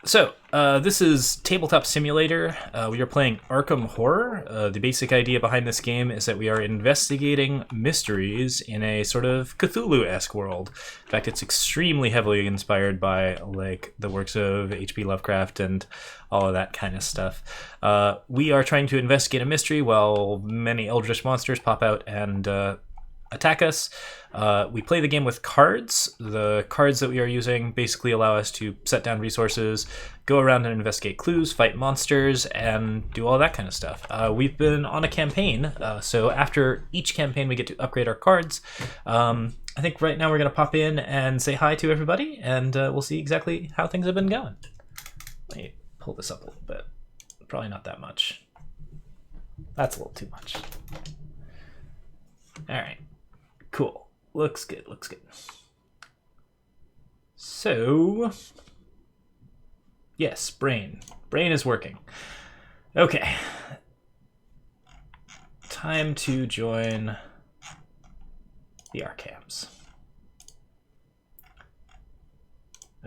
This is Tabletop Simulator. We are playing Arkham Horror. The basic idea behind this game is that we are investigating mysteries in a sort of Cthulhu-esque world. In fact, it's extremely heavily inspired by like the works of H.P. Lovecraft and all of that kind of stuff. We are trying to investigate a mystery while many eldritch monsters pop out and attack us. We play the game with cards. The cards that we are using basically allow us to set down resources, go around and investigate clues, fight monsters, and do all that kind of stuff. We've been on a campaign, so after each campaign we get to upgrade our cards. I think right now we're going to pop in and say hi to everybody, and we'll see exactly how things have been going. Let me pull this up a little bit. Probably not that much. That's a little too much. All right. Cool. Looks good, looks good. So, yes, brain. Brain is working. Okay. Time to join the Arkhams.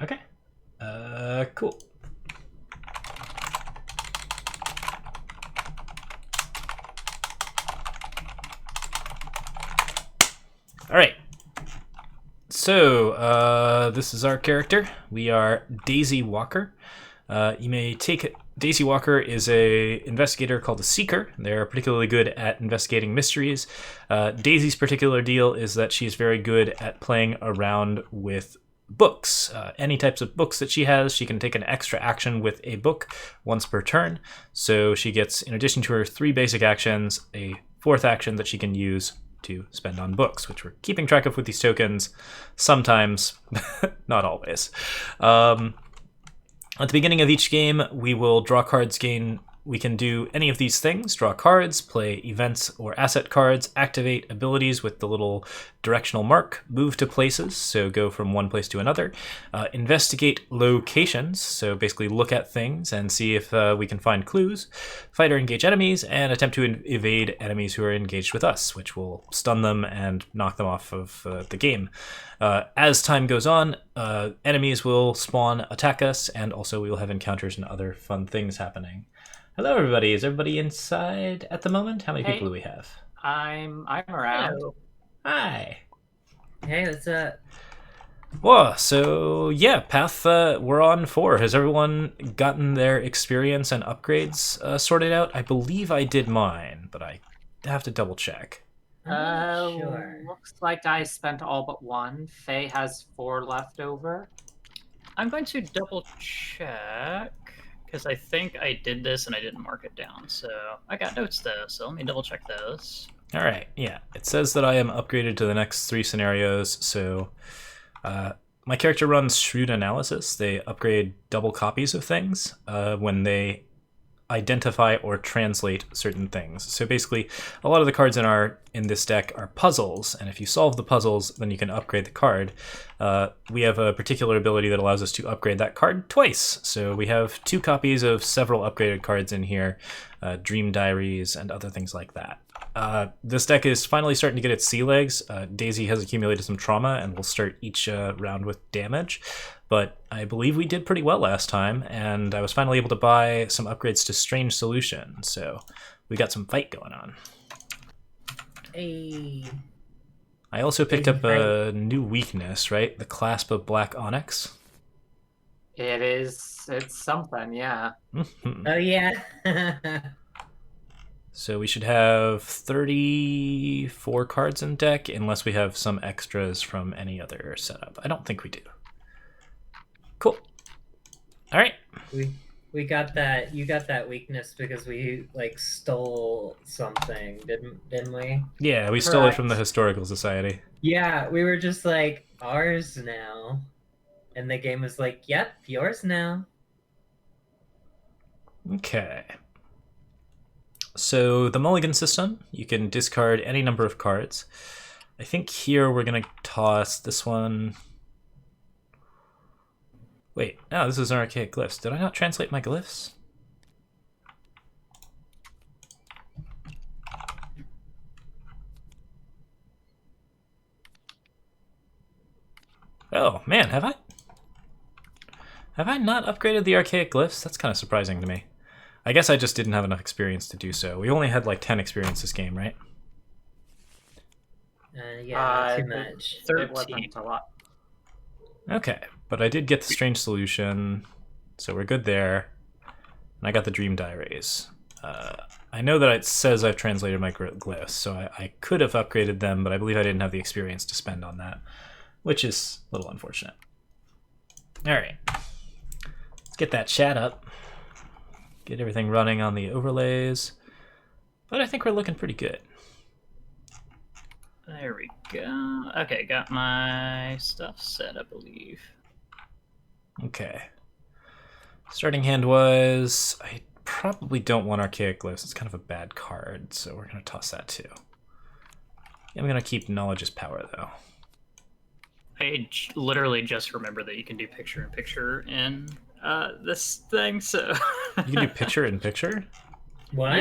Okay. Cool. All right. So, this is our character. We are Daisy Walker. You may take it. Daisy Walker is a investigator called a Seeker. They're particularly good at investigating mysteries. Daisy's particular deal is that she's very good at playing around with books. Any types of books that she has, she can take an extra action with a book once per turn. So she gets, in addition to her 3 basic actions, a 4th action that she can use to spend on books, which we're keeping track of with these tokens sometimes, not always. At the beginning of each game, we will draw cards. We can do any of these things: draw cards, play events or asset cards, activate abilities with the little directional mark, move to places, so go from one place to another, investigate locations, so basically look at things and see if we can find clues, fight or engage enemies, and attempt to evade enemies who are engaged with us, which will stun them and knock them off of the game. As time goes on, enemies will spawn, attack us, and also we will have encounters and other fun things happening. Hello, everybody. Is everybody inside at the moment? How many people do we have? I'm around. Hello. Hi. Hey, what's up? Whoa, so yeah, Path, we're on 4. Has everyone gotten their experience and upgrades sorted out? I believe I did mine, but I have to double check. I'm not sure. Looks like I spent all but 1. Faye has 4 left over. I'm going to double check because I think I did this and I didn't mark it down. So I got notes though, so let me double check those. All right, yeah. It says that I am upgraded to the next 3 scenarios, so my character runs Shrewd Analysis. They upgrade double copies of things when they identify or translate certain things. So basically, a lot of the cards in this deck are puzzles, and if you solve the puzzles, then you can upgrade the card. We have a particular ability that allows us to upgrade that card twice. So we have 2 copies of several upgraded cards in here, Dream Diaries and other things like that. This deck is finally starting to get its sea legs. Daisy has accumulated some trauma and will start each round with damage. But I believe we did pretty well last time, and I was finally able to buy some upgrades to Strange Solution, so we got some fight going on. Hey. I also picked up a new weakness, right? The Clasp of Black Onyx. It's something, yeah. Oh, yeah. So we should have 34 cards in deck, unless we have some extras from any other setup. I don't think we do. Cool. All right. We got that. You got that weakness because we like stole something, didn't we? Yeah, we stole it from the Historical Society. Yeah, we were just like ours now, and the game was like, "Yep, yours now." Okay. So the mulligan system, you can discard any number of cards. I think here we're gonna toss this one. Wait, no, this is an archaic glyphs. Did I not translate my glyphs? Oh, man, have I? Have I not upgraded the archaic glyphs? That's kind of surprising to me. I guess I just didn't have enough experience to do so. We only had like 10 experience this game, right? Yeah, not too much. It 13. wasn't a lot. Okay, but I did get the strange solution, so we're good there. And I got the dream diaries. I know that it says I've translated my glyphs, so I could have upgraded them, but I believe I didn't have the experience to spend on that, which is a little unfortunate. All right, let's get that chat up. Get everything running on the overlays. But I think we're looking pretty good. There we go. Okay, got my stuff set, I believe. Okay. Starting hand was... I probably don't want Archaic Glyphs. It's kind of a bad card, so we're going to toss that too. I'm going to keep Knowledge's Power, though. I literally just remembered that you can do picture-in-picture in this thing, so... You can do picture-in-picture? What?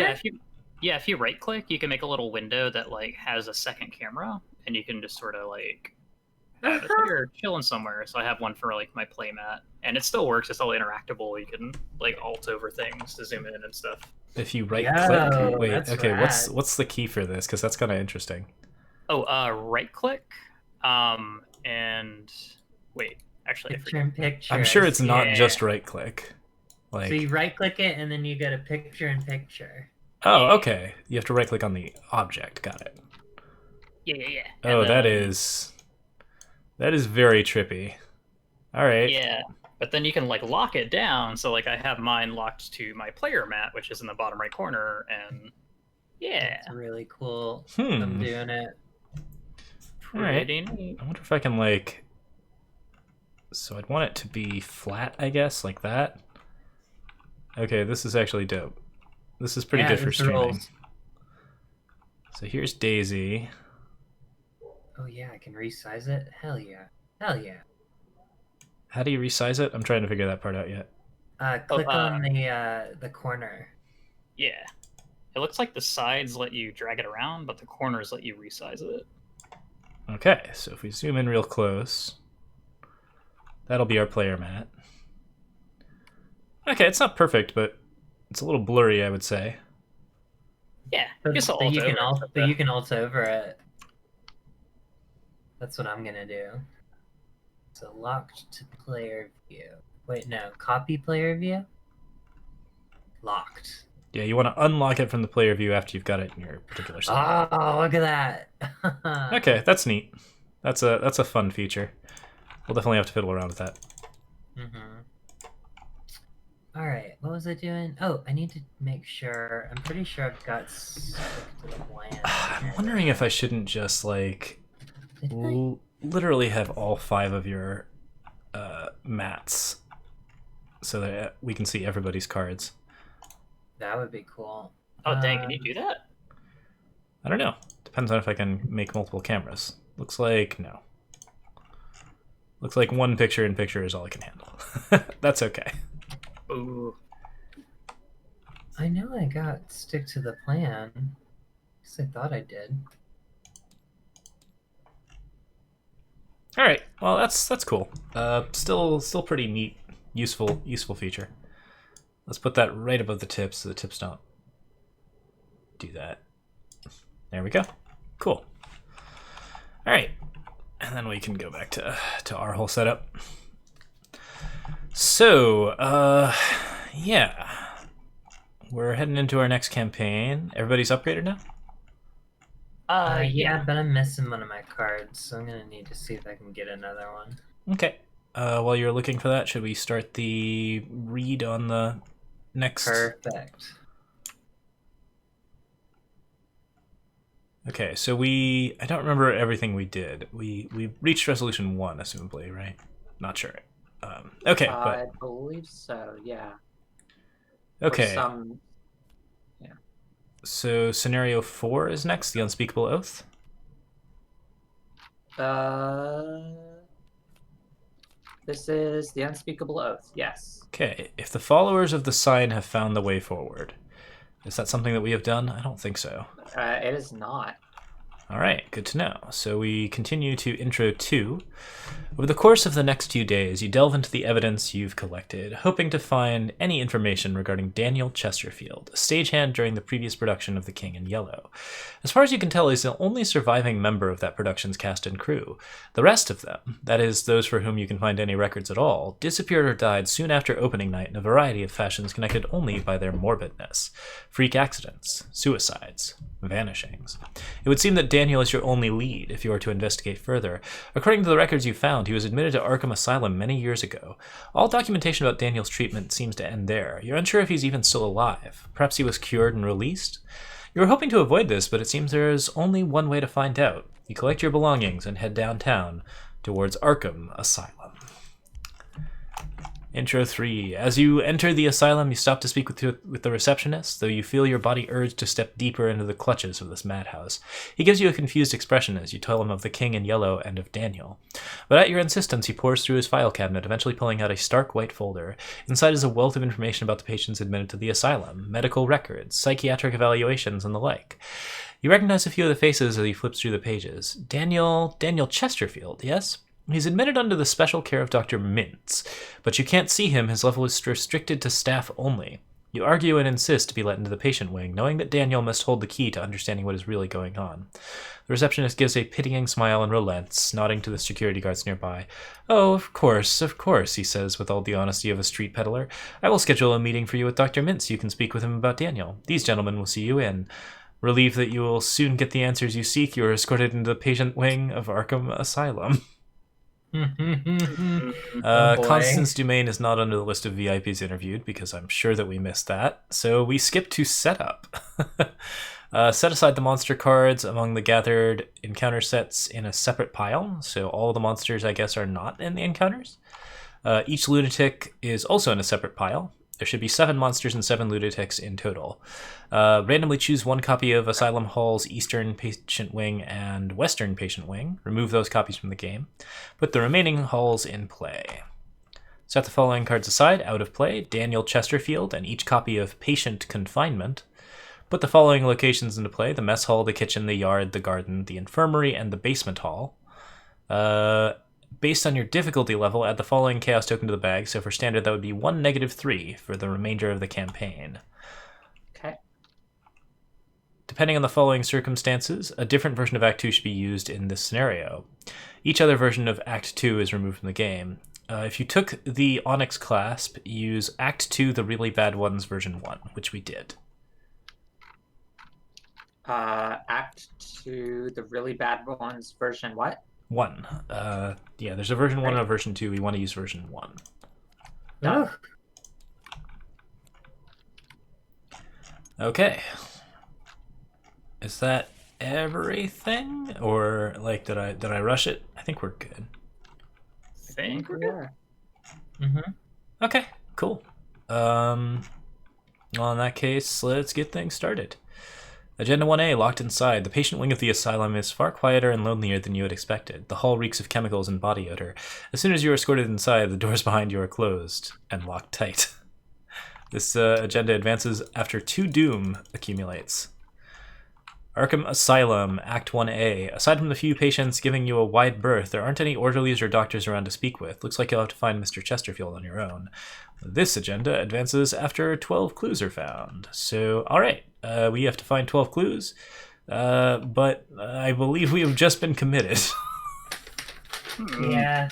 Yeah, if you right-click, you can make a little window that like has a second camera, and you can just sort of like have it there chilling somewhere. So I have one for like my playmat, and it still works. It's all interactable. You can like alt over things to zoom in and stuff. If you right-click... Yo, Wait, that's okay, rad. what's the key for this? Because that's kind of interesting. Oh, right-click, and wait, actually, I Picture forget. in picture. I'm sure it's not yeah. just right-click. Like... So you right-click it, and then you get a picture in picture. Oh, okay. You have to right-click on the object. Got it. Yeah. Oh, And that then- is very trippy. All right. Yeah, but then you can like lock it down. So like I have mine locked to my player mat, which is in the bottom right corner, and yeah, It's really cool. Hmm. I'm doing it. All right. pretty neat. I wonder if I can like... So I'd want it to be flat, I guess, like that. Okay, this is actually dope. This is pretty Yeah, good for this streaming. rolls. So here's Daisy. Oh yeah, I can resize it. Hell yeah. Hell yeah. How do you resize it? I'm trying to figure that part out yet. Click on the corner. Yeah, it looks like the sides let you drag it around, but the corners let you resize it. Okay, so if we zoom in real close, that'll be our player mat. Okay, it's not perfect, but it's a little blurry, I would say. Yeah, But, just but alt you can over alt, it. but you can alt over it. That's what I'm gonna do. So locked to player view. Wait, no, copy player view. Locked. Yeah, you want to unlock it from the player view after you've got it in your particular spot. Oh, look at that. Okay, that's neat. That's a fun feature. We'll definitely have to fiddle around with that. All right, what was I doing? Oh, I need to make sure. I'm pretty sure I've got stick to the plan. I'm wondering if I shouldn't just like Did I? literally have all 5 of your mats so that we can see everybody's cards. That would be cool. Oh dang, can you do that? I don't know. Depends on if I can make multiple cameras. Looks like no. Looks like one picture in picture is all I can handle. That's okay. Ooh. I know I got stick to the plan. Because I thought I did. All right. Well, that's cool. Still pretty neat, useful feature. Let's put that right above the tips so the tips don't do that. There we go. Cool. All right. And then we can go back to our whole setup. So, yeah. We're heading into our next campaign. Everybody's upgraded now? Yeah, but I'm missing one of my cards, so I'm gonna need to see if I can get another one. Okay. While you're looking for that, should we start the read on the next... Perfect. Okay, so I don't remember everything we did. We reached resolution 1, assumably, right? Not sure. Okay, I but believe so, yeah. okay. Some... So scenario 4 is next, the unspeakable oath. This is the unspeakable oath, yes. Okay, if the followers of the sign have found the way forward, is that something that we have done? I don't think so. It is not. All right, good to know. So we continue to Intro 2. Over the course of the next few days, you delve into the evidence you've collected, hoping to find any information regarding Daniel Chesterfield, a stagehand during the previous production of The King in Yellow. As far as you can tell, he's the only surviving member of that production's cast and crew. The rest of them, that is, those for whom you can find any records at all, disappeared or died soon after opening night in a variety of fashions connected only by their morbidness. Freak accidents, suicides, vanishings. It would seem that Daniel is your only lead if you are to investigate further. According to the records you found, he was admitted to Arkham Asylum many years ago. All documentation about Daniel's treatment seems to end there. You're unsure if he's even still alive. Perhaps he was cured and released? You were hoping to avoid this, but it seems there is only one way to find out. You collect your belongings and head downtown towards Arkham Asylum. Intro 3. As you enter the asylum, you stop to speak with the receptionist, though you feel your body urge to step deeper into the clutches of this madhouse. He gives you a confused expression as you tell him of the King in Yellow and of Daniel. But at your insistence, he pours through his file cabinet, eventually pulling out a stark white folder. Inside is a wealth of information about the patients admitted to the asylum, medical records, psychiatric evaluations, and the like. You recognize a few of the faces as he flips through the pages. Daniel Chesterfield, yes? He's admitted under the special care of Dr. Mintz, but you can't see him. His level is restricted to staff only. You argue and insist to be let into the patient wing, knowing that Daniel must hold the key to understanding what is really going on. The receptionist gives a pitying smile and relents, nodding to the security guards nearby. "Oh, of course, he says with all the honesty of a street peddler. "I will schedule a meeting for you with Dr. Mintz. You can speak with him about Daniel. These gentlemen will see you in. Relieved that you will soon get the answers you seek, you are escorted into the patient wing of Arkham Asylum." Constance Dumaine is not under the list of VIPs interviewed because I'm sure that we missed that. So we skip to setup. Set aside the monster cards among the gathered encounter sets in a separate pile. So all the monsters, I guess, are not in the encounters. Each lunatic is also in a separate pile. There should be 7 monsters and 7 lunatics in total. Randomly choose one copy of Asylum Hall's Eastern Patient Wing and Western Patient Wing. Remove those copies from the game. Put the remaining halls in play. Set the following cards aside, out of play: Daniel Chesterfield and each copy of Patient Confinement. Put the following locations into play: the mess hall, the kitchen, the yard, the garden, the infirmary, and the basement hall. Based on your difficulty level, add the following chaos token to the bag. So for standard, that would be 1, -3 for the remainder of the campaign. Okay. Depending on the following circumstances, a different version of Act 2 should be used in this scenario. Each other version of Act 2 is removed from the game. If you took the Onyx Clasp, use Act 2, the Really Bad Ones version 1, which we did. Act 2, the Really Bad Ones version what? 1. Yeah, there's a version 1 and a version 2. We want to use version 1. Oh. Okay. Is that everything? Or, like, did I rush it? I think we're good. I think we're good. Mm-hmm. Okay, cool. Well, in that case, let's get things started. Agenda 1A, locked inside. The patient wing of the asylum is far quieter and lonelier than you had expected. The hall reeks of chemicals and body odor. As soon as you are escorted inside, the doors behind you are closed and locked tight. This agenda advances after 2 doom accumulates. Arkham Asylum, Act 1A. Aside from the few patients giving you a wide berth, there aren't any orderlies or doctors around to speak with. Looks like you'll have to find Mr. Chesterfield on your own. This agenda advances after 12 clues are found. So, alright, we have to find 12 clues, but I believe we have just been committed. Yeah.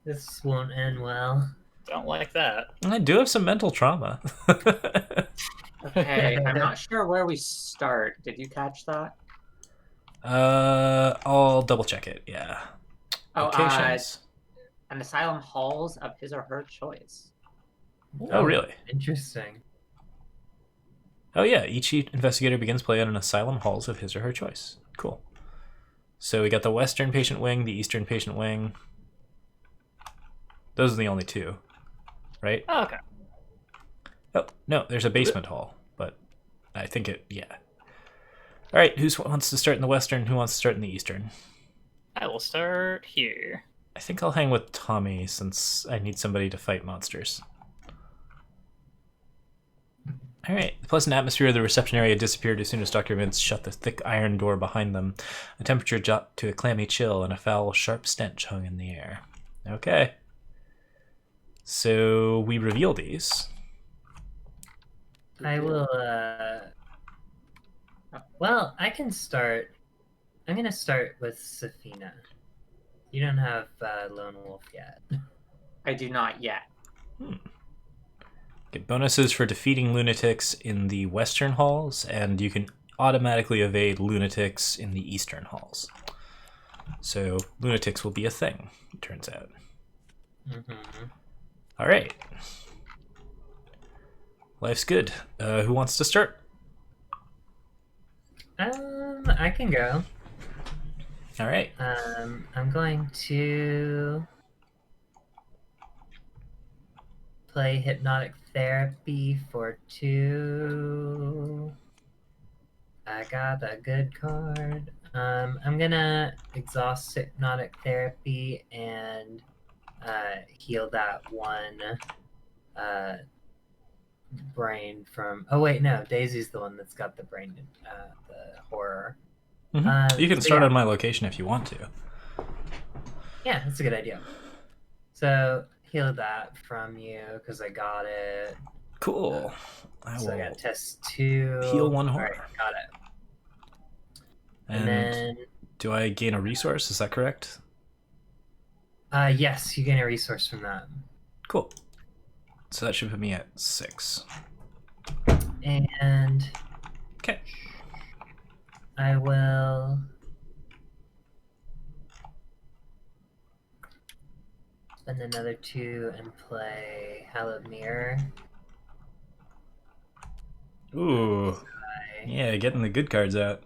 This won't end well. Don't like that. I do have some mental trauma. Okay, I'm not sure where we start. Did you catch that? I'll double check it, yeah. Oh, Locations. an asylum halls of his or her choice. Oh, really? Interesting. Oh, yeah. Each investigator begins play on an asylum halls of his or her choice. Cool. So we got the Western Patient Wing, the Eastern Patient Wing. Those are the only 2, right? Oh, okay. Oh, no, there's a basement hall, but I think yeah. All right, who wants to start in the Western? Who wants to start in the Eastern? I will start here. I think I'll hang with Tommy since I need somebody to fight monsters. All right. The pleasant atmosphere of the reception area disappeared as soon as Dr. Vince shut the thick iron door behind them. The temperature dropped to a clammy chill, and a foul, sharp stench hung in the air. Okay. So we reveal these. I will, well, I can start. I'm gonna start with Safina. You don't have Lone Wolf yet. I do not yet. Get bonuses for defeating lunatics in the western halls, and you can automatically evade lunatics in the eastern halls. So lunatics will be a thing, it turns out. Mm-hmm. All right. Life's good. Who wants to start? I can go. All right. I'm going to play Hypnotic Therapy for 2. I got a good card. I'm gonna exhaust Hypnotic Therapy and heal that one brain from. Oh wait, no, Daisy's the one that's got the brain, the horror. You can start on my location if you want to. Yeah, that's a good idea. So heal that from you because I got it. Cool. So I got test 2. heal 1 All horror. right, got it. And then do I gain a resource? Is that correct? yes, you gain a resource from that. Cool. So that should put me at 6. And Okay. I will spend another 2 and play Hallowed Mirror. Ooh. I Yeah, getting the good cards out.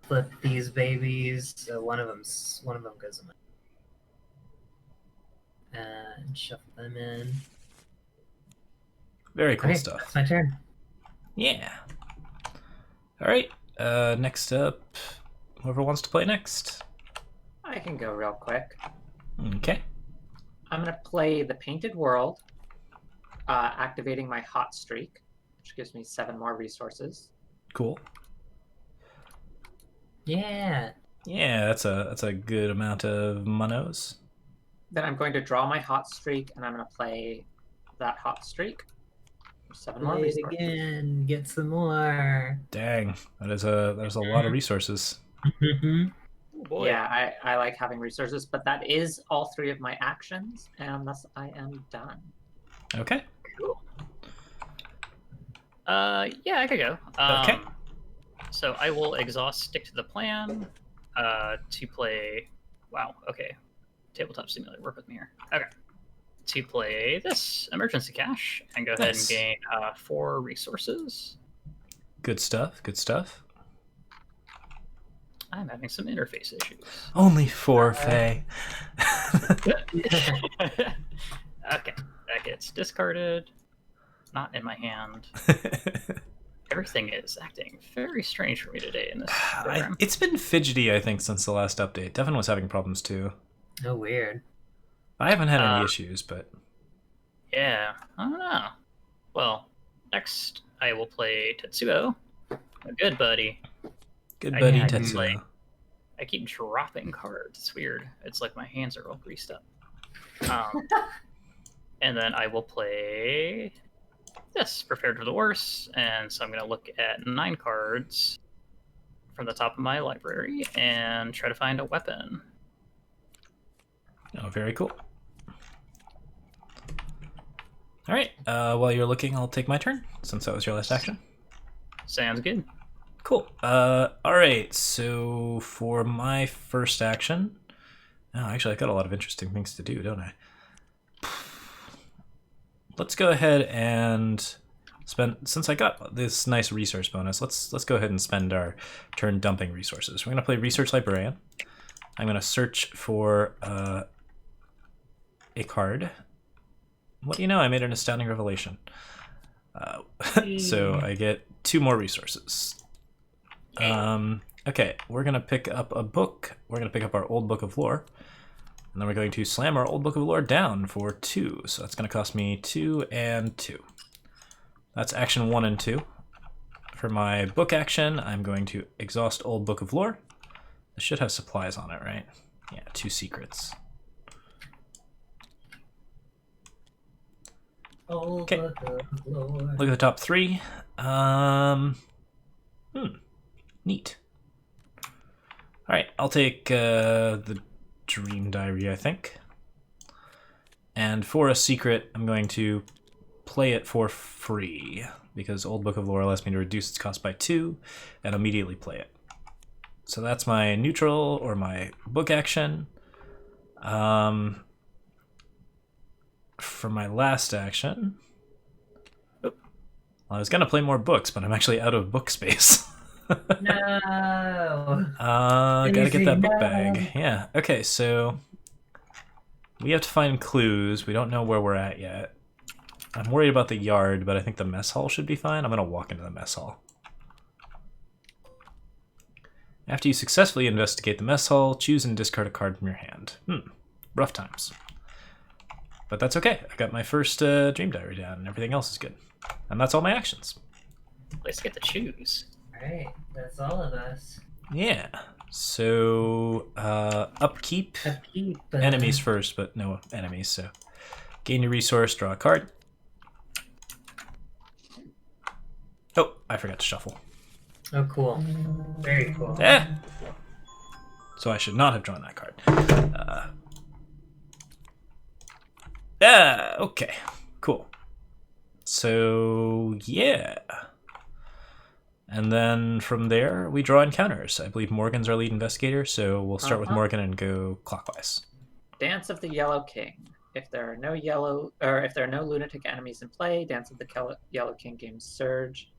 flip these babies. So one of them goes in my and shuffle them in. Very cool Okay, stuff. that's my turn. Yeah. All right. Next up, whoever wants to play next. I can go real quick. Okay. I'm going to play the Painted World, activating my Hot Streak, which gives me 7 more resources. Cool. Yeah. Yeah, that's a good amount of monos. Then I'm going to draw my Hot Streak, and I'm going to play that Hot Streak. 7 more Play it resources. again. Get some more. Dang, there's a lot of resources. Mm-hmm. Oh, boy. Yeah, I like having resources, but that is all 3 of my actions, and thus I am done. Okay. Cool. Yeah, I could go. Okay. So I will exhaust Stick to the Plan to play. Wow. Okay. Tabletop Simulator, work with me here. Okay. To play this Emergency Cash and go ahead and Nice. gain 4 resources. Good stuff. Good stuff. I'm having some interface issues. Only 4, Faye. Okay, that gets discarded. Not in my hand. Everything is acting very strange for me today in this program. It's been fidgety, I think, since the last update. Devin was having problems too. Oh, weird. I haven't had any issues, but Yeah, I don't know. Well, next I will play Tetsuo, a good buddy. good I buddy had, Tetsuo. like- I keep dropping cards. It's weird. It's like my hands are all greased up. And then I will play this, Prepared for the Worst. And so I'm going to look at 9 cards from the top of my library and try to find a weapon. Oh, very cool. All right. While you're looking, I'll take my turn since that was your last action. Sounds good. Cool. All right. So for my first action, actually, I got a lot of interesting things to do, don't I? Let's go ahead and spend. Since I got this nice resource bonus, let's go ahead and spend our turn dumping resources. We're gonna play Research Librarian. I'm gonna search for a card. What do you know? I made an astounding revelation. So I get 2 more resources. Okay, we're gonna pick up a book. We're gonna pick up our old book of lore, and then we're going to slam our old book of lore down for 2. So that's gonna cost me 2 and 2. That's action 1 and 2. For my book action, I'm going to exhaust Old Book of Lore. I should have supplies on it, right? Yeah, 2 secrets. Okay. Look at the top 3. Neat. Alright, I'll take the Dream Diary, I think. And for a secret, I'm going to play it for free, because Old Book of Lore allows me to reduce its cost by 2 and immediately play it. So that's my neutral, or my book action. For my last action... well, I was going to play more books, but I'm actually out of book space. No. Gotta get that book No. bag. Yeah, okay, so... we have to find clues. We don't know where we're at yet. I'm worried about the yard, but I think the mess hall should be fine. I'm going to walk into the mess hall. After you successfully investigate the mess hall, choose and discard a card from your hand. Rough times. But that's okay. I got my first Dream Diary down, and everything else is good. And that's all my actions. Let's get to choose. Alright, that's all of us. Yeah. So, upkeep. Upkeep. Enemies first, but no enemies, so... gain your resource, draw a card. Oh, I forgot to shuffle. Oh, cool. Very cool. Eh! So I should not have drawn that card. Okay. Cool. So, yeah. And then from there, we draw encounters. I believe Morgan's our lead investigator, so we'll start with Morgan and go clockwise. Dance of the Yellow King. If there are no lunatic enemies in play, Dance of the Yellow King gains Surge.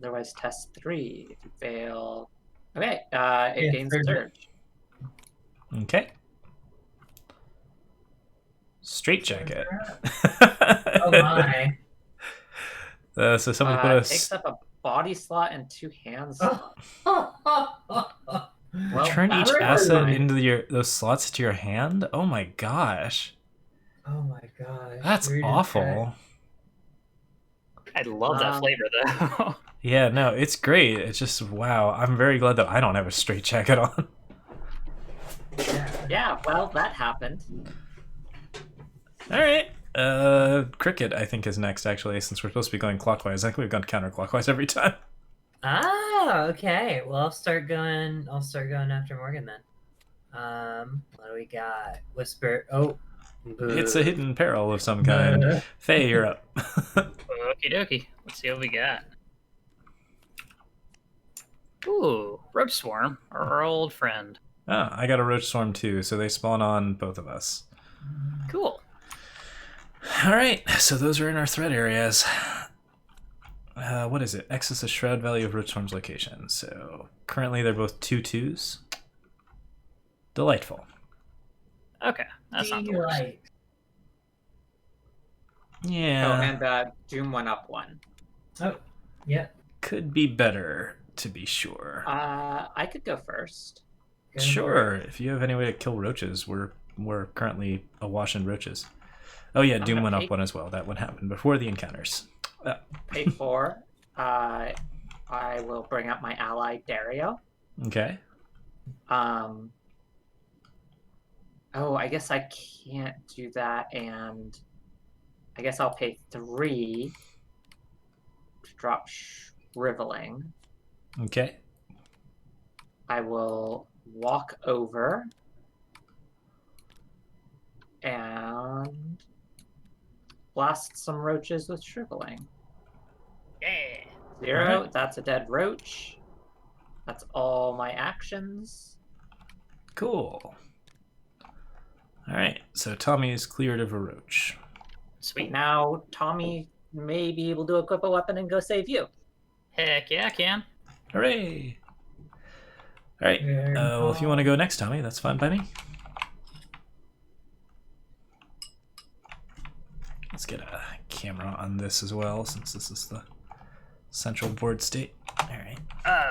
Otherwise, test 3. If you fail, okay, it gains Surge. Okay. Straight jacket. Oh my. So somebody put us. Takes up a body slot and 2 hand slots. Well, Turn each that's asset fine. into those slots to your hand. Oh my gosh, Oh my gosh. that's Weird awful. I love that flavor though. Yeah, no, it's great. It's just wow. I'm very glad that I don't have a straight jacket on. effect. Yeah, well, that happened. All right. Cricket, I think, is next, actually, since we're supposed to be going clockwise. I think we've gone counterclockwise every time. Ah, okay. Well, I'll start going after Morgan then. What do we got? Whisper. Oh, boo. It's a hidden peril of some kind. Faye, you're up. Okie dokie. Let's see what we got. Ooh, Roach Swarm, our old friend. Oh, I got a roach swarm too, so they spawn on both of us. Cool. All right, so those are in our threat areas. What is it? X is the shroud value of roach swarm's location. So currently they're both 2/2s. Delightful. Okay, that's not the worst. Delight. Yeah. Oh, and Doom went up 1. Oh, yeah. Could be better, to be sure. I could go first. Go for Sure, it. if you have any way to kill roaches, we're currently awash in roaches. Oh yeah, Doom gonna went up take- 1 as well. That would happen before the encounters. Pay 4. I will bring up my ally Dario. Okay. Oh, I guess I can't do that, and I guess I'll pay 3 to drop Shriveling. Okay. I will walk over and blast some roaches with Shriveling. Yeah. 0, Alright. that's a dead roach. That's all my actions. Cool. All right, so Tommy is cleared of a roach. Sweet. Now, Tommy may be able to equip a weapon and go save you. Heck yeah, I can. Hooray! All right. Well, if you want to go next, Tommy, that's fine by me. Let's get a camera on this as well, since this is the central board state. All right.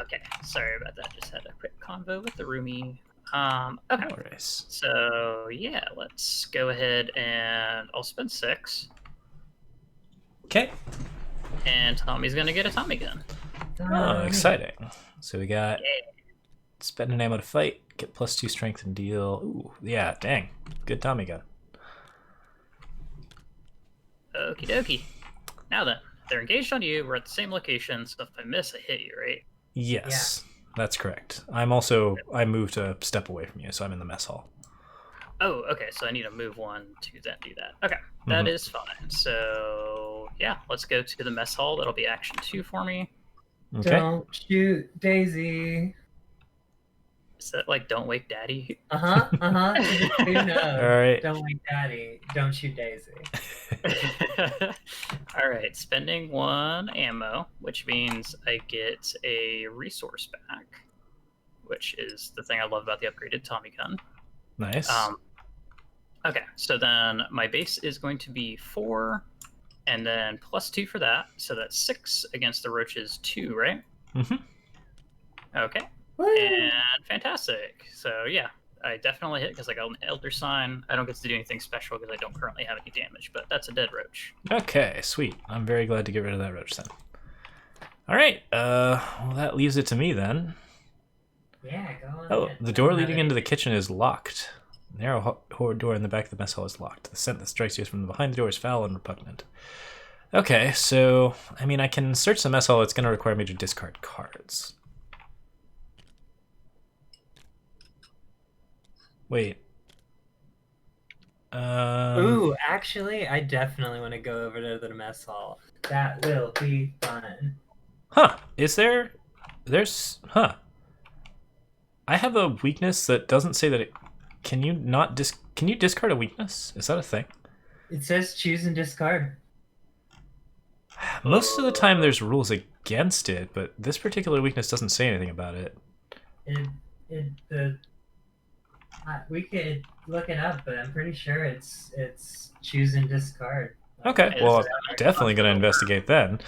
Okay, sorry about that. Just had a quick convo with the roomie. Okay. No worries. So yeah, let's go ahead and I'll spend 6. Okay. And Tommy's gonna get a Tommy gun. Oh, exciting. So we got spend an ammo to fight, get +2 strength and deal. Ooh, yeah, dang. Good Tommy gun. Okie dokie. Now then, they're engaged on you. We're at the same location, so if I miss, I hit you, right? Yes, that's correct. I moved a step away from you, so I'm in the mess hall. Oh, okay, so I need to move one to then do that. Okay, that is fine. So, yeah, let's go to the mess hall. That'll be action 2 for me. Okay. Don't shoot Daisy. Is that like Don't Wake Daddy? Who knows? All right. Don't wake Daddy. Don't shoot Daisy. All right, spending 1 ammo, which means I get a resource back, which is the thing I love about the upgraded Tommy gun. Nice. Okay, so then my base is going to be 4, and then +2 for that, so that's 6 against the roaches 2, right? Mm-hmm. Okay. Woo! And fantastic. So yeah, I definitely hit because I got an Elder Sign. I don't get to do anything special because I don't currently have any damage, but that's a dead roach. Okay, sweet. I'm very glad to get rid of that roach then. All right. Well, that leaves it to me then. Yeah, go on. Oh, ahead. the door leading into the kitchen is locked. The narrow door in the back of the mess hall is locked. The scent that strikes you from behind the door is foul and repugnant. Okay, so, I mean, I can search the mess hall. It's going to require me to discard cards. Wait. Ooh, actually, I definitely want to go over to the mess hall. That will be fun. Huh. Is there... There's... Huh. I have a weakness that doesn't say that it... Can you not Can you discard a weakness? Is that a thing? It says choose and discard. Most of the time there's rules against it, but this particular weakness doesn't say anything about it. We could look it up, but I'm pretty sure it's choose and discard. Okay, well, I'm definitely going to investigate then.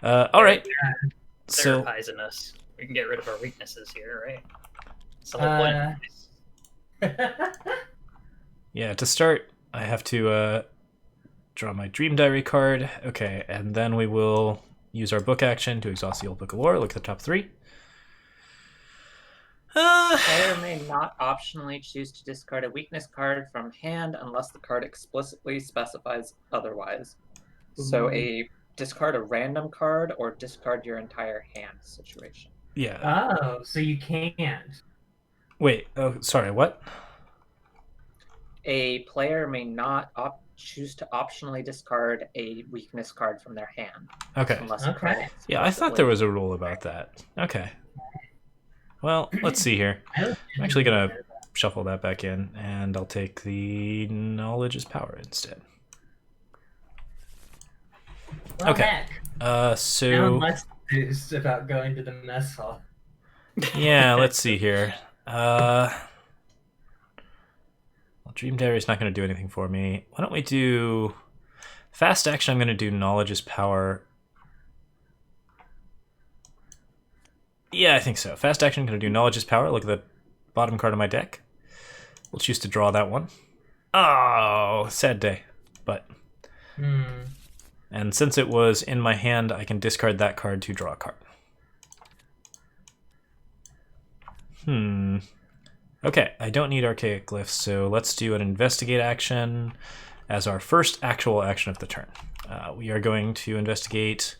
All right. So, Therapies us. We can get rid of our weaknesses here, right? So what? yeah, to start, I have to draw my Dream Diary card. Okay, and then we will use our book action to exhaust the old book of lore. Look at the top 3. Player may not optionally choose to discard a weakness card from hand unless the card explicitly specifies otherwise. So discard a random card or discard your entire hand situation. Yeah. Oh, so you can't. Wait, oh, sorry, what? A player may not choose to optionally discard a weakness card from their hand. Okay. Unless the card Yeah, I thought there was a rule about that. Okay. Well, let's see here. I'm actually going to shuffle that back in, and I'll take the Knowledge is Power instead. Well, Okay. heck. So... Sound less enthused about going to the mess hall. Yeah, let's see here. Well, Dream Diary is not going to do anything for me. Why don't we do... Fast action, I'm going to do Knowledge is Power. Yeah, I think so. Fast action, I'm going to do Knowledge is Power. Look at the bottom card of my deck. We'll choose to draw that one. Oh, sad day. But... And since it was in my hand, I can discard that card to draw a card. Okay, I don't need Archaic Glyphs, so let's do an Investigate action as our first actual action of the turn. We are going to investigate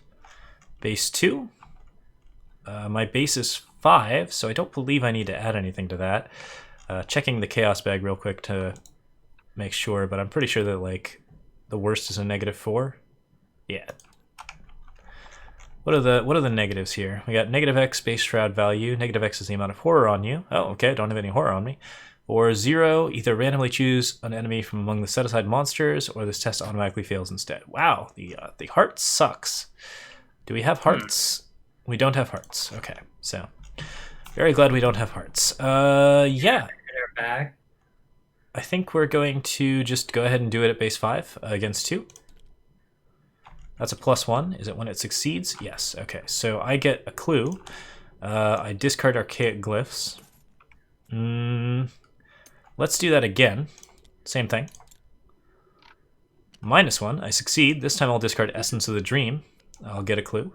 base 2. My base is 5, so I don't believe I need to add anything to that. Checking the Chaos bag real quick to make sure, but I'm pretty sure that like the worst is a -4. Yeah. What are the negatives here? We got -X base shroud value. -X is the amount of horror on you. Oh, okay, I don't have any horror on me. Or 0, either randomly choose an enemy from among the set-aside monsters, or this test automatically fails instead. Wow, the heart sucks. Do we have hearts? We don't have hearts. Okay, so very glad we don't have hearts. Yeah. Back. I think we're going to just go ahead and do it at base 5 against 2. That's a +1. Is it when it succeeds? Yes. Okay, so I get a clue. I discard Archaic Glyphs. Let's do that again. Same thing. -1. I succeed. This time I'll discard Essence of the Dream. I'll get a clue.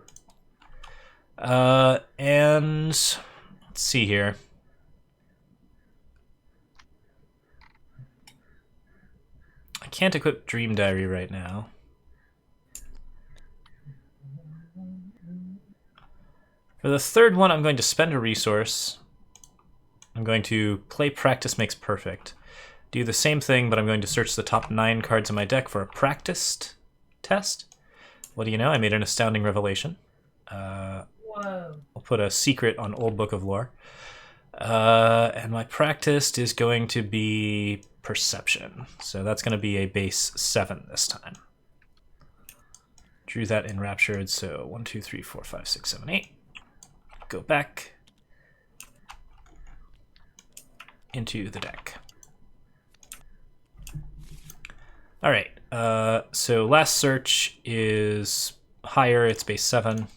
And let's see here. I can't equip Dream Diary right now. For the third one, I'm going to spend a resource. I'm going to play Practice Makes Perfect. Do the same thing, but I'm going to search the top 9 cards in my deck for a practiced test. What do you know? I made an astounding revelation. Whoa. I'll put a secret on Old Book of Lore. And my practiced is going to be Perception. So that's going to be a base 7 this time. Drew that Enraptured, so 1, 2, 3, 4, 5, 6, 7, 8. Go back into the deck. All right, so last search is higher, it's base 7.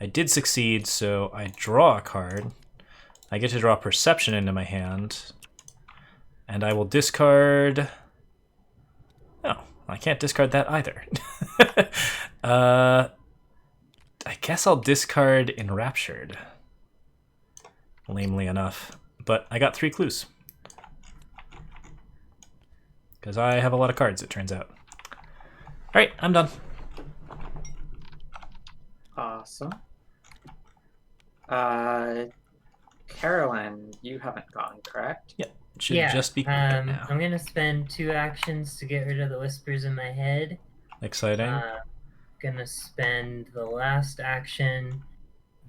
I did succeed, so I draw a card. I get to draw Perception into my hand, and I will discard... Oh, I can't discard that either. I guess I'll discard Enraptured. Lamely enough, but I got 3 clues. Because I have a lot of cards, it turns out. Alright, I'm done. Awesome. Carolyn, you haven't gone, correct? Yep, should just be quiet now. I'm gonna spend 2 actions to get rid of the whispers in my head. Exciting. Gonna spend the last action.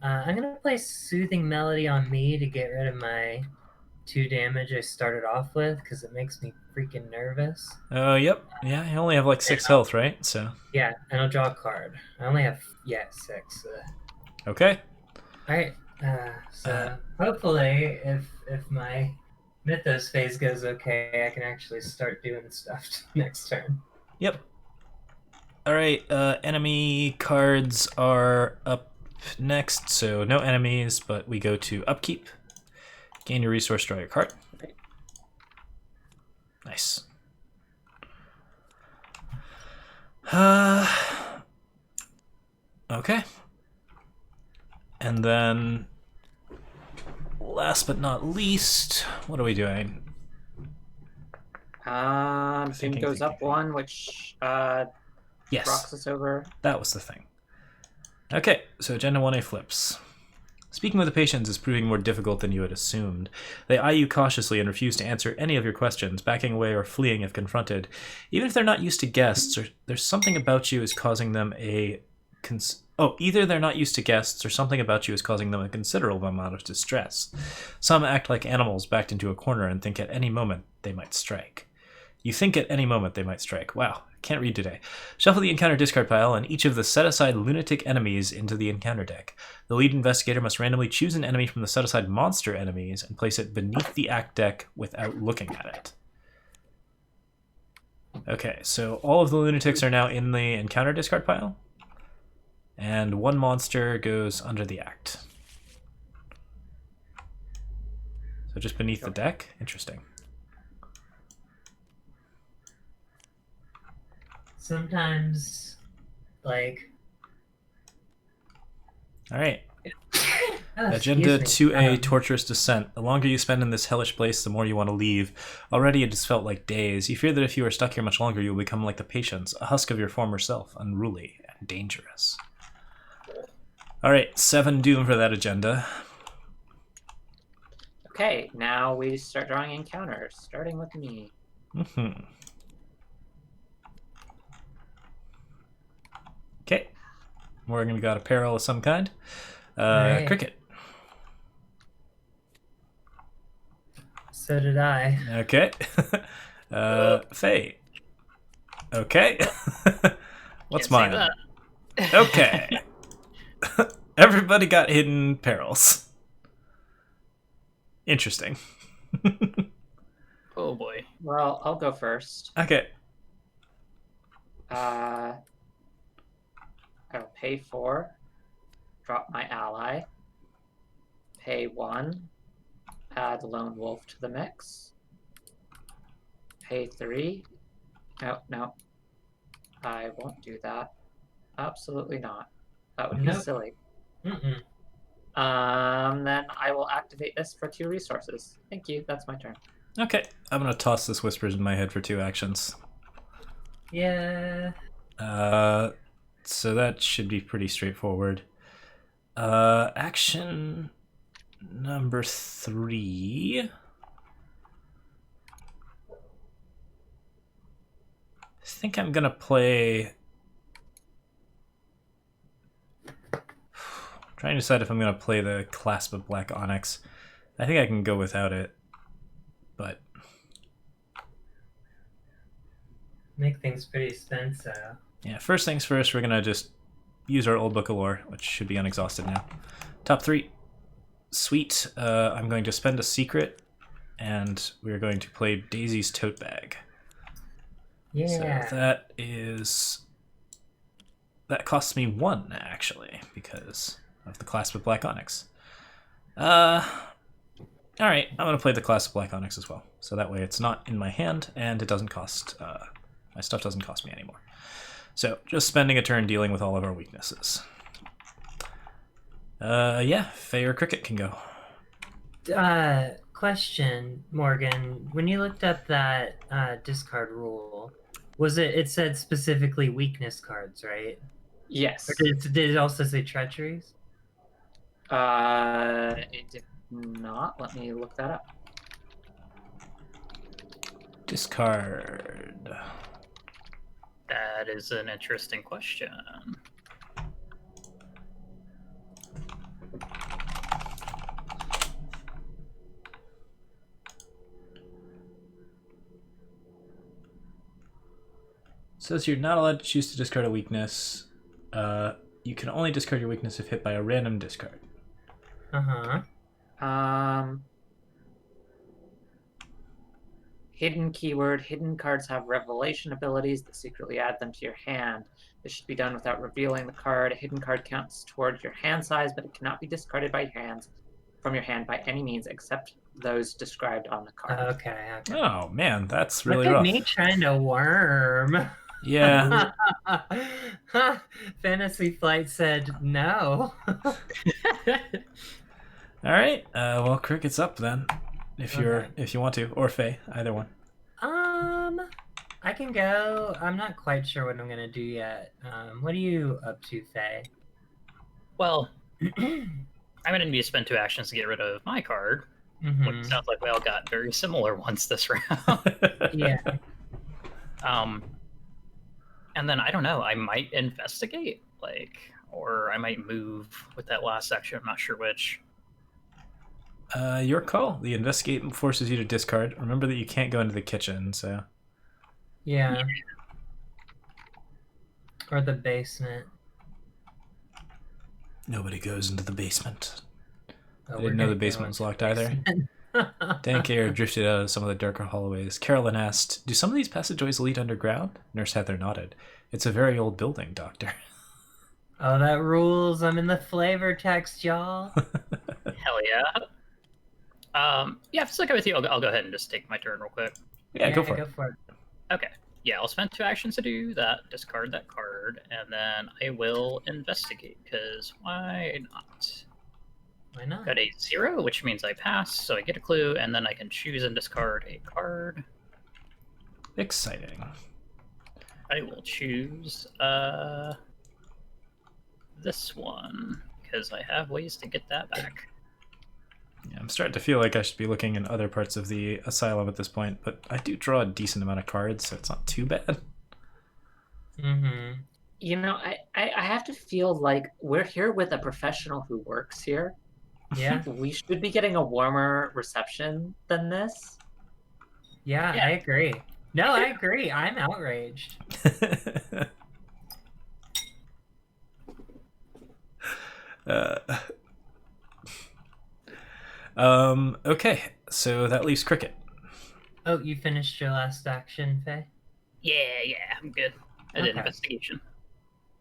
I'm gonna play Soothing Melody on me to get rid of my 2 damage I started off with, because it makes me freaking nervous. Oh, yep. Yeah, I only have like 6 health, right? So. Yeah, and I'll draw a card. I only have 6. Okay. All right. So hopefully, if my Mythos phase goes okay, I can actually start doing stuff next turn. Yep. All right. Enemy cards are up next, so no enemies, but we go to upkeep. Gain your resource, draw your card. Nice. Okay. And then, last but not least, what are we doing? Zoom goes up 1, which Yes, rocks us over. that was the thing. Okay, so Agenda 1A flips. Speaking with the patients is proving more difficult than you had assumed. They eye you cautiously and refuse to answer any of your questions, backing away or fleeing if confronted. Even if they're not used to guests, or there's something about you is causing them a... either they're not used to guests, or something about you is causing them a considerable amount of distress. Some act like animals backed into a corner and think at any moment they might strike. You think at any moment they might strike. Wow, I can't read today. Shuffle the encounter discard pile and each of the set-aside lunatic enemies into the encounter deck. The lead investigator must randomly choose an enemy from the set-aside monster enemies and place it beneath the act deck without looking at it. Okay, so all of the lunatics are now in the encounter discard pile. And 1 monster goes under the act. So just beneath the deck? Interesting. Sometimes, like... Alright. Oh, Agenda excuse me. 2A, Torturous Descent. The longer you spend in this hellish place, the more you want to leave. Already it has felt like days. You fear that if you are stuck here much longer, you will become like the patients, a husk of your former self, unruly and dangerous. Alright, 7 doom for that agenda. Okay, now we start drawing encounters, starting with me. Mm-hmm. Okay. Morgan got a peril of some kind. Right. Cricket. So did I. Okay. Faye. Okay. What's Can't say mine? that. Okay. Everybody got hidden perils. Interesting. Oh boy. Well, I'll go first. Okay. I'll pay 4, drop my ally, pay 1, add Lone Wolf to the mix, pay 3. No, I won't do that. Absolutely not. That would be Nope. silly. Mm-mm. Then I will activate this for 2 resources. Thank you. That's my turn. Okay, I'm gonna toss this Whispers in my head for 2 actions. Yeah. So that should be pretty straightforward. Action number 3. I think I'm gonna play. Trying to decide if I'm gonna play the Clasp of Black Onyx. I think I can go without it, but Make things pretty expensive. yeah. First things first, we're gonna just use our old book of lore, which should be unexhausted now. Top 3. Sweet. I'm going to spend a secret, and we're going to play Daisy's Tote Bag. Yeah. So that costs me 1 actually because of the Clasp of Black Onyx. All right, I'm gonna play the Clasp of Black Onyx as well, so that way it's not in my hand and it doesn't cost my stuff doesn't cost me anymore. So just spending a turn dealing with all of our weaknesses. Yeah, Faye or Cricket can go. Question, Morgan. When you looked up that discard rule, it said specifically weakness cards, right? Yes. Or did it also say treacheries? It did not. Let me look that up. Discard. That is an interesting question. Says you're not allowed to choose to discard a weakness. You can only discard your weakness if hit by a random discard. Hidden keyword. Hidden cards have revelation abilities that secretly add them to your hand. This should be done without revealing the card. A hidden card counts towards your hand size, but it cannot be discarded by from your hand by any means except those described on the card. Okay. Oh man, that's really Look at rough. me trying to worm. Yeah. Fantasy Flight said no. All right. Well, Cricket's up then, if you want to, or Faye, either one. I can go. I'm not quite sure what I'm gonna do yet. What are you up to, Faye? Well, I'm gonna need to spend 2 actions to get rid of my card. Which sounds like we all got very similar ones this round. Yeah. And then I don't know. I might investigate, or I might move with that last section. I'm not sure which. Your call. The investigate forces you to discard. Remember that you can't go into the kitchen, so. Yeah. Or the basement. Nobody goes into the basement. Oh, I didn't know the basement was locked either. Dank air drifted out of some of the darker hallways. Carolyn asked, "Do some of these passageways lead underground?" Nurse Heather nodded. "It's a very old building, Doctor." Oh, that rules. I'm in the flavor text, y'all. Hell yeah. Yeah, if it's okay with you, I'll go ahead and just take my turn real quick. Yeah, go for it. Okay. Yeah, I'll spend 2 actions to do that, discard that card, and then I will investigate, because why not? Why not? Got a 0, which means I pass, so I get a clue, and then I can choose and discard a card. Exciting. I will choose this one, because I have ways to get that back. Yeah, I'm starting to feel like I should be looking in other parts of the asylum at this point, but I do draw a decent amount of cards, so it's not too bad. Mm-hmm. You know, I have to feel like we're here with a professional who works here. Yeah. We should be getting a warmer reception than this. Yeah, I agree. No, I agree. I'm outraged. Okay, so that leaves Cricket. Oh, you finished your last action, Faye? Yeah, I'm good. I did Okay. investigation.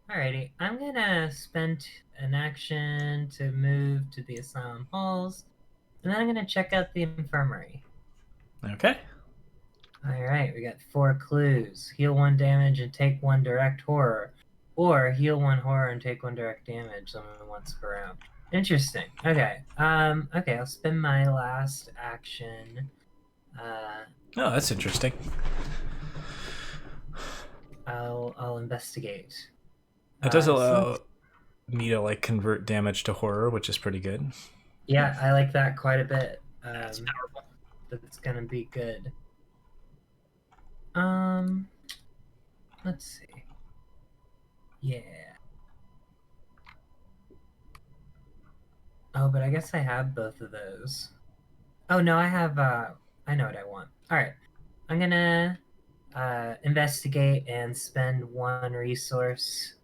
Alrighty, I'm gonna spend an action to move to the asylum halls, and then I'm gonna check out the infirmary. Okay. Alright, we got 4 clues. Heal 1 damage and take 1 direct horror. or heal 1 horror and take 1 direct damage once per round. Interesting. Okay. Okay, I'll spend my last action. Oh, that's interesting. I'll investigate. It does So allow me to like convert damage to horror, which is pretty good. yeah, I like that quite a bit. That's powerful. That's gonna be good. Let's see. Yeah. Oh, but I guess I have both of those. Oh no, I have. I know what I want. All right, I'm gonna investigate and spend 1 resource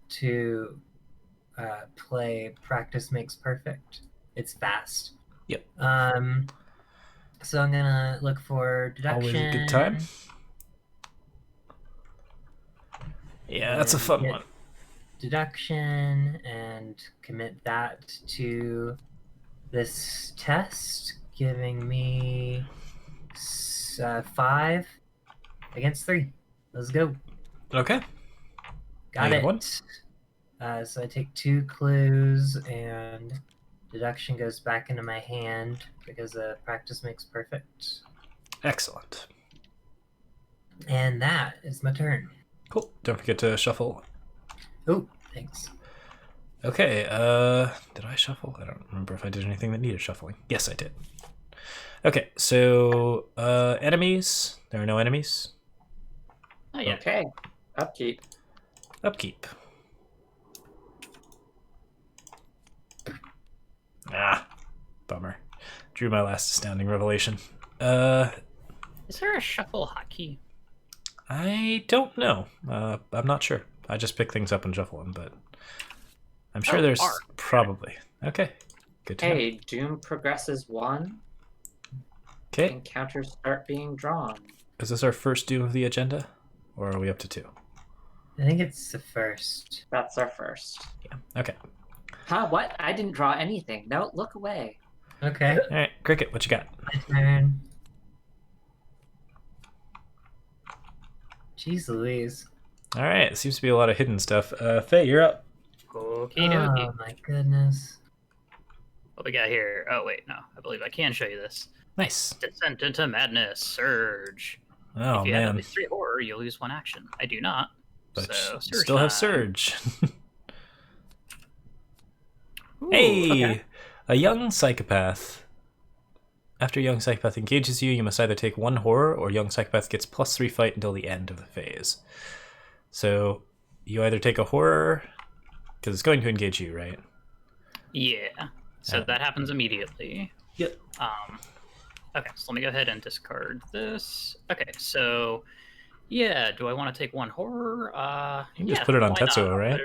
to play Practice Makes Perfect. It's fast. Yep. So I'm gonna look for deduction. Always a good time. Yeah, that's a fun get one. Deduction and commit that to this test, giving me 5 against 3. Let's go. Okay. Got Negative it. 1. So I take 2 clues, and deduction goes back into my hand because practice makes perfect. Excellent. And that is my turn. Cool. Don't forget to shuffle. Oh, thanks. Okay, did I shuffle? I don't remember if I did anything that needed shuffling. Yes, I did. Okay, so enemies. There are no enemies. Oh yeah. Okay. Upkeep. Upkeep. Ah, bummer. Drew my last astounding revelation. Is there a shuffle hotkey? I don't know. I'm not sure. I just pick things up and shuffle them, but I'm sure Oh, there's R. probably. Okay, good to know. Hey, Doom progresses 1. Okay, Encounters start being drawn. is this our first Doom of the agenda, or are we up to 2? I think it's the first. That's our first. Yeah. Okay. Huh? What? I didn't draw anything. No, look away. Okay, All right, Cricket, what you got? my turn. Jeez Louise. All right, it seems to be a lot of hidden stuff. Faye, you're up. Okie dokie. Oh my goodness. What we got here? Oh wait, no. I believe I can show you this. Nice. Descent into Madness. Surge. Oh if you have at man, least 3 horror, you'll lose 1 action. I do not. but So you Surge still have time. Surge. Ooh, Hey, okay. a young psychopath. After young psychopath engages you, you must either take 1 horror or young psychopath gets +3 fight until the end of the phase. So you either take a horror, because it's going to engage you, right? Yeah. So that happens immediately. Yep. Okay, so let me go ahead and discard this. Okay, so yeah, do I want to take 1 horror? You can just put it on why not? Tetsuo, I'll right?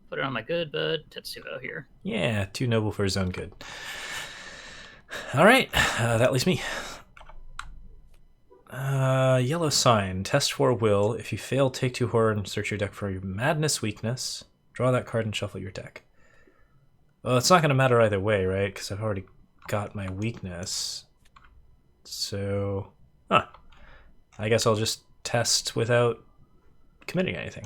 Put it on my good bud Tetsuo here. Yeah, too noble for his own good. All right, that leaves me. Yellow sign. Test for will. If you fail, take 2 horror and search your deck for your madness weakness. Draw that card and shuffle your deck. Well, it's not going to matter either way, right? Because I've already got my weakness. So, I guess I'll just test without committing anything.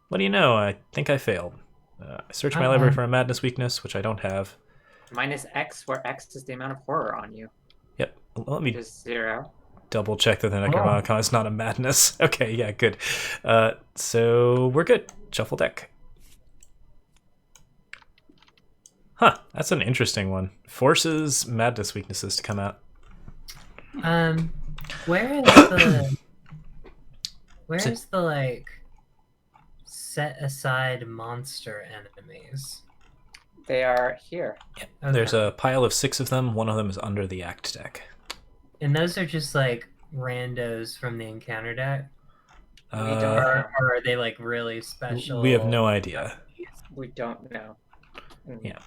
What do you know? I think I failed. I search my library for a madness weakness, which I don't have. Minus X, where X is the amount of horror on you. Yep. Let me Which is 0. double check that the Necronomicon is not a madness. Okay, yeah, good. So we're good. Shuffle deck. Huh, that's an interesting one. Forces madness weaknesses to come out. Where's the like set aside monster enemies? They are here. Yep. Okay. There's a pile of 6 of them. One of them is under the act deck. And those are just like randos from the encounter deck? We don't know. Or are they like really special? We have no idea. We don't know. Yeah.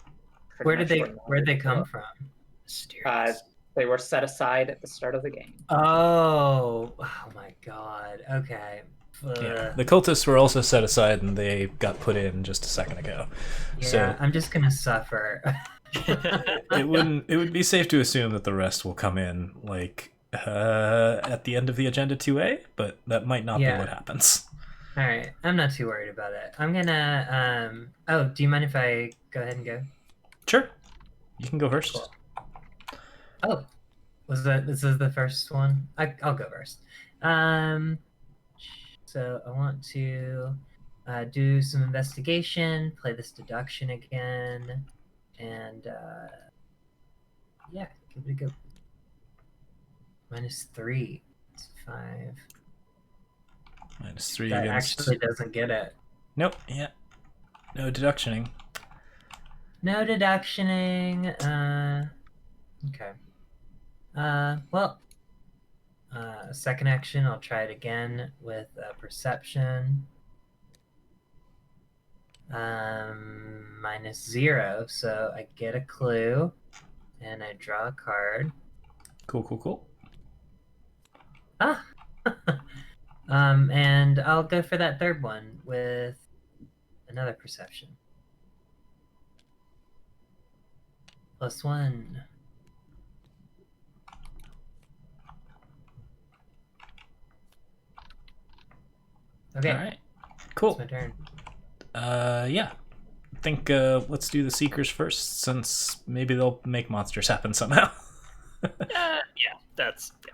Pretty Where'd they come from? Mysterious. They were set aside at the start of the game. Oh my god. Okay. Yeah. The cultists were also set aside and they got put in just a second ago. Yeah, So I'm just gonna suffer. it would be safe to assume that the rest will come in like at the end of the agenda 2A, but that might not be Yeah. what happens. All right, I'm not too worried about it. I'm gonna. Oh, do you mind if I go ahead and go? Sure. You can go first. Cool. Oh, this is the first one? I'll go first. So I want to do some investigation, play this deduction again, and yeah, give it a go. -3. It's 5. -3 That against. actually doesn't get it. Nope. Yeah. No deductioning. No deductioning. Okay. Well, second action, I'll try it again with perception. -0, so I get a clue, and I draw a card. Cool. Ah. And I'll go for that third one with another perception. +1. Okay, All right. Cool. it's my turn. Yeah. I think let's do the Seekers first, since maybe they'll make monsters happen somehow. Yeah, that sounds good.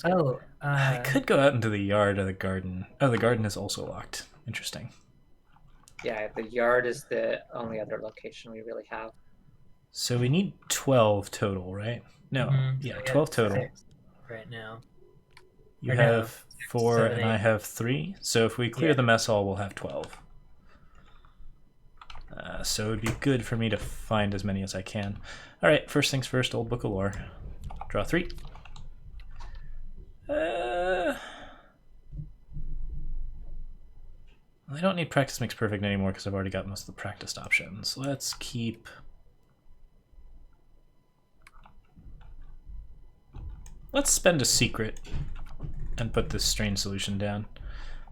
Oh, I could go out into the yard or the garden. Oh, the garden is also locked. Interesting. Yeah, the yard is the only other location we really have. So we need 12 total, right? No. Yeah, so we 12 have total. 6 right now. You Or no, have 4 7, and I 8. have 3. So if we clear Yeah. the mess hall, we'll have 12. So it would be good for me to find as many as I can. All right, first things first, Old Book of Lore. Draw 3. I don't need practice makes perfect anymore because I've already got most of the practiced options. Let's keep... Let's spend a secret and put this strange solution down,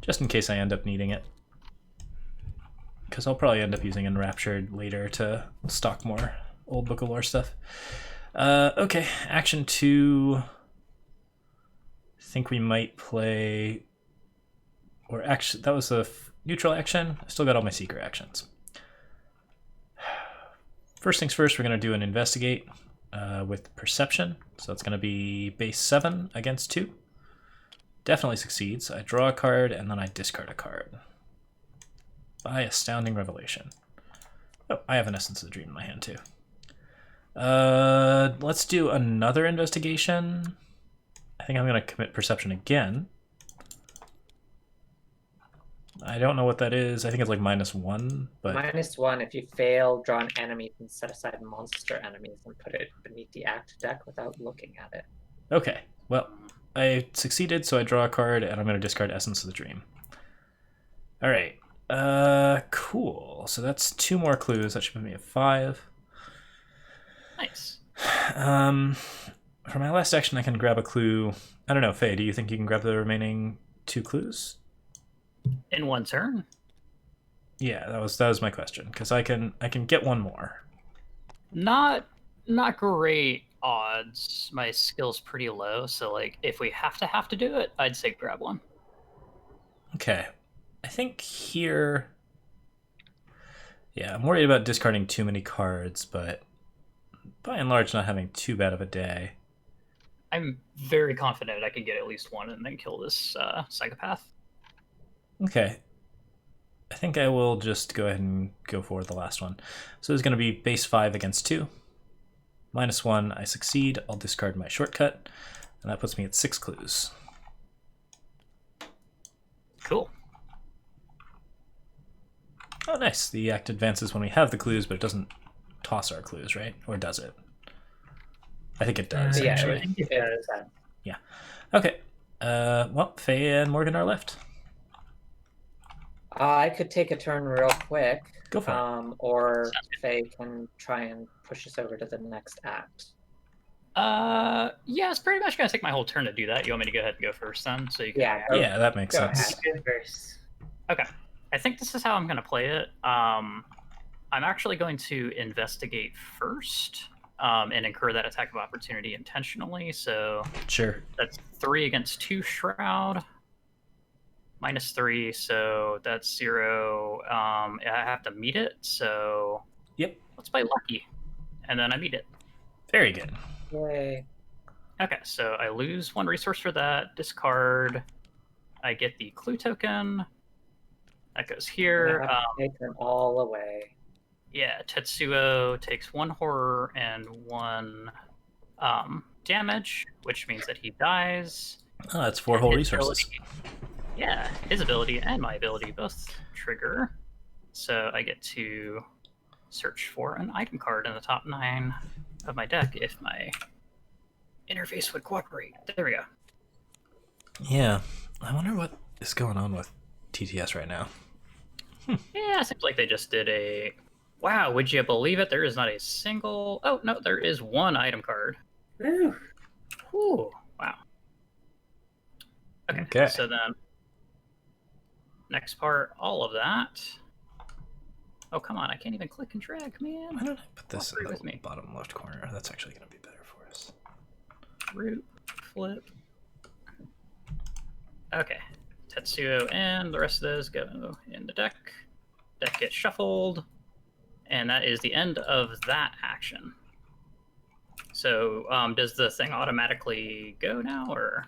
just in case I end up needing it. Because I'll probably end up using Enraptured later to stock more Old Book of Lore stuff. Okay, action 2. I think we might play... Or action... That was a neutral action. I still got all my secret actions. First things first, we're going to do an investigate with perception. So it's going to be base 7 against 2. Definitely succeeds. I draw a card and then I discard a card. By astounding revelation. Oh, I have an Essence of the Dream in my hand too. Let's do another investigation. I think I'm going to commit perception again. I don't know what that is. I think it's like -1, but... -1, if you fail, draw an enemy and set aside monster enemies and put it beneath the act deck without looking at it. Okay, well, I succeeded, so I draw a card, and I'm going to discard Essence of the Dream. All right, cool. So that's 2 more clues. That should put me at 5. Nice. For my last action, I can grab a clue. I don't know, Faye, do you think you can grab the remaining 2 clues? In one turn? Yeah, that was my question, because I can get one more. Not great odds. My skill's pretty low, so like if we have to do it, I'd say grab one. Okay. I think here... Yeah, I'm worried about discarding too many cards, but by and large not having too bad of a day. I'm very confident I can get at least one and then kill this psychopath. Okay. I think I will just go ahead and go for the last one. So it's going to be base 5 against 2. -1, I succeed. I'll discard my shortcut, and that puts me at 6 clues. Cool. Oh, nice. The act advances when we have the clues, but it doesn't toss our clues, right? Or does it? I think it does, Yeah, actually. I think it does. Yeah. Okay. Well, Faye and Morgan are left. I could take a turn real quick. Go for it. Or Faye can try and push us over to the next act. Yeah, it's pretty much gonna take my whole turn to do that. You want me to go ahead and go first then? So you can... Yeah. Yeah, that makes Go sense. ahead. Verse. Okay. I think this is how I'm gonna play it. I'm actually going to investigate first, and incur that attack of opportunity intentionally. So Sure. that's 3 against 2 shroud. -3, so that's 0. I have to meet it, so Yep. let's play lucky, and then I meet it. Very good. Yay. Okay, so I lose 1 resource for that. Discard. I get the clue token. That goes here. I have to take them all away. Yeah, Tetsuo takes 1 horror and 1 damage, which means that he dies. Oh, that's 4 And whole his resources. Yeah, his ability and my ability both trigger. So I get to search for an item card in the top 9 of my deck if my interface would cooperate. There we go. Yeah, I wonder what is going on with TTS right now. Yeah, it seems like they just did a... Wow, would you believe it? There is not a single... Oh, no, there is 1 item card. Woo. Ooh, wow. Okay. So then... Next part, all of that. Oh, come on, I can't even click and drag, man. Why don't I put this in Cooperate the with me. bottom left corner? That's actually going to be better for us. Root, flip. Okay. Tetsuo and the rest of those go in the deck. Deck gets shuffled. And that is the end of that action. So, does the thing automatically go now, or?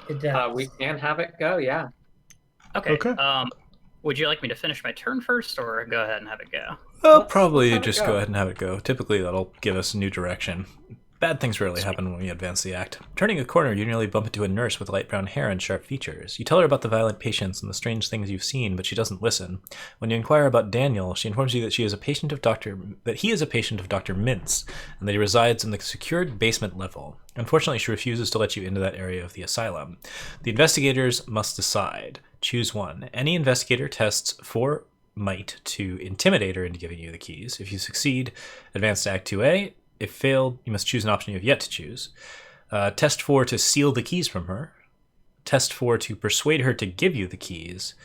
It does. We can have it go, yeah. Okay. Okay. Would you like me to finish my turn first, or go ahead and have it go? Well, Let's probably have it just go. go ahead and have it go. Typically, that'll give us new direction. Bad things rarely happen when we advance the act. Turning a corner, you nearly bump into a nurse with light brown hair and sharp features. You tell her about the violent patients and the strange things you've seen, but she doesn't listen. When you inquire about Daniel, she informs you that he is a patient of Dr. Mintz, and that he resides in the secured basement level. Unfortunately, she refuses to let you into that area of the asylum. The investigators must decide. Choose one. Any investigator tests 4 might to intimidate her into giving you the keys. If you succeed, advance to Act 2A. If failed, you must choose an option you have yet to choose. Test 4 to steal the keys from her. Test 4 to persuade her to give you the keys.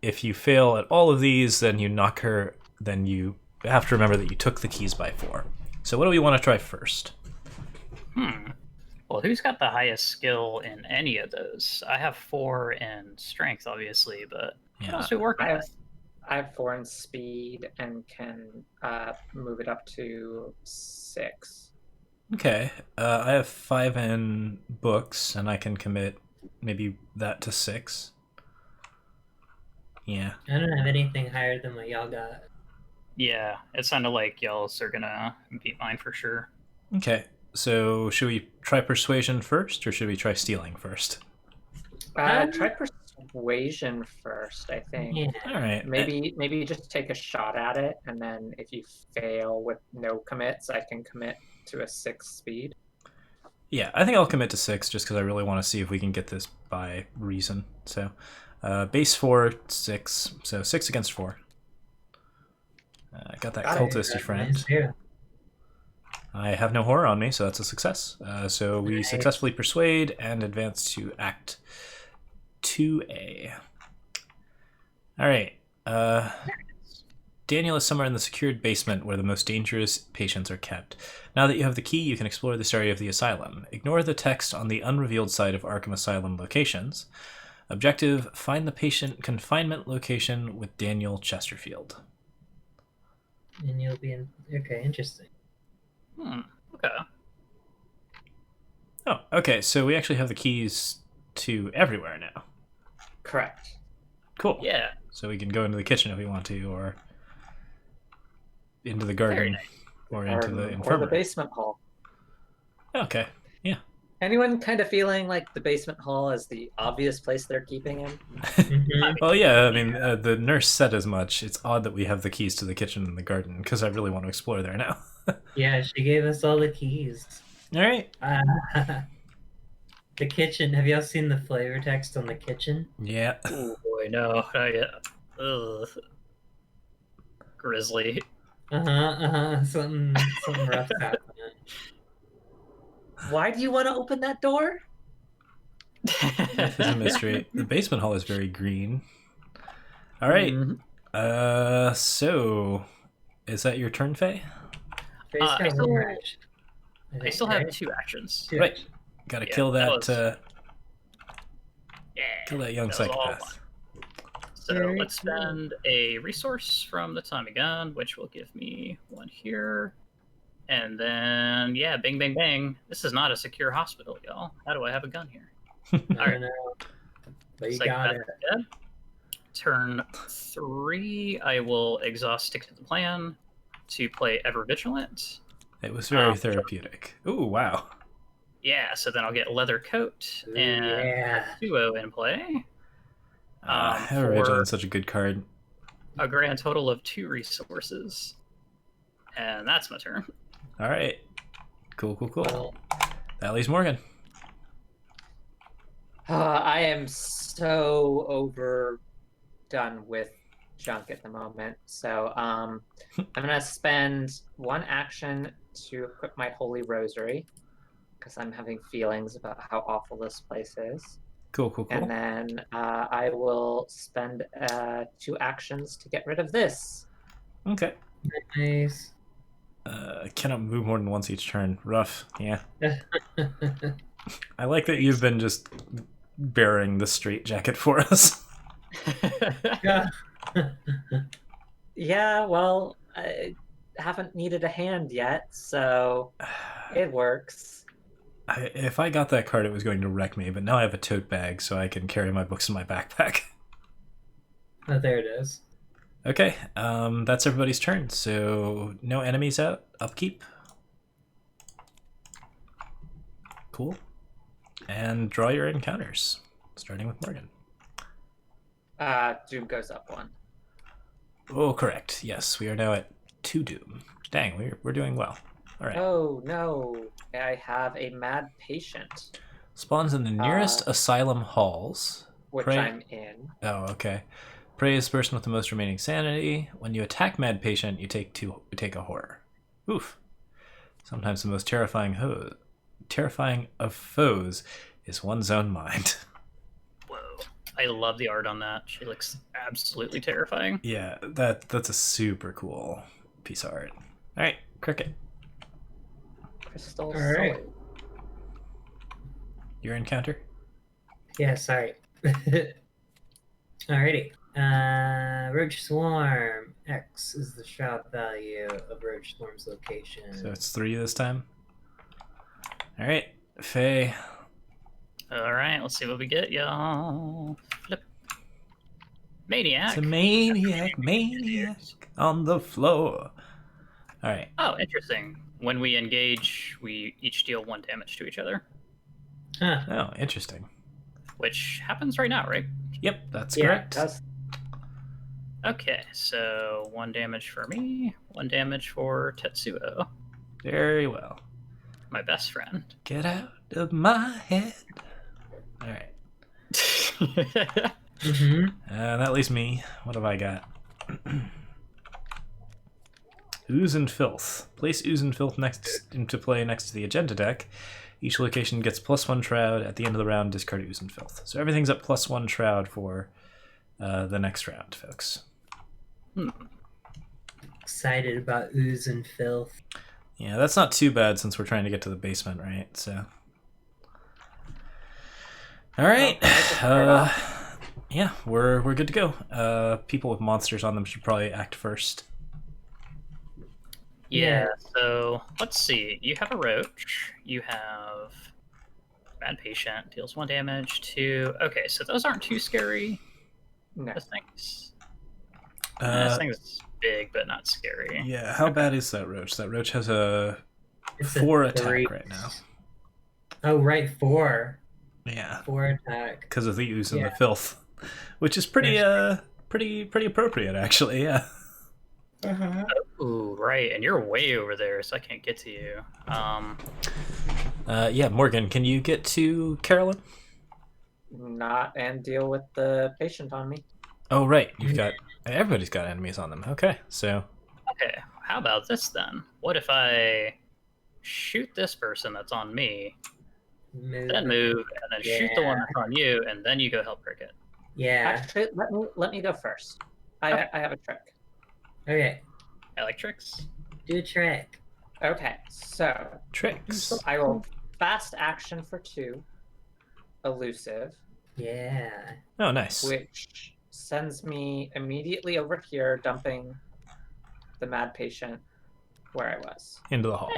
If you fail at all of these, then you knock her. Then you have to remember that you took the keys by 4. So what do we want to try first? Well, who's got the highest skill in any of those? I have 4 in strength, obviously, but what Yeah. else are we working I with? have 4 in speed and can move it up to 6. Okay. I have 5 in books, and I can commit maybe that to 6. Yeah. I don't have anything higher than what y'all got. Yeah, it sounded like y'all's are gonna beat mine for sure. Okay. So should we try persuasion first, or should we try stealing first? Try persuasion first, I think. Yeah. All right. Maybe just take a shot at it, and then if you fail with no commits, I can commit to a 6 speed. Yeah, I think I'll commit to 6 just because I really want to see if we can get this by reason. So, base 4, 6. So 6 against 4. I got that Got it. cultisty friend. Yeah. I have no horror on me, so that's a success. So we Nice. successfully persuade and advance to Act 2A. All right. Daniel is somewhere in the secured basement where the most dangerous patients are kept. Now that you have the key, you can explore this area of the asylum. Ignore the text on the unrevealed side of Arkham Asylum locations. Objective, find the patient confinement location with Daniel Chesterfield. And you'll be in. Okay, interesting. Okay. Oh, okay, so we actually have the keys to everywhere now. Correct. Cool. Yeah. So we can go into the kitchen if we want to, or into the garden, Very nice. or into the Or the infirmary. basement hall. Okay, yeah. Anyone kind of feeling like the basement hall is the obvious place they're keeping him? Mhm. Well, yeah, I mean, the nurse said as much. It's odd that we have the keys to the kitchen and the garden, because I really want to explore there now. Yeah, she gave us all the keys. All right. The kitchen. Have y'all seen the flavor text on the kitchen? Yeah. Oh boy, no. Ugh. Grizzly. Something rough happening. Why do you want to open that door? Life is a mystery. The basement hall is very green. All right. Mhm. So, is that your turn, Faye? Faye's got I one still- more action, I think, still have right? 2 actions. Two Right. actions. Got to Yeah, kill that that. was- Yeah. Kill that young was all psychopath. fun. So Very let's spend a resource from the Tommy gun, which will give me one here. And then, yeah, bing, bang, bang. This is not a secure hospital, y'all. How do I have a gun here? I All right. don't know. But you Psychopath got it. dead. Turn 3, I will exhaust Stick to the Plan to play Ever Vigilant. It was very therapeutic. Ooh, wow. Yeah, so then I'll get Leather Coat Ooh, and yeah. Duo in play. Ever For Vigilant's such a good card. a grand total of 2 resources. And that's my turn. All right. Cool. Well, That leaves Morgan. I am so overdone with junk at the moment. So I'm gonna spend 1 action to equip my Holy Rosary because I'm having feelings about how awful this place is. Cool. And then I will spend 2 actions to get rid of this. Okay. nice. Cannot move more than once each turn. Rough. Yeah. I like that you've been just bearing the straitjacket for us. Yeah. Yeah, well, I haven't needed a hand yet, so it works. If I got that card, it was going to wreck me, but now I have a tote bag, so I can carry my books in my backpack. Oh, there it is. Okay, that's everybody's turn, so no enemies out. Upkeep. Cool. And draw your encounters, starting with Morgan. Doom goes up 1. Oh, correct. Yes, we are now at 2 Doom. Dang, we're doing well. All right. Oh no, I have a mad patient, Spawns in the nearest asylum halls. which Pray- I'm in. Oh, okay. Prey is the person with the most remaining sanity. When you attack Mad Patient, you take a horror. Oof. Sometimes the most terrifying of foes is one's own mind. Whoa. I love the art on that. She looks absolutely terrifying. Yeah, that's a super cool piece of art. All right, Cricket, Crystal All right. Soul. your encounter. Yeah, sorry. Alrighty. Roach Swarm. X is the shop value of Roach Swarm's location. So it's 3 this time. All right, Faye. All right, let's see what we get, y'all. Flip. Maniac. It's a maniac on the floor. All right. Oh, interesting. When we engage, we each deal 1 damage to each other, Huh. Oh, interesting. which happens right now, right? Yep, that's Yeah, correct. That's Okay, so 1 damage for me, 1 damage for Tetsuo, Very well. my best friend. Get out of my head. All right. Mm-hmm. That leaves me. What have I got? Ooze and Filth. Place Ooze and Filth into play next to the agenda deck. Each location gets +1 Shroud. At the end of the round, discard Ooze and Filth. So everything's at +1 Shroud for the next round, folks. Excited about Ooze and Filth. Yeah, that's not too bad since we're trying to get to the basement, right? So. All right. Yeah, we're good to go. People with monsters on them should probably act first. Yeah, so let's see. You have a roach. You have Mad Patient, deals 1 damage to... Okay, so those aren't too scary. no. This thing's... Uh, this thing's big, but not scary. Yeah, how bad is that roach? That roach has a It's 4 a attack 3. right now. Oh, right, 4. Yeah, 4 attack. because of the ooze and the Yeah. filth, which is pretty appropriate actually. Yeah. Uh-huh. Ooh, right, and you're way over there, so I can't get to you. Yeah, Morgan, can you get to Carolyn? Not and deal with the patient on me. Oh right, everybody's got enemies on them. Okay, so Okay, how about this then? What if I shoot this person that's on me, then move, and then shoot the one that's on you, and then you go help Cricket? Yeah. Actually, let me go first. Okay. I have a trick. Okay. I like tricks. Do a trick. Okay, so tricks. I will fast action for 2, elusive, Yeah. Oh, nice. which sends me immediately over here, dumping the mad patient where I was. Into the hall.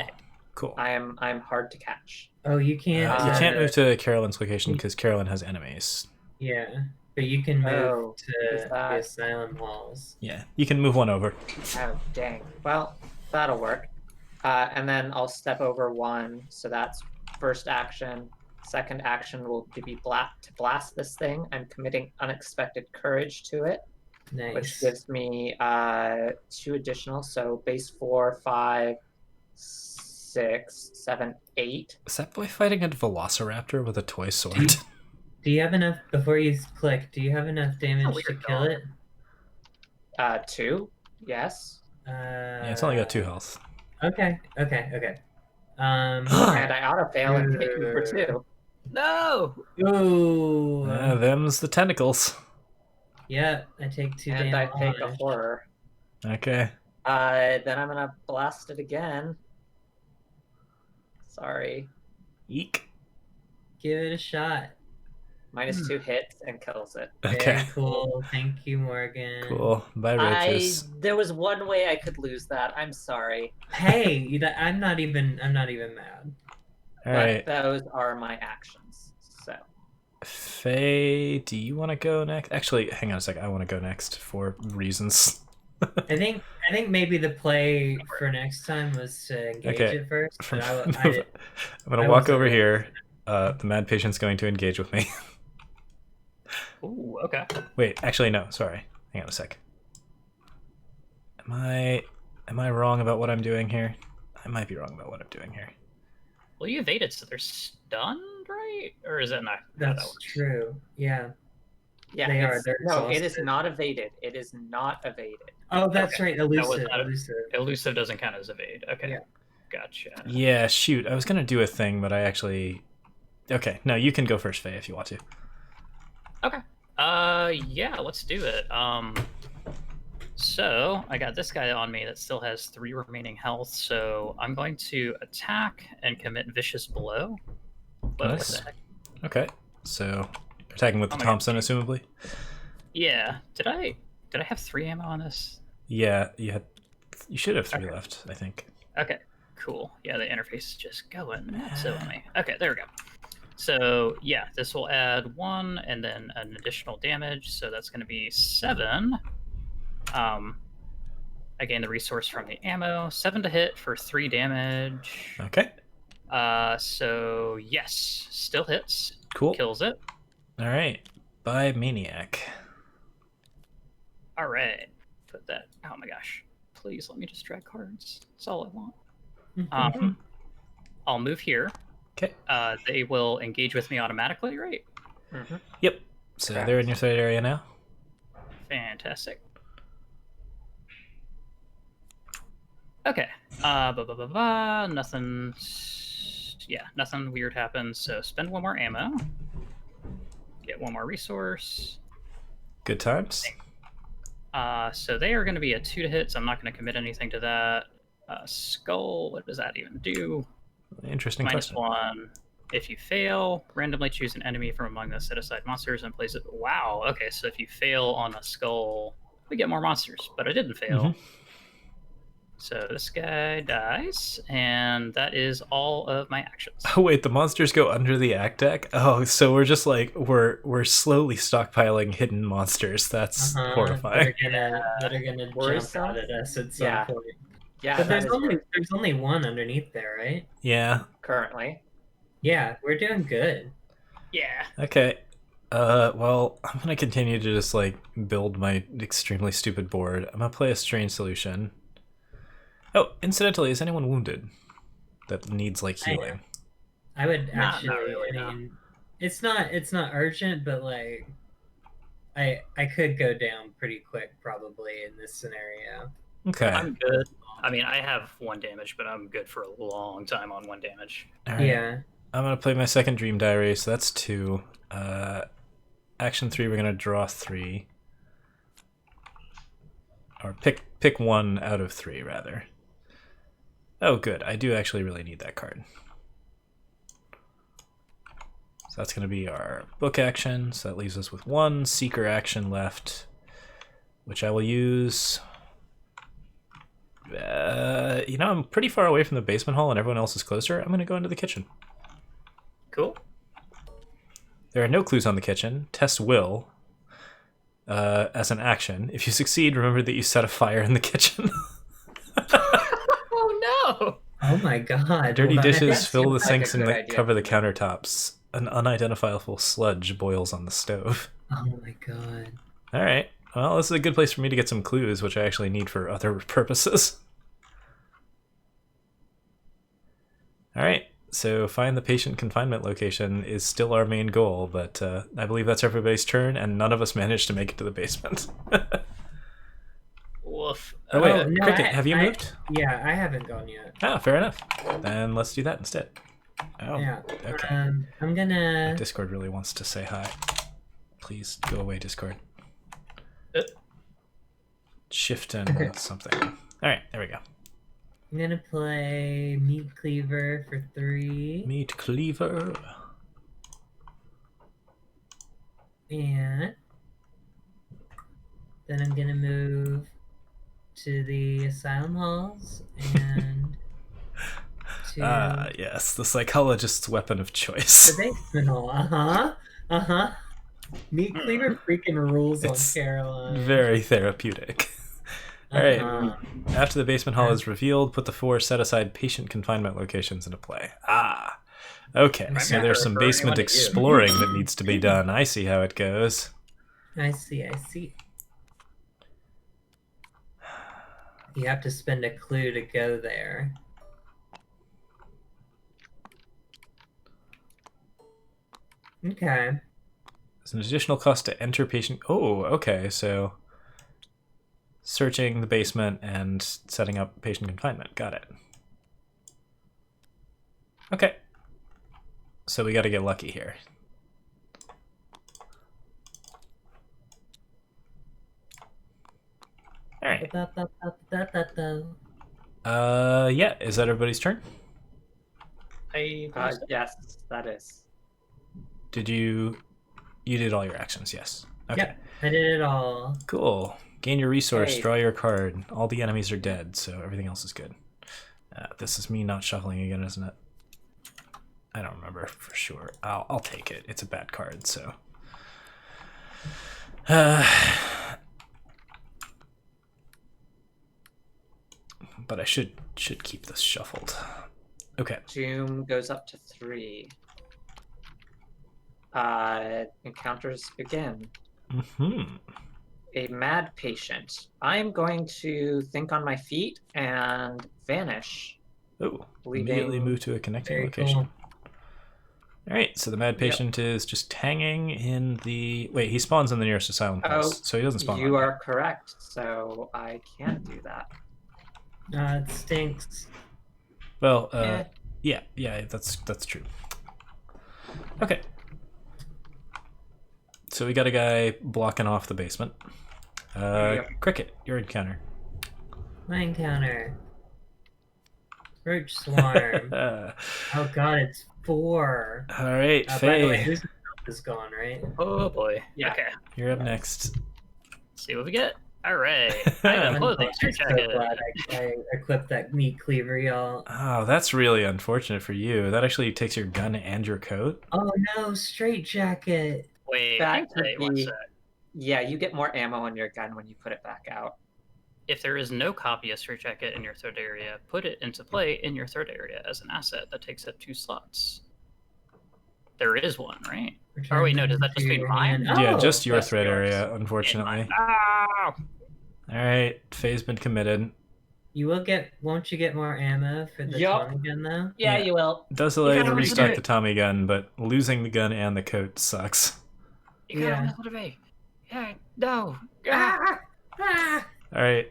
Cool. I'm hard to catch. Oh, you can't. You can't move to to Carolyn's location because Carolyn has enemies. Yeah, but you can move Oh, to is that- the asylum halls. Yeah, you can move one over. Oh, dang. Well, that'll work. And then I'll step over one. So that's first action. Second action will be to blast this thing. I'm committing unexpected courage to it, which Nice. gives me 2 additional. So base 4, 5, 6, 7, 8. Is that boy fighting a velociraptor with a toy sword? Do you have enough before you click? Do you have enough damage to weird kill dog. it? 2. Yes. Yeah, it's only got 2 health. Okay. And I auto fail and hit you for 2. No! Ooh. Them's the tentacles. Yeah, I take 2 And I damage. take a horror. Okay. Then I'm gonna blast it again. Sorry. Eek. Give it a shot. Minus 2 hits and kills it. Okay. Very cool. Thank you, Morgan. Cool. Bye, roaches. There was one way I could lose that. I'm sorry. Hey, I'm not even mad. All But right. those are my actions. So Faye, do you want to go next? Actually, hang on a sec. I want to go next for reasons. I think maybe the play for next time was to engage Okay. it first. But I'm I going to walk over here. The mad patient's going to engage with me. Ooh, okay. Wait, actually, no. Sorry. Hang on a sec. Am I wrong about what I'm doing here? I might be wrong about what I'm doing here. Well, you evaded, so they're stunned, right? Or is that not? how that That's works? true. Yeah. yeah, They are. it's- They're no, it is exhausted. not evaded. It is not evaded. Oh, that's Okay. right. That was Elusive. not a- Elusive. Elusive doesn't count as evade. Okay. Yeah. Gotcha. Yeah, shoot. I was going to do a thing, but I actually... Okay, no, you can go first, Faye, if you want to. Yeah, let's do it. So I got this guy on me that still has 3 remaining health, so I'm going to attack and commit vicious blow. Whoa, Nice. what the heck? Okay, so attacking with the Oh my God. Thompson, assumably? Yeah. Did I have 3 ammo on this? Yeah, you should have 3 Okay. left, I think. Okay, cool. Yeah, the interface is just going nuts on me. Okay, there we go. So yeah, this will add 1 and then an additional damage, so that's going to be 7. I gain the resource from the ammo. 7 to hit for 3 damage. Okay, So yes, still hits. cool. Kills it. All right, bye, Maniac. All right, put that. Oh my gosh! Please let me just drag cards. That's all I want. I'll move here. Okay. They will engage with me automatically, right? Mhm. Yep, so they're in your threat area now. Fantastic. Okay. Nothing. Yeah, nothing weird happens. So spend 1 more ammo. Get 1 more resource. Good times. So they are going to be a 2 to hit, so I'm not going to commit anything to that. Skull, what does that even do? Interesting Minus question. 1. If you fail, randomly choose an enemy from among the set-aside monsters and place it. Wow, okay, so if you fail on a skull, we get more monsters, but I didn't fail. Mhm. So this guy dies, and that is all of my actions. Oh wait, the monsters go under the act deck. Oh, so we're just like we're slowly stockpiling hidden monsters. That's horrifying. That are gonna jump Worrisome. out at us at some Yeah. point. Yeah, But that is there's only 1 underneath there, right? Yeah. currently. Yeah, we're doing good. Yeah. Okay. Well, I'm gonna continue to just like build my extremely stupid board. I'm gonna play a strange solution. Oh, incidentally, is anyone wounded that needs like healing? I would Not actually. really, no. I mean, it's not urgent, but like, I could go down pretty quick probably in this scenario. Okay. I'm good. I mean, I have 1 damage, but I'm good for a long time on 1 damage. All right. Yeah. I'm gonna play my second dream diary, so that's 2. Action 3, we're gonna draw 3, or pick 1 out of 3 rather. Oh, good. I do actually really need that card. So that's going to be our book action. So that leaves us with one seeker action left, which I will use. I'm pretty far away from the basement hall and everyone else is closer. I'm going to go into the kitchen. Cool. There are no clues on the kitchen. Test will as an action. If you succeed, remember that you set a fire in the kitchen. Oh no! Oh my god. Dirty Well, dishes that fill the seems like a sinks and good idea. cover the countertops. An unidentifiable sludge boils on the stove. Oh my god. All right. Well, this is a good place for me to get some clues, which I actually need for other purposes. All right. So find the patient confinement location is still our main goal, but I believe that's everybody's turn, and none of us managed to make it to the basement. Woof. Oh, wait, no, Cricket, have you moved? Yeah, I haven't gone yet. Ah, fair enough. Then let's do that instead. Oh, Yeah. okay. I'm gonna. Discord really wants to say hi. Please go away, Discord. Shift and something. All right, there we go. I'm gonna play Meat Cleaver for 3. Meat cleaver. And then I'm gonna move to the Asylum halls and to Ah, yes, the psychologist's weapon of choice. the basement hall. Meat Cleaver freaking rules It's on Caroline. Very therapeutic. All right. Uh-huh. After the basement hall is revealed, put the 4 set-aside patient confinement locations into play. Ah, okay. I'm So not there's some referring basement anyone to you. exploring that needs to be done. I see how it goes. I see. You have to spend a clue to go there. Okay. There's an additional cost to enter patient. Oh, okay. So searching the basement and setting up patient confinement. Got it. Okay. So we got to get lucky here. All right. Yeah. Is that everybody's turn? Yes, that is. Did you did all your actions? Yes. Okay. Yep, I did it all. Cool. Gain your resource. Hey. Draw your card. All the enemies are dead, so everything else is good. This is me not shuffling again, isn't it? I don't remember for sure. I'll take it. It's a bad card, so. But I should keep this shuffled. Okay. Doom goes up to 3. Encounters begin. Mm-hmm. A mad patient. I'm going to think on my feet and vanish. Oh, Leaving- immediately move to a connecting Very location. cool. All right, so the mad patient is just hanging in the... Wait, he spawns in the nearest asylum post, so he doesn't spawn You on are correct, so I can't do that. It stinks. Well, Yeah. yeah, that's true. Okay. So we got a guy blocking off the basement. Yep. Cricket, your encounter. My encounter. Roach Swarm. Oh god, it's 4. All right, By the way, Faye, whose is gone, right? Oh boy. Yeah. Okay. you're up next. See what we get. All right. Item clothing. I'm Street so jacket. glad I equipped that meat cleaver, y'all. Oh, that's really unfortunate for you. That actually takes your gun and your coat. Oh no, straight jacket. Wait. That could wait, one be- sec. Yeah, you get more ammo on your gun when you put it back out. If there is no copy of Street Jacket in your third area, put it into play in your third area as an asset that takes up 2 slots. There is one, right? Return Oh, wait, no, does that to just mean your mine? hand. Yeah, Oh, just your that's threat yours. area, unfortunately. Oh! All right, Faye's been committed. You will get. Won't you get more ammo for the Yup. Tommy gun though? Yeah. you will. It does allow you to gotta restock reset the Tommy gun, but losing the gun and the coat sucks. You gotta Yeah. motivate. Yeah, no. Ah! All right,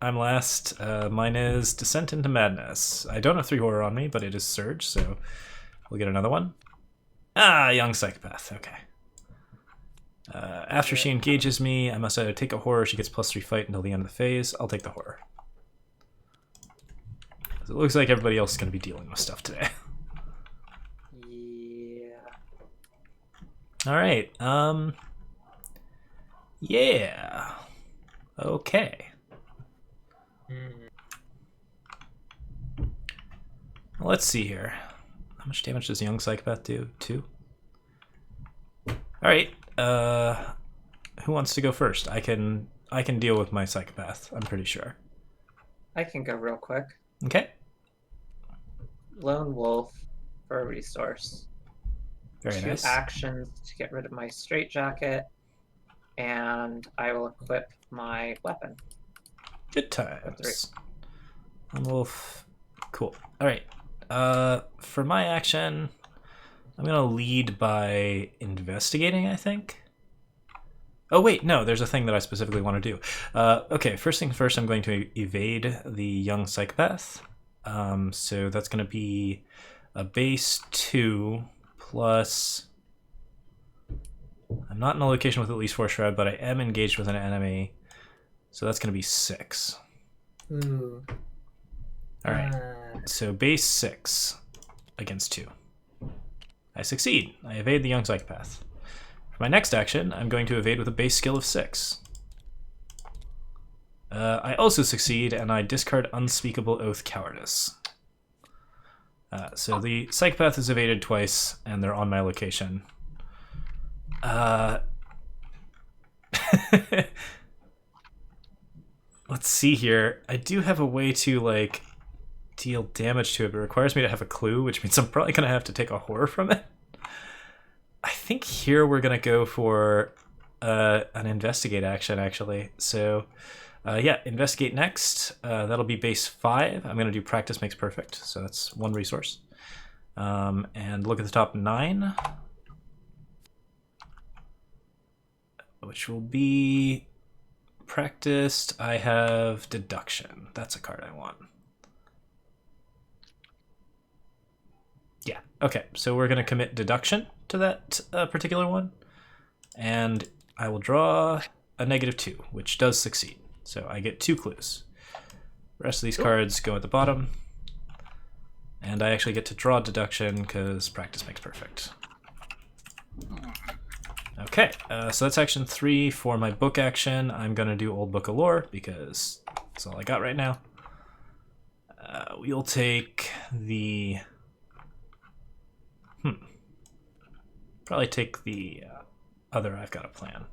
I'm last. Mine is Descent into Madness. I don't have 3 horror on me, but it is Surge, so we'll get another one. Ah, Young Psychopath. Okay. After she engages me, I must either take a horror or she gets +3 fight until the end of the phase. I'll take the horror. 'Cause it looks like everybody else is going to be dealing with stuff today. Yeah. All right. Yeah. Okay. Mm. Let's see here. How much damage does Young Psychopath do? 2? All right. Who wants to go first? I can deal with my Psychopath, I'm pretty sure. I can go real quick. Okay. Lone Wolf for a resource. Very 2 nice. actions to get rid of my straitjacket, and I will equip my weapon. Good times. Wolf. Cool. All right. For my action, I'm gonna lead by investigating, I think. Oh wait, no. There's a thing that I specifically want to do. Okay. First thing first, I'm going to evade the young psychopath. So that's gonna be a base 2 plus. I'm not in a location with at least 4 shroud, but I am engaged with an enemy, so that's gonna be 6. Ooh. All right. So base 6 against 2. I succeed. I evade the young psychopath. For my next action, I'm going to evade with a base skill of 6. I also succeed, and I discard Unspeakable Oath Cowardice. So the psychopath is evaded twice, and they're on my location. Let's see here. I do have a way to, like, deal damage to it, but it requires me to have a clue, which means I'm probably going to have to take a horror from it. I think here we're going to go for an investigate action, actually. So, yeah, investigate next. That'll be base 5. I'm going to do practice makes perfect, so that's 1 resource. And look at the top 9, which will be practiced. I have deduction. That's a card I want. Yeah, okay, so we're going to commit deduction to that particular one, and I will draw a -2, which does succeed. So I get 2 clues. The rest of these cards go at the bottom, and I actually get to draw deduction because practice makes perfect. Okay, so that's action 3. For my book action, I'm going to do Old Book of Lore because that's all I got right now. We'll take the... Probably take the other I've Got a Plan.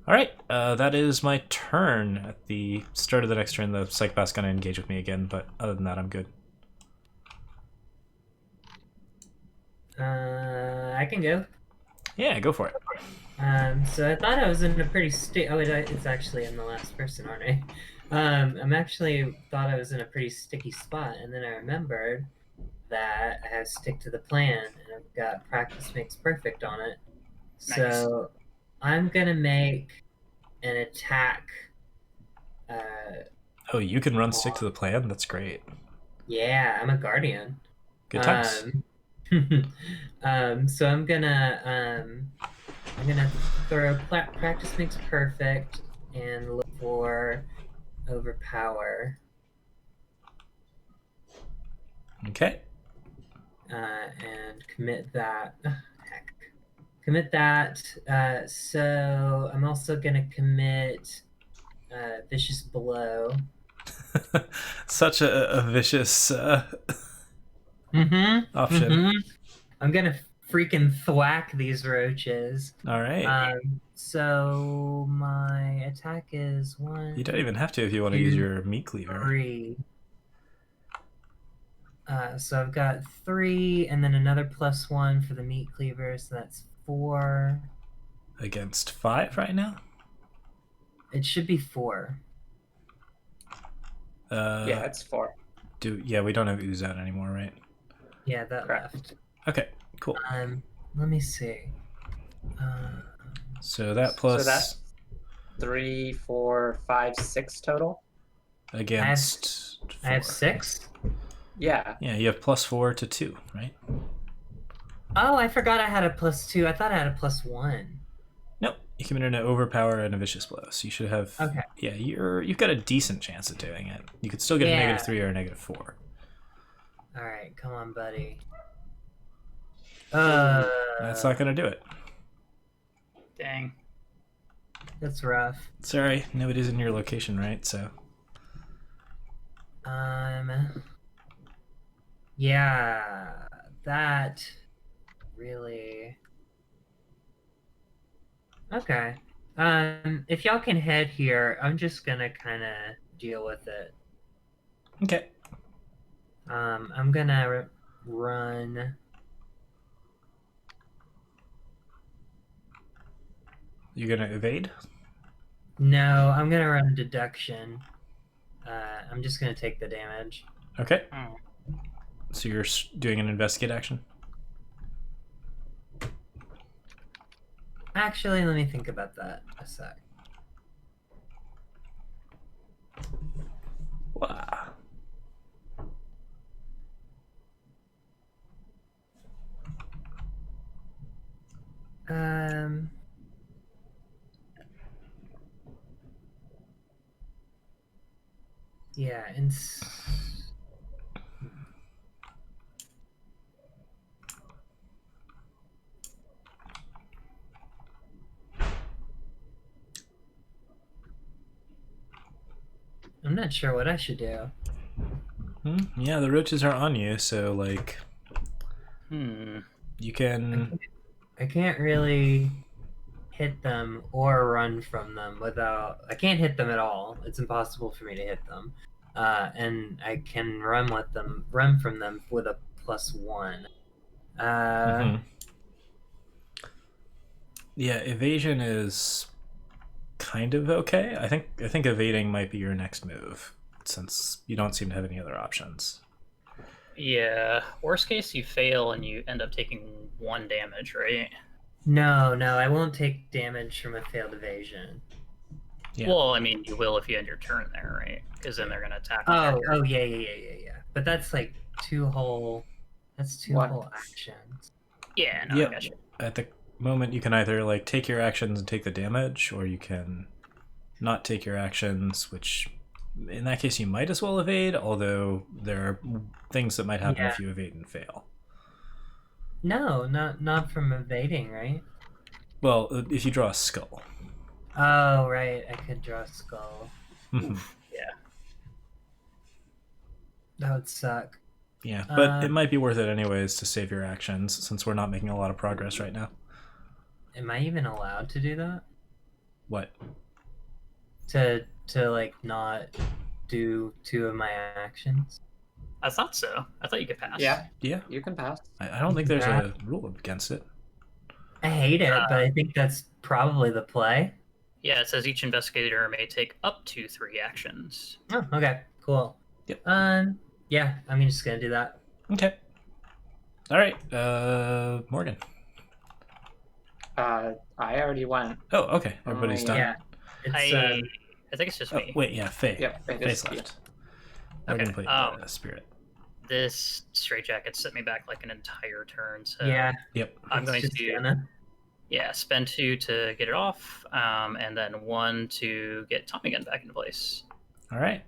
Alright, that is my turn. At the start of the next turn, the psychopath's going to engage with me again, but other than that, I'm good. I can go. Yeah, go for it. So I thought I was in a pretty it's actually I'm the last person, aren't I? I'm actually thought I was in a pretty sticky spot, and then I remembered that I have stick to the plan, and I've got practice makes perfect on it. Nice. So I'm gonna make an attack. Oh, you can run stick to the plan? That's great. Yeah, I'm a guardian. Good times. So I'm gonna throw practice makes perfect and look for overpower. Okay. And commit that. Heck. Commit that. So I'm also gonna commit vicious blow. Such a vicious option. I'm gonna freaking thwack these roaches. All right. So my attack is 1. You don't even have to if you want to use your meat cleaver. 3. So I've got 3, and then another +1 for the meat cleaver, so that's 4. Against 5 right now? It should be 4. Yeah, it's 4. Yeah, we don't have ooze out anymore, right? Yeah, that Correct. left. Okay, cool. Let me see. So that plus... So that's 3, 4, 5, 6 total? Against 4. I have 6? Yeah. Yeah, you have +4 to 2, right? Oh, I forgot I had a +2. I thought I had a +1. Nope. You committed an overpower and a vicious blow, so you should have... Okay. Yeah, you've got a decent chance of doing it. You could still get a -3 or a -4. Alright, come on, buddy. That's not going to do it. Dang. That's rough. Sorry, nobody's in your location, right? So. Yeah, that really. Okay. If y'all can head here, I'm just gonna kind of deal with it. Okay. I'm gonna run. You're going to evade? No, I'm gonna run deduction. I'm just gonna take the damage. Okay. Hmm. So you're doing an investigate action? Actually, let me think about that a sec. Wow. Yeah, I'm not sure what I should do. Yeah, the roaches are on you, so like you can. I can't really hit them or run from them without. I can't hit them at all. It's impossible for me to hit them. And I can run from them with a +1. Yeah, evasion is kind of okay. I think evading might be your next move, since you don't seem to have any other options. Yeah. Worst case, you fail and you end up taking 1 damage, right? No, I won't take damage from a failed evasion. Yeah. Well, I mean, you will if you end your turn there, right? Because then they're going to attack. Oh, yeah. But that's like 2 whole. That's 2 What? whole actions. Yeah, no, Yeah. I gotcha. At the moment, you can either like take your actions and take the damage, or you can not take your actions, which in that case you might as well evade, although there are things that might happen if you evade and fail. No, not from evading, right? Well, if you draw a skull. Oh, right. I could draw a skull. Oof, yeah. That would suck. Yeah, but it might be worth it anyways to save your actions, since we're not making a lot of progress right now. Am I even allowed to do that? What? To like not do 2 of my actions? I thought so. I thought you could pass. Yeah, Yeah, you can pass. I don't think there's a rule against it. I hate it, but I think that's probably the play. Yeah, it says each investigator may take up to 3 actions. Oh, okay, cool. Yep. Yeah, I'm just gonna do that. Okay. All right, Morgan. I already went. Oh, okay. Everybody's done. Yeah, it's I think it's just Oh, me. wait, yeah, Faye. Yep, it Faye's is. left. Okay, Morgan played Spirit. This straitjacket set me back like an entire turn, so yeah. Yep. I'm going just to gonna... spend 2 to get it off, and then 1 to get Tommy Gun back into place. All right.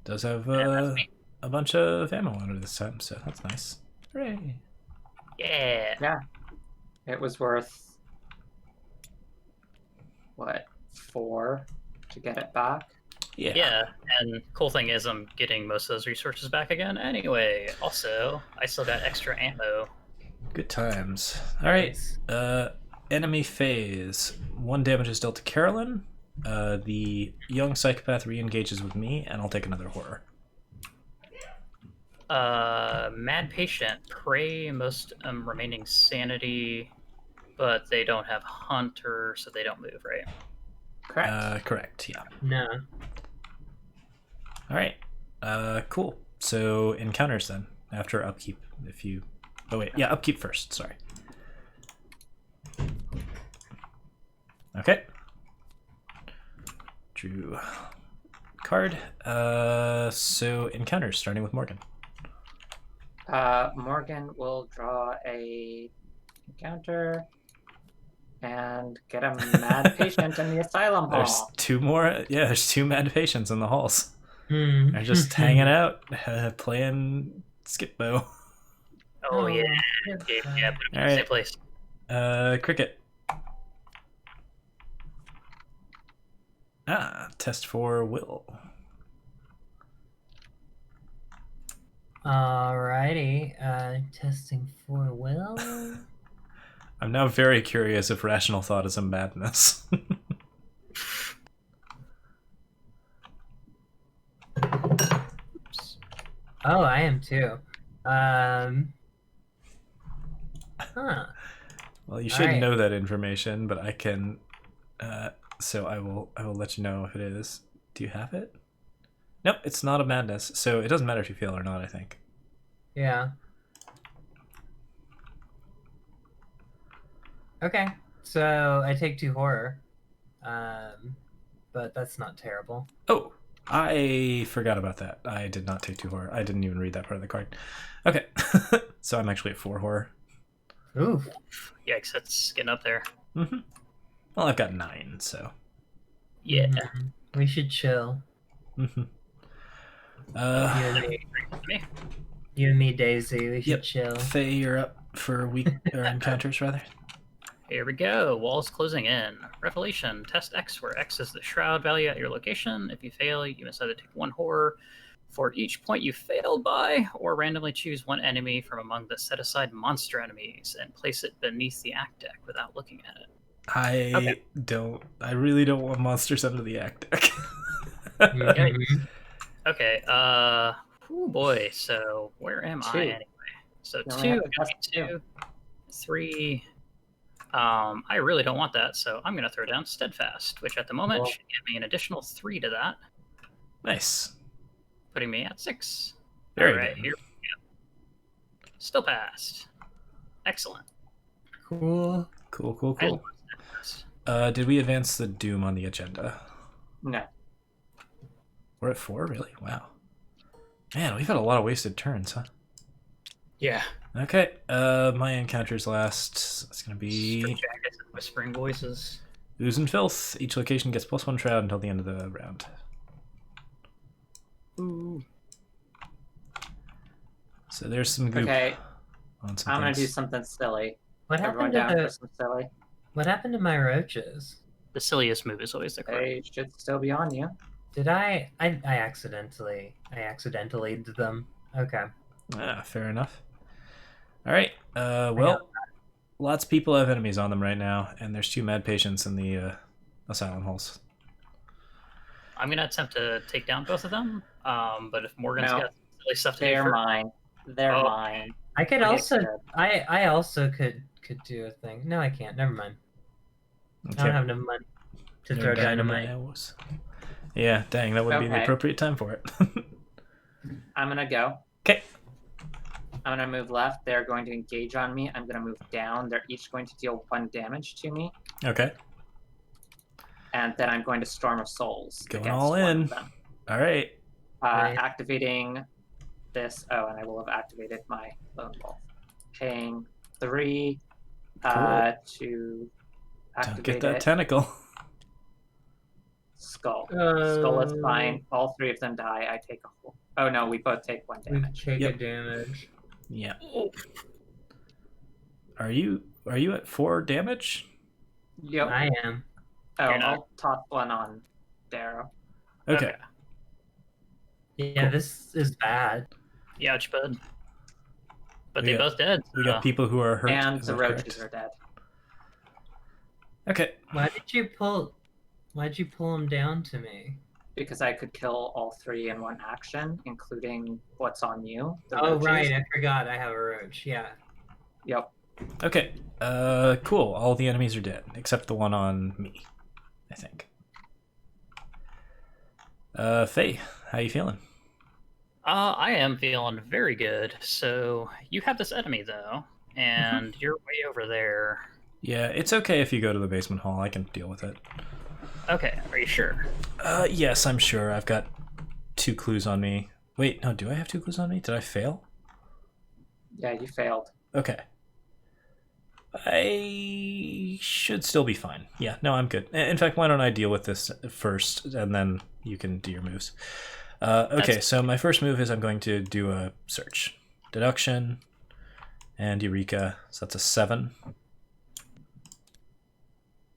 Does have And that's me. a bunch of ammo on it this time, so that's nice. Hooray! Yeah. Yeah, it was worth what, 4 to get it back. Yeah. Yeah, and cool thing is I'm getting most of those resources back again anyway. Also, I still got extra ammo. Good times. All right. Enemy phase. 1 damage is dealt to Carolyn. The young psychopath re-engages with me, and I'll take another horror. Mad Patient, pray most remaining sanity, but they don't have Hunter, so they don't move, right? Correct. Correct, yeah. No. All right. Cool. So encounters then, after upkeep, if you... Oh, wait. Yeah, upkeep first. Sorry. Okay. Drew card. So encounters, starting with Morgan. Morgan will draw a encounter and get a mad patient in the asylum hall. There's 2 more. Yeah, there's 2 mad patients in the halls. Hmm. They're just hanging out, playing skip bow. Oh yeah, good yeah, stuff. yeah. Put them in All the right. same place. Cricket. Test for will. Alrighty. Testing for will. I'm now very curious if rational thought is a madness. Oh, I am too. Huh. Well, you should Alright. know that information, but I can. So I will let you know if it is. Do you have it? Nope, it's not a madness. So it doesn't matter if you fail or not, I think. Yeah. Okay. So I take 2 horror. But that's not terrible. Oh, I forgot about that. I did not take 2 horror. I didn't even read that part of the card. Okay, so I'm actually at 4 horror. Oof. Yikes, that's getting up there. Mm-hmm. Well, I've got 9, so. Yeah. Mhm. We should chill. Mm-hmm. You and me, Me. you and me, Daisy. We should Yep. chill. Faye, you're up for weak or encounters, rather. Here we go. Walls closing in. Revelation. Test X, where X is the shroud value at your location. If you fail, you must either take 1 horror for each point you failed by, or randomly choose 1 enemy from among the set-aside monster enemies and place it beneath the act deck without looking at it. I really don't want monsters under the act deck. Mhm. Okay. Oh boy. So where am 2. I anyway? So You only 2, have to gonna test be 2, 3. I really don't want that, so I'm going to throw down Steadfast, which at the moment Cool. should give me an additional 3 to that, Nice. putting me at 6. Very All right, good. here we go. Still passed. Excellent. Cool. Cool. I love Steadfast. Did we advance the Doom on the agenda? No. We're at 4, really? Wow. Man, we've had a lot of wasted turns, huh? Yeah. Okay, my encounters last. It's gonna Straight be jackets and whispering voices. Ooze and Filth. Each location gets +1 shroud until the end of the round. Ooh. So there's some goop Okay, on some I'm gonna do things. something silly. What Everyone happened to down for the? some silly. What happened to my roaches? The silliest move is always the correct. They should still be on you. Did I accidentally did them. Okay. Fair enough. All right. Well, lots of people have enemies on them right now, and there's 2 mad patients in the asylum halls. I'm going to attempt to take down both of them, but if Morgan's No. got silly stuff to do They're first, mine. They're Oh. mine. I could Get also. good. I also could do a thing. No, I can't. Never mind. I don't have enough money to throw dynamite. Yeah, dang, that would be the Okay. appropriate time for it. I'm gonna go. Okay. I'm gonna move left. They're going to engage on me. I'm gonna move down. They're each going to deal 1 damage to me. Okay. And then I'm going to Storm of Souls. Going against all one in. of them. All right. Right. Activating this. Oh, and I will have activated my Lone Wolf. Paying 3 to Don't activate get that it. tentacle. Skull. Skull is fine. All 3 of them die. I take a whole. Oh no, we both take 1 We damage. take Yep. a damage. Yeah. Are you at 4 damage? Yep. I am. Oh, You're not. I'll toss 1 on Darrow. Okay. Yeah, Cool. this is bad. Ouch, bud. But We they got- both dead. We got people who are hurt. And is the that roaches correct? are dead. Okay. Why'd you pull him down to me? Because I could kill all 3 in 1 action, including what's on you. The Oh roaches. right, I forgot I have a roach. Yeah. Yep. Okay. Cool. All the enemies are dead except the one on me, I think. Faye, how you feeling? I am feeling very good. So you have this enemy though, and you're way over there. Yeah, it's okay if you go to the basement hall. I can deal with it. Okay, are you sure? Yes, I'm sure. I've got 2 clues on me. Wait, no, do I have 2 clues on me? Did I fail? Yeah, you failed. Okay. I should still be fine. Yeah, no, I'm good. In fact, why don't I deal with this first, and then you can do your moves. Okay, so my first move is I'm going to do a search. Deduction. and Eureka, so that's a 7.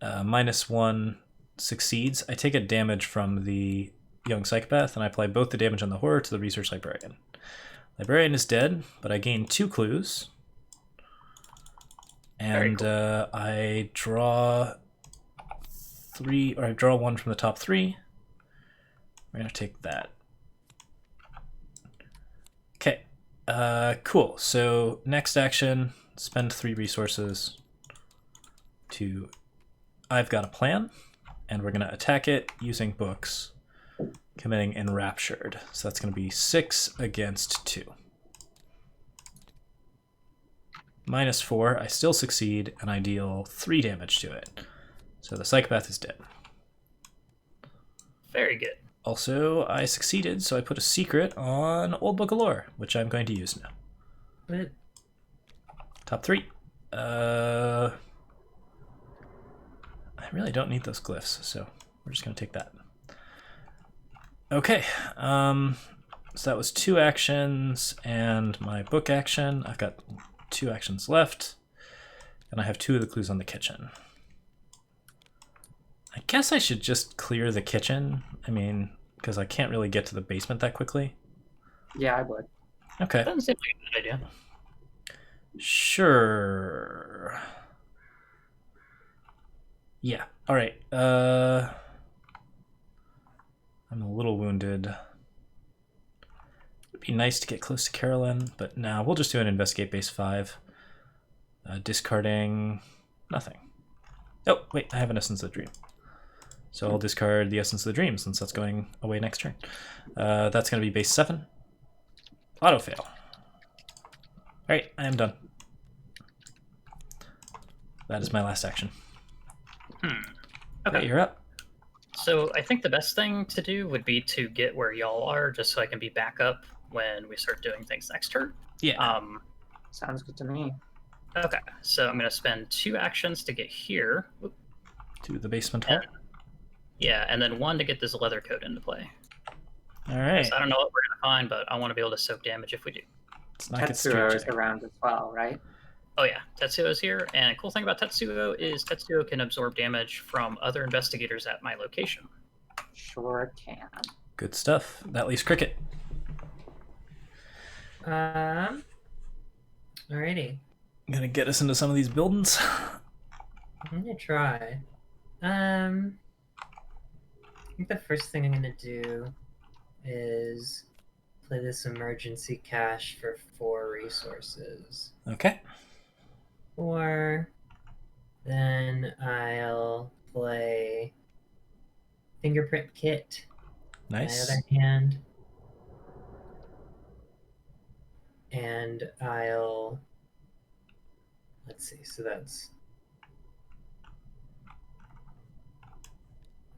-1 succeeds. I take a damage from the young psychopath, and I apply both the damage on the horror to the research librarian. Librarian is dead, but I gain 2 clues. And cool. I draw 3, or I draw 1 from the top 3. We're gonna take that. Okay, cool. So next action, spend 3 resources to I've got a plan, and we're gonna attack it using books, committing Enraptured. So that's gonna be 6 against 2. -4, I still succeed, and I deal 3 damage to it. So the psychopath is dead. Very good. Also, I succeeded, so I put a secret on Old Book of Lore, which I'm going to use now. What? Top 3. I really don't need those glyphs, so we're just going to take that. Okay, so that was 2 actions and my book action. I've got 2 actions left, and I have 2 of the clues on the kitchen. I guess I should just clear the kitchen. I mean, because I can't really get to the basement that quickly. Yeah, I would. Okay. Doesn't seem like a good idea. Sure. Yeah. All right. I'm a little wounded. It'd be nice to get close to Carolyn, but now we'll just do an investigate base 5. Discarding nothing. Oh, wait, I have an Essence of the Dream. So I'll discard the Essence of the Dream since that's going away next turn. That's going to be base 7. Auto fail. All right, I am done. That is my last action. Okay, you're up. So I think the best thing to do would be to get where y'all are, just so I can be back up when we start doing things next turn. Yeah. Sounds good to me. Okay, so I'm going to spend 2 actions to get here. To the basement hall. Yeah, and then 1 to get this leather coat into play. All right. So I don't know what we're going to find, but I want to be able to soak damage if we do. It's not Tetsuo is around as well, right? Oh yeah, Tetsuo is here, and the cool thing about Tetsuo is Tetsuo can absorb damage from other investigators at my location. Sure can. Good stuff. That leaves Cricket. Alrighty. Gonna get us into some of these buildings. I'm gonna try. I think the first thing I'm gonna do is play this emergency cache for 4 resources. Okay. Or then I'll play Fingerprint Kit. Nice. My other hand. And I'll... Let's see, so that's...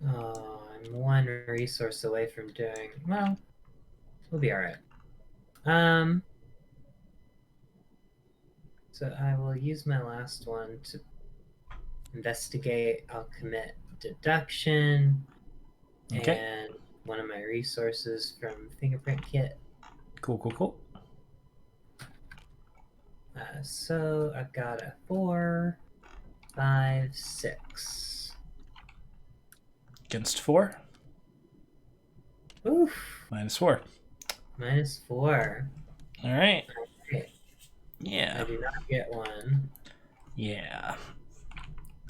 Oh, I'm 1 resource away from doing... Well, we'll be alright. So I will use my last one to investigate. I'll commit deduction. Okay. And one of my resources from Fingerprint Kit. Cool. So I've got a 4, 5, 6. Against 4. Oof. -4. -4. All right. Okay. Yeah. I do not get 1. Yeah.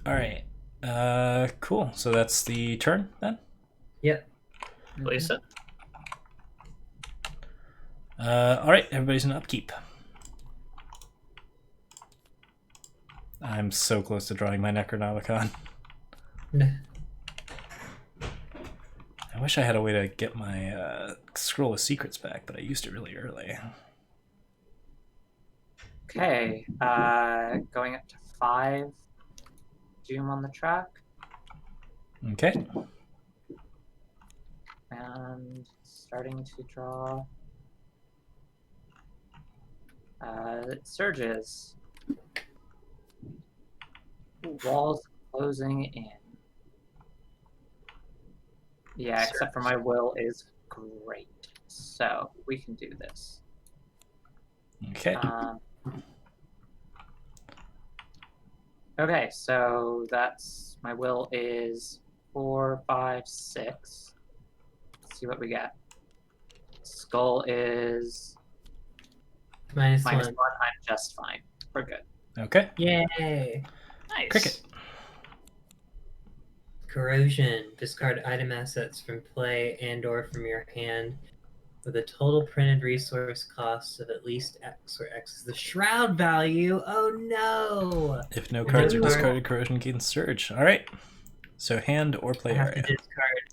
All right. Cool. So that's the turn then? Yep. Place it. All right. Everybody's in upkeep. I'm so close to drawing my Necronomicon. I wish I had a way to get my Scroll of Secrets back, but I used it really early. Okay, going up to 5. Doom on the track. Okay. And starting to draw. Surges. Walls closing in. Yeah, except for my will is great. So we can do this. Okay. Okay, so that's my will is 4, 5, 6. Let's see what we get. Skull is -1. -1. I'm just fine. We're good. Okay. Yay! Nice. Cricket. Corrosion. Discard item assets from play and/or from your hand with a total printed resource cost of at least X, where X is the shroud value. Oh no! If no And cards are then discarded, corrosion gains surge. All right. So hand or play I have to area. discard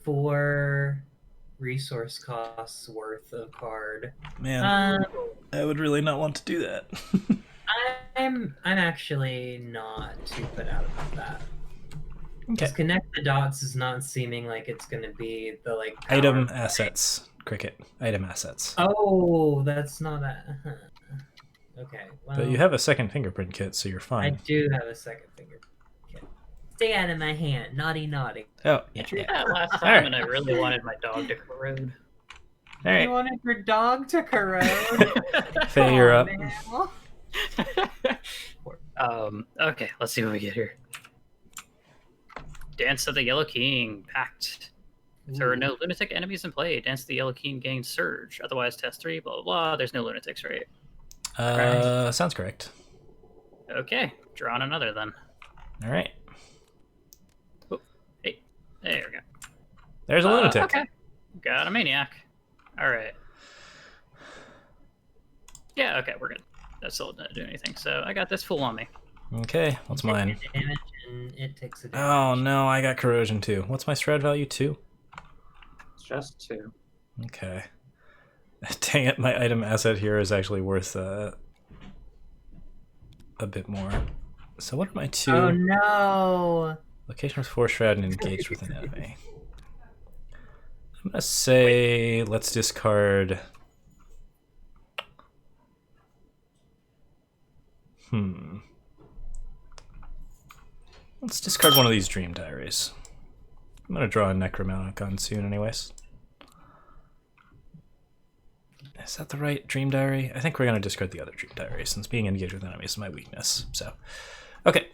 4 resource costs worth of card. Man, I would really not want to do that. I'm actually not too put out about that. Okay. Just connect the dots is not seeming like it's going to be the like power Item play. assets. Cricket. Item assets. Oh, that's not a. Okay. Well, But you have a second fingerprint kit, so you're I fine. do have a second finger. Okay. Stay out of my hand, naughty, naughty. Oh, You yeah. drew yeah. that last time, Alright. and I really wanted my dog to corrode. All right. You wanted your dog to corrode. Faye, you're up. Okay, let's see what we get here. Dance of the Yellow King, packed. If there are no lunatic enemies in play, Dance of the Yellow King gains surge. Otherwise, test 3, blah, blah, blah. There's no lunatics, right? Sounds correct. Okay, draw on another then. All right. Hey, there we go. There's a lunatic. Okay, got a maniac. All right. Yeah, okay, we're good. That still didn't do anything, so I got this fool on me. Okay, what's mine? Damage and it takes a damage. Oh no, I got corrosion too. What's my shroud value? 2? It's just 2. Okay. Dang it, my item asset here is actually worth a bit more. So what are my 2? Oh no! Location with 4 shroud and engaged with an enemy. I'm gonna say let's discard. Let's discard one of these dream diaries. I'm gonna draw a Necromonicon soon anyways. Is that the right dream diary? I think we're gonna discard the other dream diary since being engaged with enemies is my weakness. So, okay,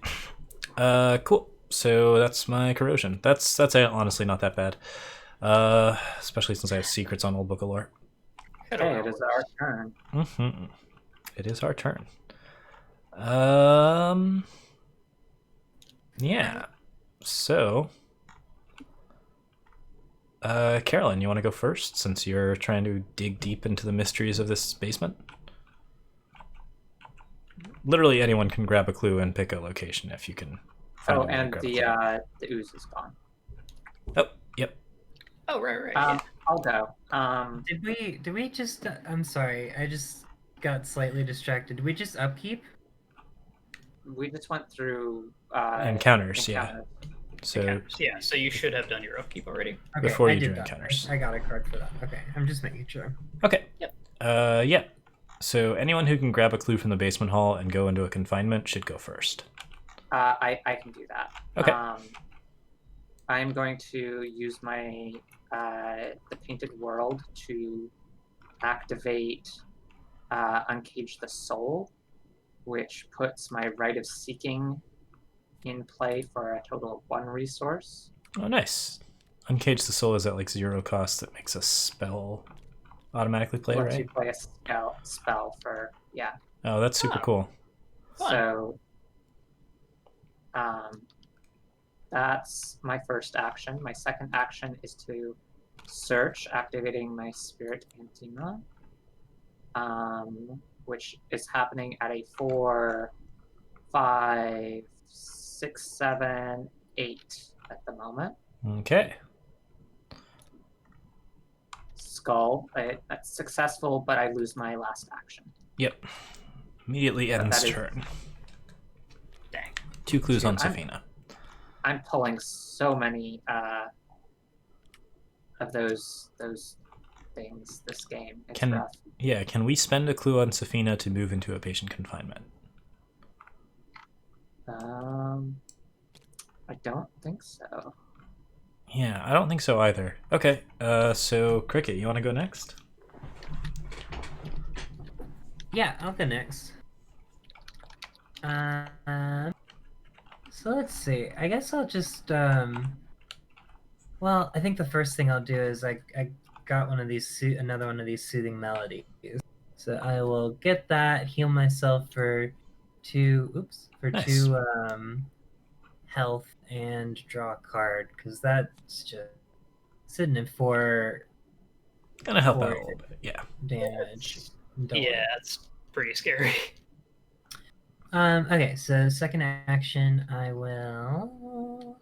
cool. So that's my corrosion. That's honestly not that bad, especially since I have secrets on Old Book of Lore. Okay, it is our turn. It is our turn. Yeah. So, Carolyn, you want to go first since you're trying to dig deep into the mysteries of this basement? Literally anyone can grab a clue and pick a location if you can find Oh, a way to and grab a clue. the ooze is gone. Oh, yep. Oh, right. I'll go. Did we just? I'm sorry, I just got slightly distracted. Did we just upkeep? We just went through Encounters, yeah. So Encounters. Yeah, so you should have done your upkeep already. Okay, Before I you did do that. encounters. I got a card for that. Okay, I'm just making sure. okay. Yep. Yeah. So anyone who can grab a clue from the basement hall and go into a confinement should go first. I can do that. Okay. I'm going to use my the Painted World to activate Uncage the Soul, which puts my Rite of Seeking in play for a total of 1 resource. Oh, nice. Uncage the Soul is at like 0 cost that makes a spell automatically play, Lets right? you play a spell for, yeah. Oh, that's super cool. Fun. So that's my first action. My second action is to search, activating my Spirit Antima, which is happening at a 4, 5, 6, 7, 8 at the moment. Okay. Skull, that's successful, but I lose my last action. Yep. Immediately ends that is- turn. Dang. 2 clues on I'm- Safina. I'm pulling so many of those things this game. It's rough. Yeah, can we spend a clue on Safina to move into a patient confinement? I don't think so. Yeah, I don't think so either. Okay, so Cricket, you want to go next? Yeah, I'll go next. So let's see. I guess I'll just well, I think the first thing I'll do is I got one of these another one of these soothing melodies. So I will get that, heal myself for Nice. 2 health, and draw a card because that's just sitting at 4 Gonna help out a Four. little bit. Yeah. damage. Don't Yeah, it's pretty scary. Okay, so second action, I will.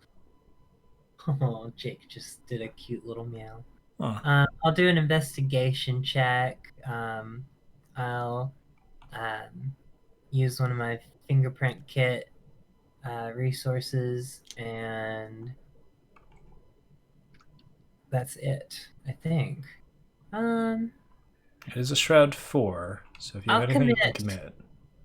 Oh, Jake just did a cute little meow. Oh, I'll do an investigation check. I'll use one of my fingerprint kit resources, and that's it, I think. it is a Shroud 4, so if you have I'll anything, you can commit. commit.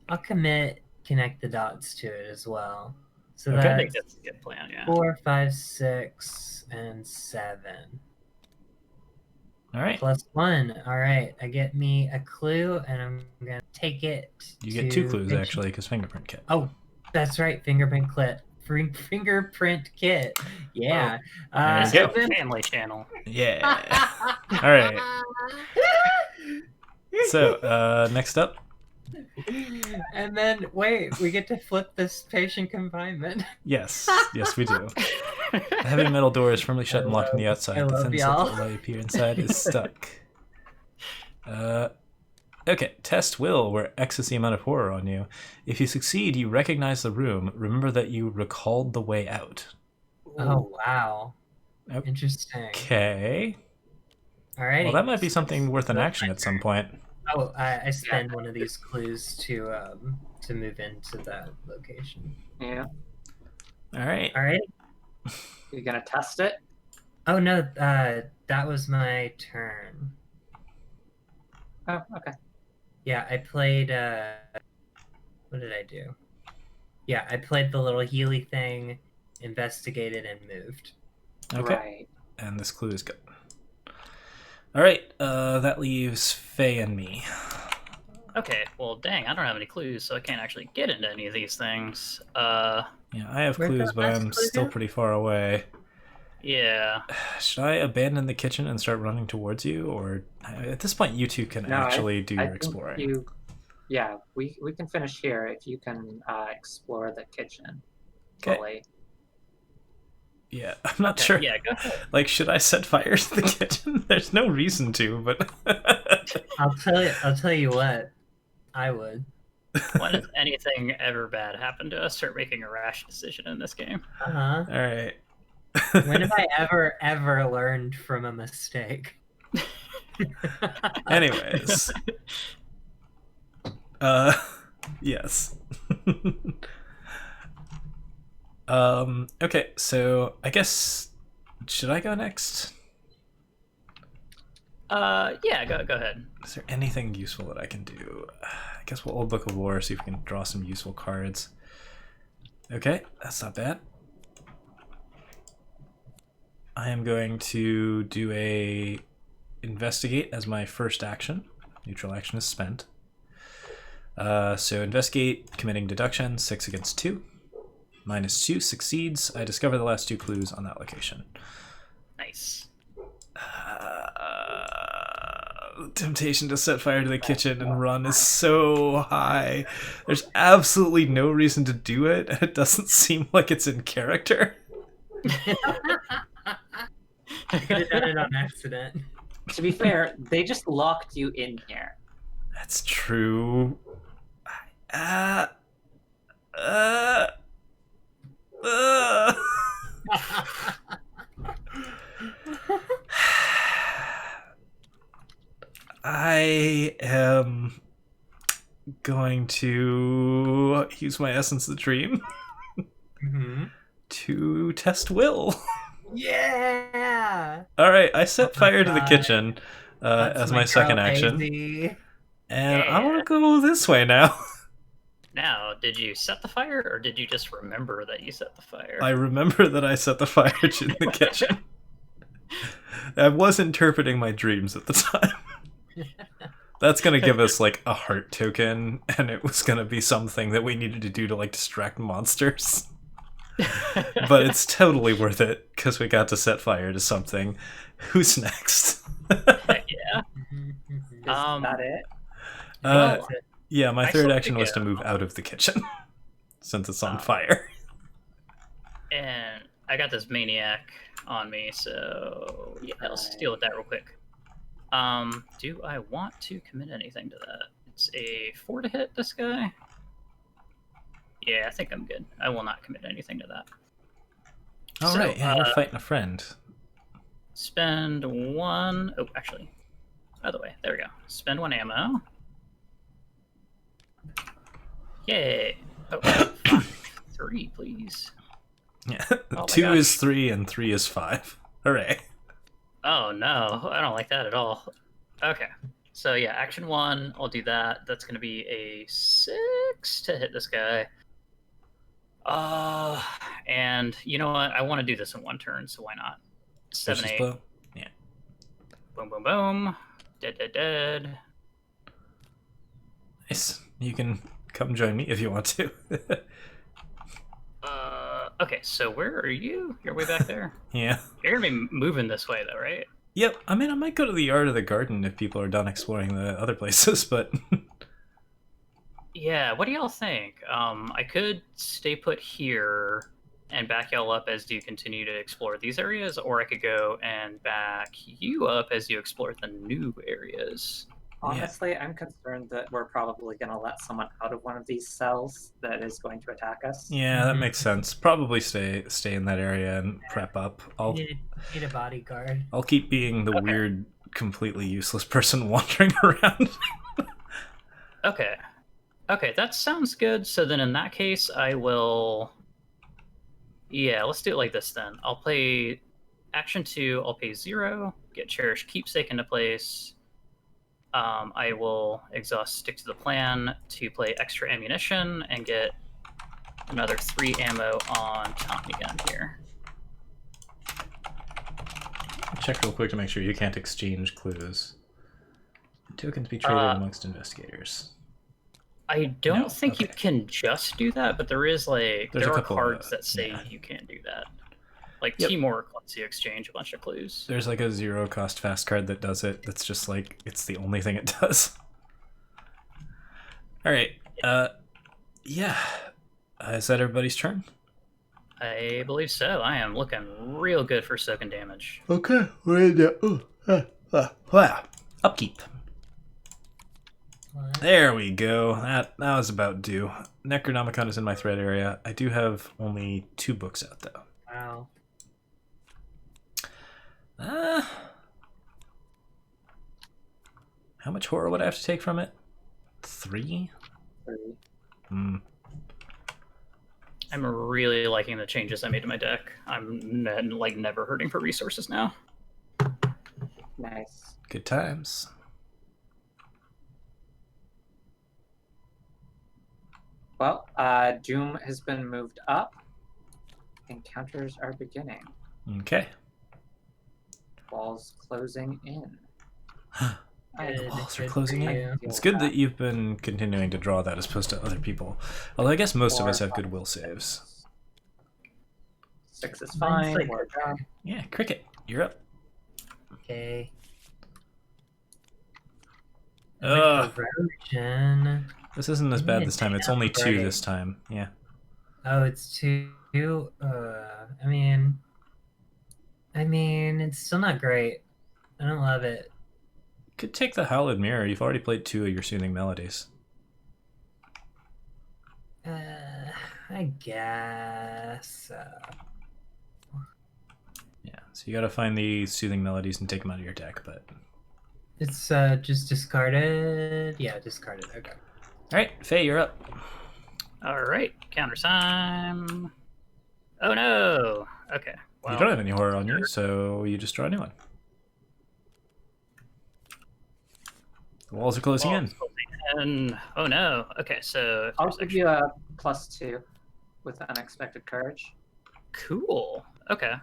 I'll commit, connect the dots to it as well. So Okay. I think that's that's a good plan. Yeah. 4, 5, 6, and 7. All right. +1. All right, I get me a clue, and I'm gonna take it. You get 2 to clues, Mitch- actually, because fingerprint kit. Oh, that's right, fingerprint kit. Fingerprint kit. Yeah. There you so go. then- Family channel. Yeah. All right. So, next up. And then wait, we get to flip this patient confinement. Yes. Yes, we do. The heavy metal door is firmly shut and locked on the outside. I The love thin y'all. slip that allow you to peer inside is stuck. Okay, test will, where X is the amount of horror on you. If you succeed, you recognize the room. Remember that you recalled the way out. Oh wow. Nope. Interesting. Okay. All right. Well, that might be something worth an action at some point. Oh, I spend one of these clues to move into that location. Yeah. All right. All right. You gonna test it? Oh no, that was my turn. Oh, okay. Yeah, I played. What did I do? Yeah, I played the little Healy thing, investigated, and moved. Okay. Right. And this clue is good. All right. That leaves Faye and me. Okay, well, dang, I don't have any clues, so I can't actually get into any of these things. Yeah, I have Where'd clues, that but last I'm clue still go? pretty far away. Yeah. Should I abandon the kitchen and start running towards you, or at this point, you two can No, actually do I your think exploring? Yeah, we can finish here if you can explore the kitchen Okay. fully. Yeah, I'm not Okay, sure. Yeah, go ahead. Like, should I set fire to the kitchen? There's no reason to, but I'll tell you what, I would. When has anything ever bad happened to us, start making a rash decision in this game? Uh-huh. all right. When have I ever learned from a mistake? Anyways, yes. Okay, so I guess should I go next? Yeah, go ahead. Is there anything useful that I can do? I guess we'll old Book of Lore, see if we can draw some useful cards. Okay, that's not bad. I am going to do a investigate as my first action. Neutral action is spent. So investigate, committing deduction, 6 against 2. -2 succeeds. I discover the last 2 clues on that location. Nice. The temptation to set fire to the kitchen and run is so high. There's absolutely no reason to do it, and it doesn't seem like it's in character. I could have done it on accident. To be fair, they just locked you in here. That's true. Uh, I am going to use my Essence of the Dream Mm-hmm. to test will. Yeah. All right, I set Oh my fire to the God. kitchen That's as my second action, Daisy. and I Yeah. want to go this way now. Now, did you set the fire, or did you just remember that you set the fire? I remember that I set the fire to the kitchen. I was interpreting my dreams at the time. That's gonna give us like a heart token, and it was gonna be something that we needed to do to like distract monsters. but it's totally worth it because we got to set fire to something. Who's next? Heck yeah. Is Um, that it? Uh, Well, yeah, my I third still action think, was to move out of the kitchen since it's on Oh. fire. and I got this maniac on me, so yeah, let's deal with that real quick. Do I want to commit anything to that? It's a 4 to hit this guy. Yeah, I think I'm good. I will not commit anything to that. All So, right, yeah, you're fighting a friend. Spend 1. Oh, actually, other way. There we go. Spend 1 ammo. Yay! Oh, 5, 3, please. Yeah, Oh my 2 gosh. is 3 and 3 is 5. Hooray! Oh no, I don't like that at all. Okay, so yeah, action 1, I'll do that. That's going to be a 6 to hit this guy. And you know what? I want to do this in 1 turn, so why not? 7, Vicious 8. blow. Yeah. Boom, boom, boom. Dead, dead, dead. Nice. You can come join me if you want to. Okay, so where are you? You're way back there. Yeah. You're gonna be moving this way, though, right? Yep. I mean, I might go to the yard or the garden if people are done exploring the other places, but Yeah. What do y'all think? I could stay put here and back y'all up as you continue to explore these areas, or I could go and back you up as you explore the new areas. Honestly, I'm concerned that we're probably going to let someone out of one of these cells that is going to attack us. yeah, that makes sense. Probably stay in that area and prep up. Need a bodyguard. I'll keep being the Okay. weird, completely useless person wandering around. Okay. Okay, that sounds good. So then in that case, I will... Yeah, let's do it like this then. I'll play action 2, I'll pay 0, get Cherished Keepsake into place. I will exhaust Stick to the Plan to play extra ammunition and get another 3 ammo on Tommy gun here. Check real quick to make sure you can't exchange clues. Tokens be traded amongst investigators. I don't No, think you okay. can just do that, but there is like There's there a are couple, cards that say yeah. you can do that. Like Yep. Teamwork lets you exchange a bunch of clues. There's like a 0 cost fast card that does it. That's just like, it's the only thing it does. Alright, yeah. Is that everybody's turn? I believe so. I am looking real good for soaking damage. Okay, upkeep. What? There we go. That was about due. Necronomicon is in my threat area. I do have only 2 books out though. Wow. How much horror would I have to take from it? 3? 3. I'm really liking the changes I made to my deck. I'm like never hurting for resources now. Nice. Good times. Well, Doom has been moved up. Encounters are beginning. Okay. Walls closing in. Good, Walls are good closing for in. you. It's good that you've been continuing to draw that as opposed to other people. Although I guess most of us have 4, good will saves. 6 is Mine's fine. like- 4 down. Yeah, Cricket, you're up. Okay. Ugh. Erosion. This isn't as bad this time. It's only 2 Right. this time. Yeah. Oh, it's 2. I mean, it's still not great. I don't love it. Could take the Howled Mirror. You've already played 2 of your Soothing Melodies. I guess. Yeah, so you gotta find the Soothing Melodies and take them out of your deck, but... It's just discarded. Yeah, discarded. Okay. Alright, Faye, you're up. All right, counter time. Oh no. Okay. Well, You don't have any horror on you, so you just draw a new one. The walls are closing in. And oh no. Okay, so if I'll there's give actually- you a +2 with Unexpected Courage. Cool. Okay.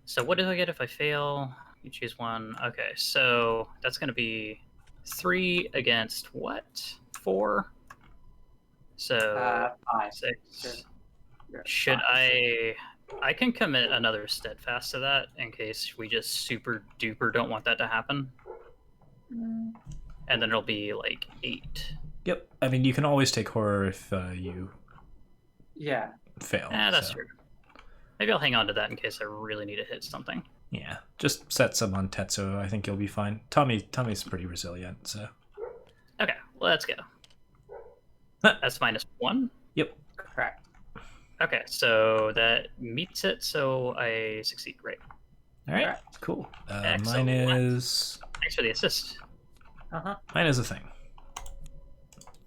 So what do I get if I fail? You choose one. Okay, so that's going to be 3 against what? 4. So 5. 6. You're Should fine. I can commit another steadfast to that in case we just super duper don't want that to happen. Mm, And then it'll be like 8. Yep. I mean, you can always take horror if you yeah. fail. That's so. true. Maybe I'll hang on to that in case I really need to hit something. Yeah, just set some on Tetsuo. I think you'll be fine. Tommy's pretty resilient, so. Okay, let's go. Huh. That's -1. Yep. Correct. Okay, so that meets it, so I succeed. Right. All right. Correct. Cool. Excellent. Mine is Thanks for the assist. mine is a thing.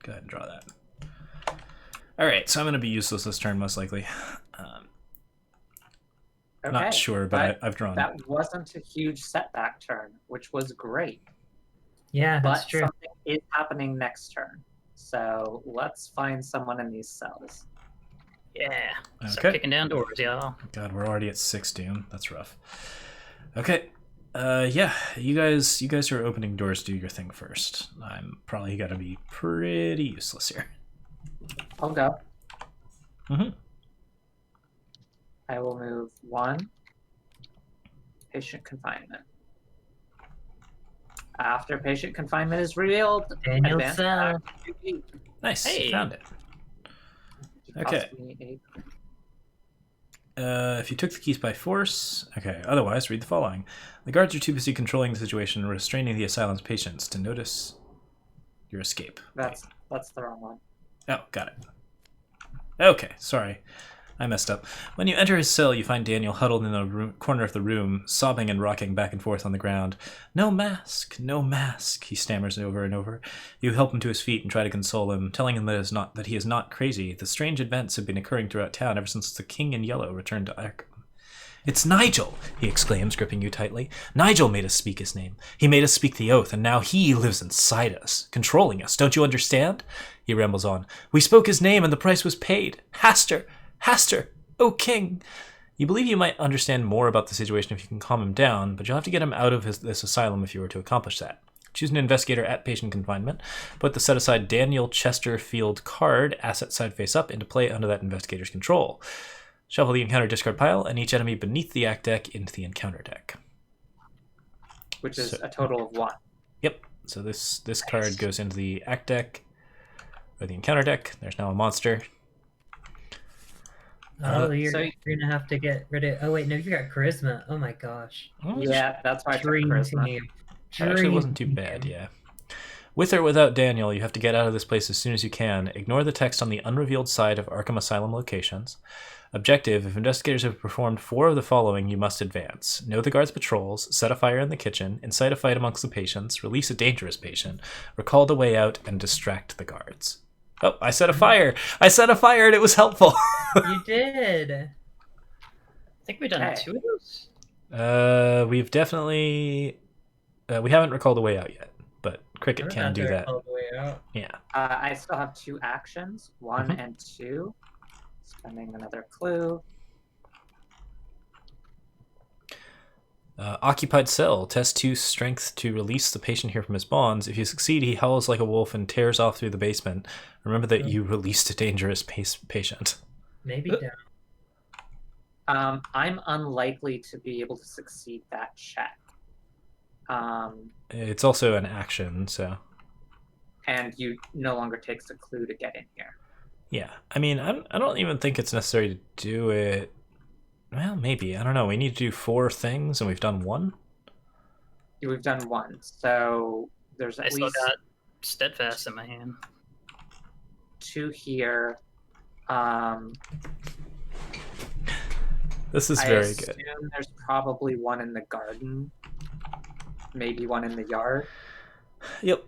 Go ahead and draw that. All right, so I'm going to be useless this turn most likely. Okay. Not sure, but I've drawn. That wasn't a huge setback turn, which was great. Yeah, that's But true. something is happening next turn. So let's find someone in these cells. Yeah. Okay. Start kicking down doors, y'all. God, we're already at 6 doom. That's rough. Okay. Yeah, you guys who are opening doors, do your thing first. I'm probably gonna be pretty useless here. I'll go. Mm-hmm. I will move 1. Patient confinement. After patient confinement is revealed, Daniel advance cell. attack 2D. Nice, Hey. found it. It Okay. cost me 8. If you took the keys by force, okay. Otherwise, read the following: the guards are too busy controlling the situation and restraining the asylum's patients to notice your escape. That's the wrong one. Oh, got it. Okay, sorry. I messed up. When you enter his cell, you find Daniel huddled in the corner of the room, sobbing and rocking back and forth on the ground. No mask, no mask, he stammers over and over. You help him to his feet and try to console him, telling him that he is not crazy. The strange events have been occurring throughout town ever since the King in Yellow returned to Arkham. It's Nigel, he exclaims, gripping you tightly. Nigel made us speak his name. He made us speak the oath, and now he lives inside us, controlling us. Don't you understand? He rambles on. We spoke his name, and the price was paid. Haster, O King! You believe you might understand more about the situation if you can calm him down, but you'll have to get him out of this asylum if you were to accomplish that. Choose an investigator at patient confinement. Put the set-aside Daniel Chesterfield card, asset side face up, into play under that investigator's control. Shuffle the encounter discard pile, and each enemy beneath the act deck into the encounter deck. Which is a total of 1. Yep, so this card goes into the act deck, or the encounter deck. There's now a monster. Oh, you're so- gonna have to get rid of. Oh wait, no, you got charisma. Oh my gosh. Yeah, that's why I took Dream charisma. team. It actually wasn't too Dream bad, team. yeah. With or without Daniel, you have to get out of this place as soon as you can. Ignore the text on the unrevealed side of Arkham Asylum locations. Objective: if investigators have performed 4 of the following, you must advance. Know the guards' patrols, set a fire in the kitchen, incite a fight amongst the patients, release a dangerous patient, recall the way out, and distract the guards. Oh, I set a fire! I set a fire and it was helpful! You did. I think we've done Okay. 2 of those. We've definitely... we haven't recalled the way out yet, but Cricket can do that. All the way out. Yeah. I still have 2 actions, 1 Mhm. and 2. Spending another clue. Occupied cell. Test 2 strength to release the patient here from his bonds. If you succeed, he howls like a wolf and tears off through the basement. Remember that you released a dangerous patient. Maybe down. I'm unlikely to be able to succeed that check. It's also an action, so... And you no longer takes a clue to get in here. Yeah. I mean, I don't even think it's necessary to do it... Well, maybe. I don't know. We need to do 4 things, and we've done 1? We've done 1, so there's I at still least got steadfast in my hand. 2 here. This is I very assume good. there's probably 1 in the garden. Maybe 1 in the yard. Yep.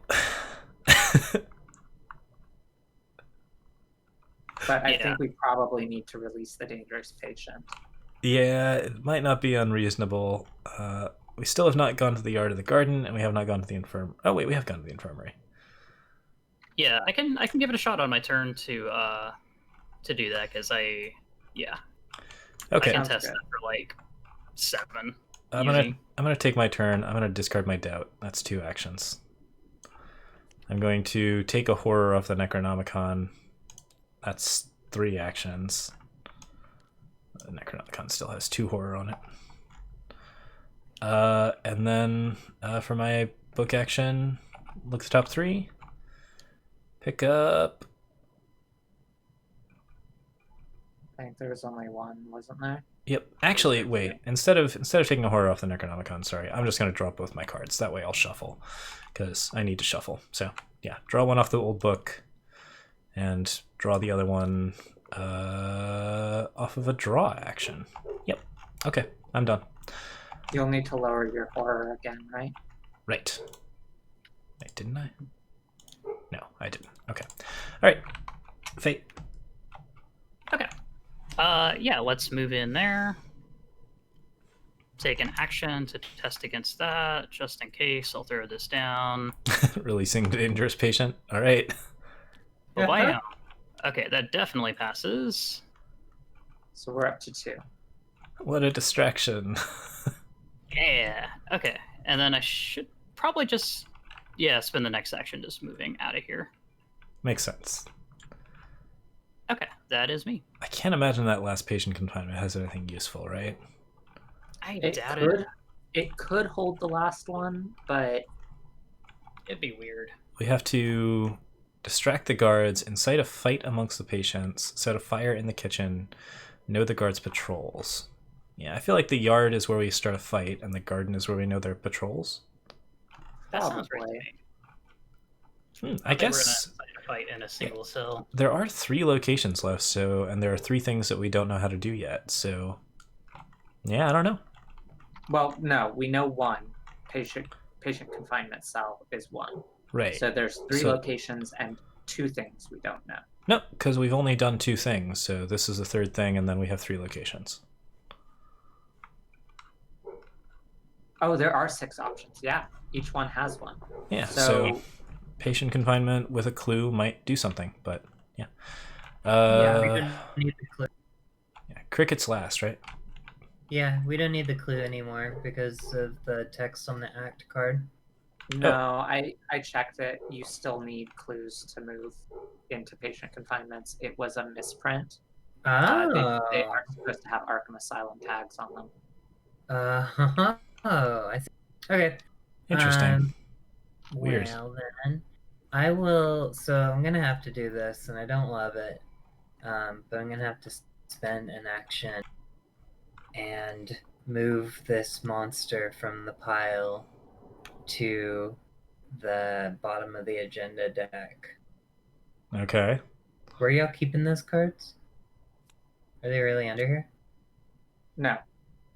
But I Yeah. think we probably need to release the dangerous patient. Yeah, it might not be unreasonable. We still have not gone to the yard of the garden, and we have not gone to the infirmary. Oh wait, we have gone to the infirmary. Yeah, I can give it a shot on my turn to do that because I Okay, can Sounds test good. that for like 7. I'm easy. gonna take my turn. I'm gonna discard my doubt. That's 2 actions. I'm going to take a horror off the Necronomicon. That's 3 actions. The Necronomicon still has 2 horror on it. And then for my book action, look at the top 3. Pick up. I think there was only one, wasn't there? Yep. Actually, wait. Instead of taking a horror off the Necronomicon, sorry, I'm just gonna draw both my cards. That way, I'll shuffle, because I need to shuffle. So yeah, draw one off the old book, and draw the other one off of a draw action. Yep. Okay, I'm done. You'll need to lower your horror again, right? Right. Wait, didn't I? No, I didn't. Okay. All right. Fate. Okay. Yeah, let's move in there. Take an action to test against that, just in case. I'll throw this down. Releasing dangerous patient. All right. Oh, bam. Okay, that definitely passes. So we're up to 2. What a distraction. Yeah. Okay, and then I should probably just, yeah, spend the next action just moving out of here. Makes sense. Okay, that is me. I can't imagine that last patient confinement has anything useful, right? I It doubt could, it. it could hold the last one, but It'd be weird. We have to distract the guards, incite a fight amongst the patients, set a fire in the kitchen, know the guards' patrols. Yeah, I feel like the yard is where we start a fight, and the garden is where we know their patrols. That sounds right to Probably. me. I They were guess in a fight in a single cell. there are 3 locations left, so, and there are 3 things that we don't know how to do yet, so yeah, I don't know. well, no, we know one. Patient confinement cell is 1. Right. So there's 3 So- locations and 2 things we don't know. No, because we've only done 2 things, so this is the 3rd thing, and then we have 3 locations. Oh, there are 6 options. Yeah, each one has one. Yeah, So, so patient confinement with a clue might do something, but yeah. Yeah, we don't need the clue. Yeah, cricket's last, right? Yeah, we don't need the clue anymore because of the text on the act card. no, I checked it. You still need clues to move into patient confinements. It was a misprint. They Oh, are supposed to have Arkham Asylum tags on them. I see. Okay. Interesting. Weird. Well then, I will. So I'm gonna have to do this, and I don't love it. But I'm gonna have to spend an action and move this monster from the pile to the bottom of the agenda deck. Okay. Where y'all keeping those cards? Are they really under here? No,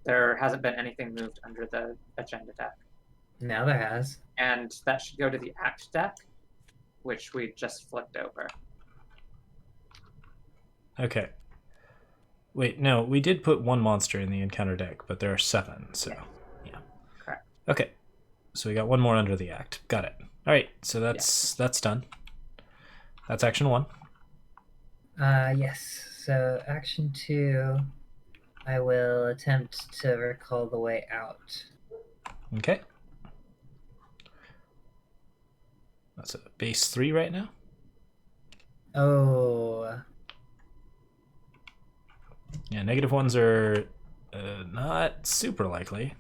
there hasn't been anything moved under the agenda deck. Now there has. And that should go to the act deck, which we just flipped over. Okay. Wait, no, we did put 1 monster in the encounter deck, but there are 7, so yeah. Correct. Okay. So we got 1 more under the act. Got it. All right, so that's done. That's action 1. Yes. So action 2, I will attempt to recall the way out. Okay. That's a base 3 right now. Oh, Yeah, -1s are not super likely.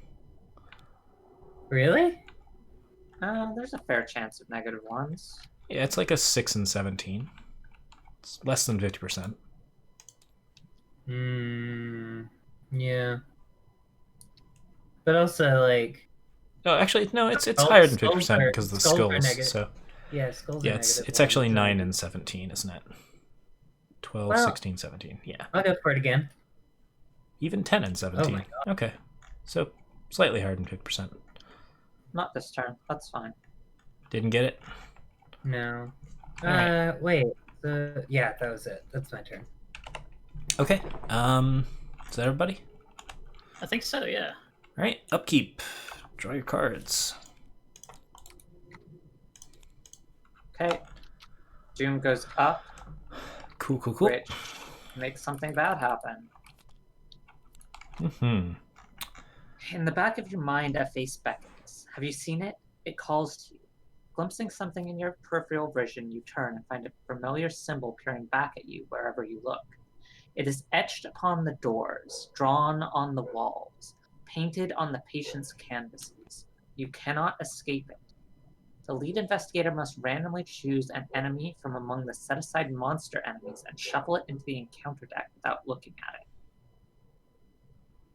really? There's a fair chance of -1s. Yeah, it's like a 6 and 17. It's less than 50%. Yeah. But also, like, No, actually, no, it's Skulls- higher than skulls 50% are- because of the skulls are skills. negative. So yeah, skulls are yeah, it's negative actually ones, so- 9 and 17, isn't it? 12, Well- 16, 17. Yeah. I'll go for it again. Even 10 and 17. my Okay. So slightly higher than 50%. Not this turn. That's fine. Didn't get it? No. Alright. Wait. Yeah, that was it. That's my turn. Okay. Is that everybody? I think so, yeah. All right. Upkeep. Draw your cards. Okay. Doom goes up, Cool, cool, cool. which makes something bad happen. Mm-hmm. In the back of your mind, a face beckons. Have you seen it? It calls to you. Glimpsing something in your peripheral vision, you turn and find a familiar symbol peering back at you wherever you look. It is etched upon the doors, drawn on the walls, painted on the patient's canvases. You cannot escape it. The lead investigator must randomly choose an enemy from among the set-aside monster enemies and shuffle it into the encounter deck without looking at it.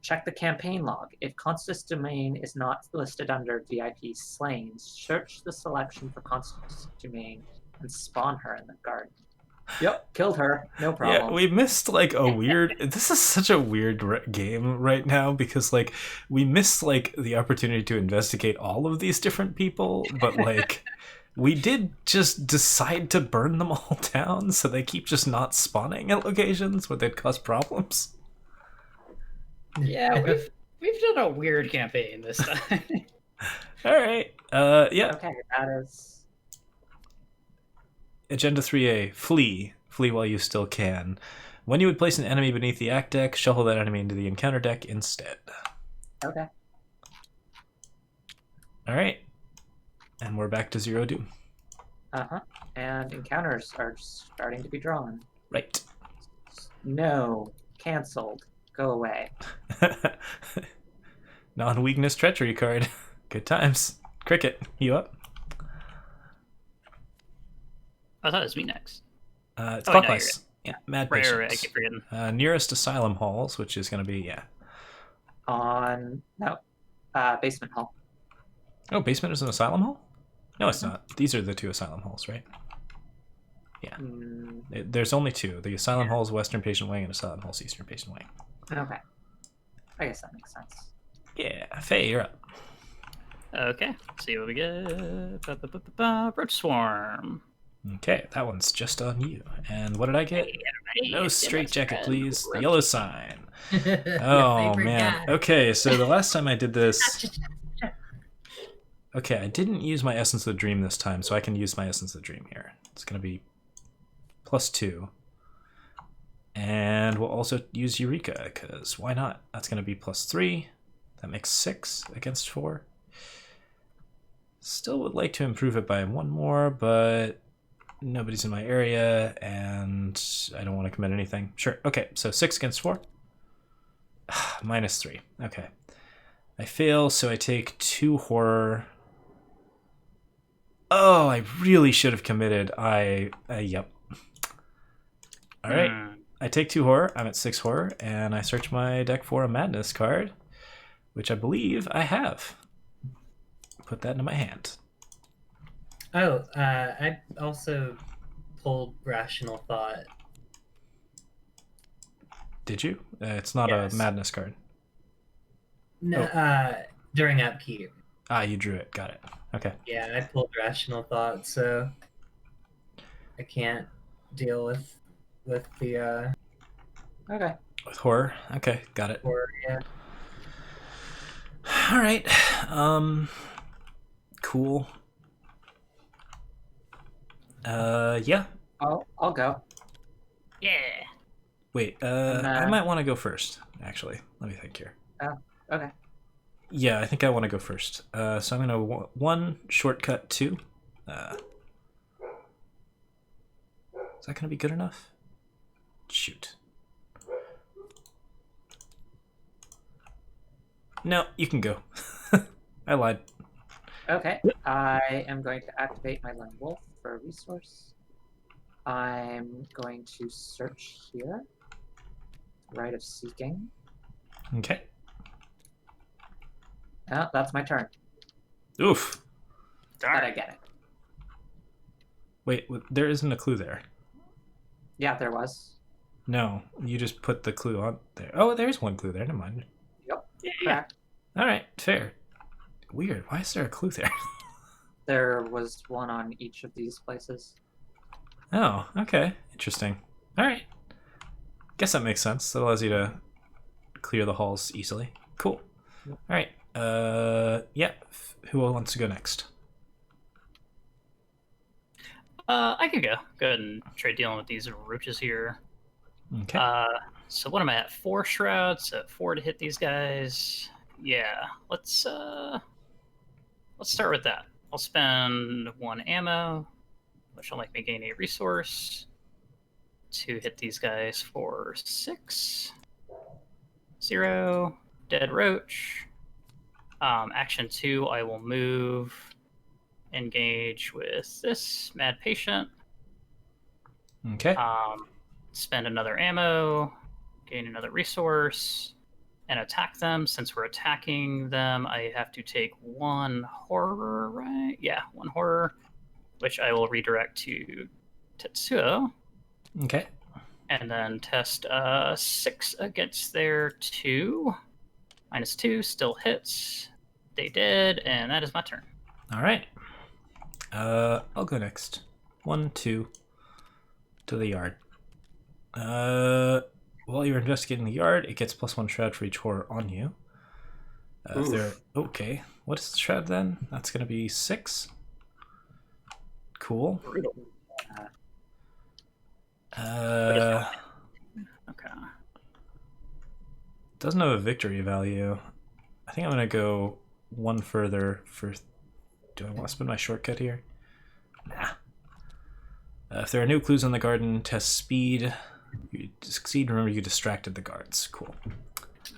Check the campaign log. If Constance Domain is not listed under VIP slain, search the selection for Constance Domain and spawn her in the garden. Yep, killed her. No problem. Yeah, we missed like a weird. This is such a weird game right now because like we missed like the opportunity to investigate all of these different people, but like we did just decide to burn them all down, so they keep just not spawning at locations where they'd cause problems. Yeah, we've done a weird campaign this time. All right. Yeah. Okay, that is. Agenda 3A, flee. Flee while you still can. When you would place an enemy beneath the act deck, shuffle that enemy into the encounter deck instead. Okay. All right. And we're back to Zero Doom. Uh-huh. And encounters are starting to be drawn. Right. No. Cancelled. Go away. Non-weakness treachery card. Good times. Cricket, you up? I thought it was me next. It's Oh, no, clockwise. Yeah, mad Right, patience. right, I keep forgetting. Nearest Asylum halls, which is going to be, yeah. On. No. Basement hall. Oh, basement is an Asylum hall? No, it's not. These are the two Asylum halls, right? Yeah. There's only two. The Asylum Hall's Western Patient Wing and Asylum Hall's Eastern Patient Wing. Okay. I guess that makes sense. Yeah, Faye, you're up. Okay, let's see what we get. Roach Swarm. Okay, that one's just on you. And what did I get? No straight jacket, please. The yellow sign. Oh, man. Okay, so the last time I did this... Okay, I didn't use my Essence of the Dream this time, so I can use my Essence of the Dream here. It's going to be +2. And we'll also use Eureka, because why not? That's going to be +3. That makes 6 against 4. Still would like to improve it by 1 more, but nobody's in my area, and I don't want to commit anything. Sure, okay, so 6 against 4. -3, okay. I fail, so I take 2 horror. Oh, I really should have committed. Yep. All right. I take 2 horror. I'm at 6 horror, and I search my deck for a madness card, which I believe I have. Put that into my hand. Oh, I also pulled Rational Thought. Did you? It's not Yes. a madness card. No, during upkeep. Ah, you drew it. Got it. Okay. Yeah, I pulled Rational Thought, so I can't deal with the Okay. With horror. Okay, got it. horror. Yeah. All right. Cool. Yeah. I'll go. Yeah. Wait, I might want to go first, actually. Let me think here. Okay. Yeah, I think I want to go first. So I'm going to 1 shortcut 2. Is that going to be good enough? Shoot. No, you can go. I lied. Okay. I am going to activate my Lone Wolf for a resource. I'm going to search here. Rite of Seeking. Okay. Oh, that's my turn. Oof. But I Darn. get it. Wait, there isn't a clue there. Yeah, there was. No, you just put the clue on there. Oh, there's 1 clue there. Never mind. Yep. Yeah. Correct. All right, fair. Weird. Why is there a clue there? There was 1 on each of these places. Oh, okay. Interesting. All right. Guess that makes sense. That allows you to clear the halls easily. Cool. All right. Yeah. Who wants to go next? I can go. Go ahead and try dealing with these roaches here. Okay. So what am I at? 4 shrouds, so 4 to hit these guys. Yeah, let's start with that. I'll spend 1 ammo, which will make me gain a resource. to hit these guys for 6. 0. Dead Roach. Action 2, I will move, engage with this Mad Patient. Okay. Spend another ammo, gain another resource, and attack them. Since we're attacking them, I have to take 1 horror, right? Yeah, 1 horror, which I will redirect to Tetsuo. Okay. And then test 6 against their 2. -2, still hits. They did, and that is my turn. All right. I'll go next. 1, 2, to the yard. While you're investigating the yard, it gets +1 shroud for each horror on you. If they're okay, what is the shroud then? That's gonna be 6. Cool. Okay. Doesn't have a victory value. I think I'm gonna go 1 further for. Do I want to spend my shortcut here? Nah. If there are no clues in the garden, test speed. You succeed. Remember, you distracted the guards. Cool.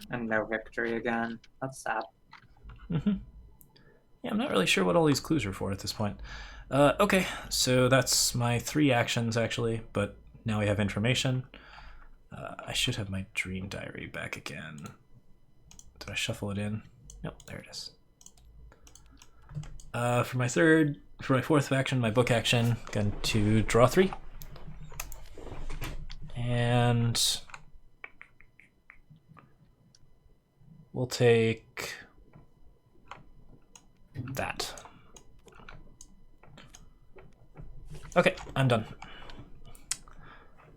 And no victory again. That's sad. Yeah, I'm not really sure what all these clues are for at this point. Okay, so that's my 3 actions actually, but now we have information. I should have my dream diary back again. Did I shuffle it in? Nope, there it is. For my 4th action, my book action, going to draw 3. And we'll take that. Okay, I'm done.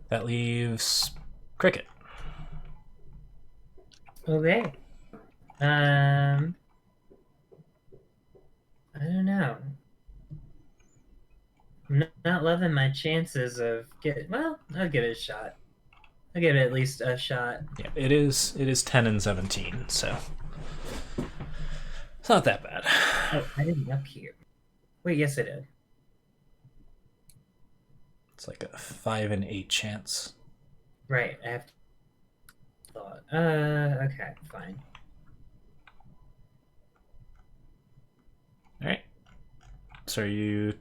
That leaves Cricket. Okay. I don't know. I'm not loving my chances of well, I'll give it a shot. I'll give it at least a shot. Yeah, it is 10 and 17, so it's not that bad. Oh, I didn't up here. Wait, yes I did. It's like a 5 and 8 chance. Right, I have to thought. Okay, fine. All right. So are you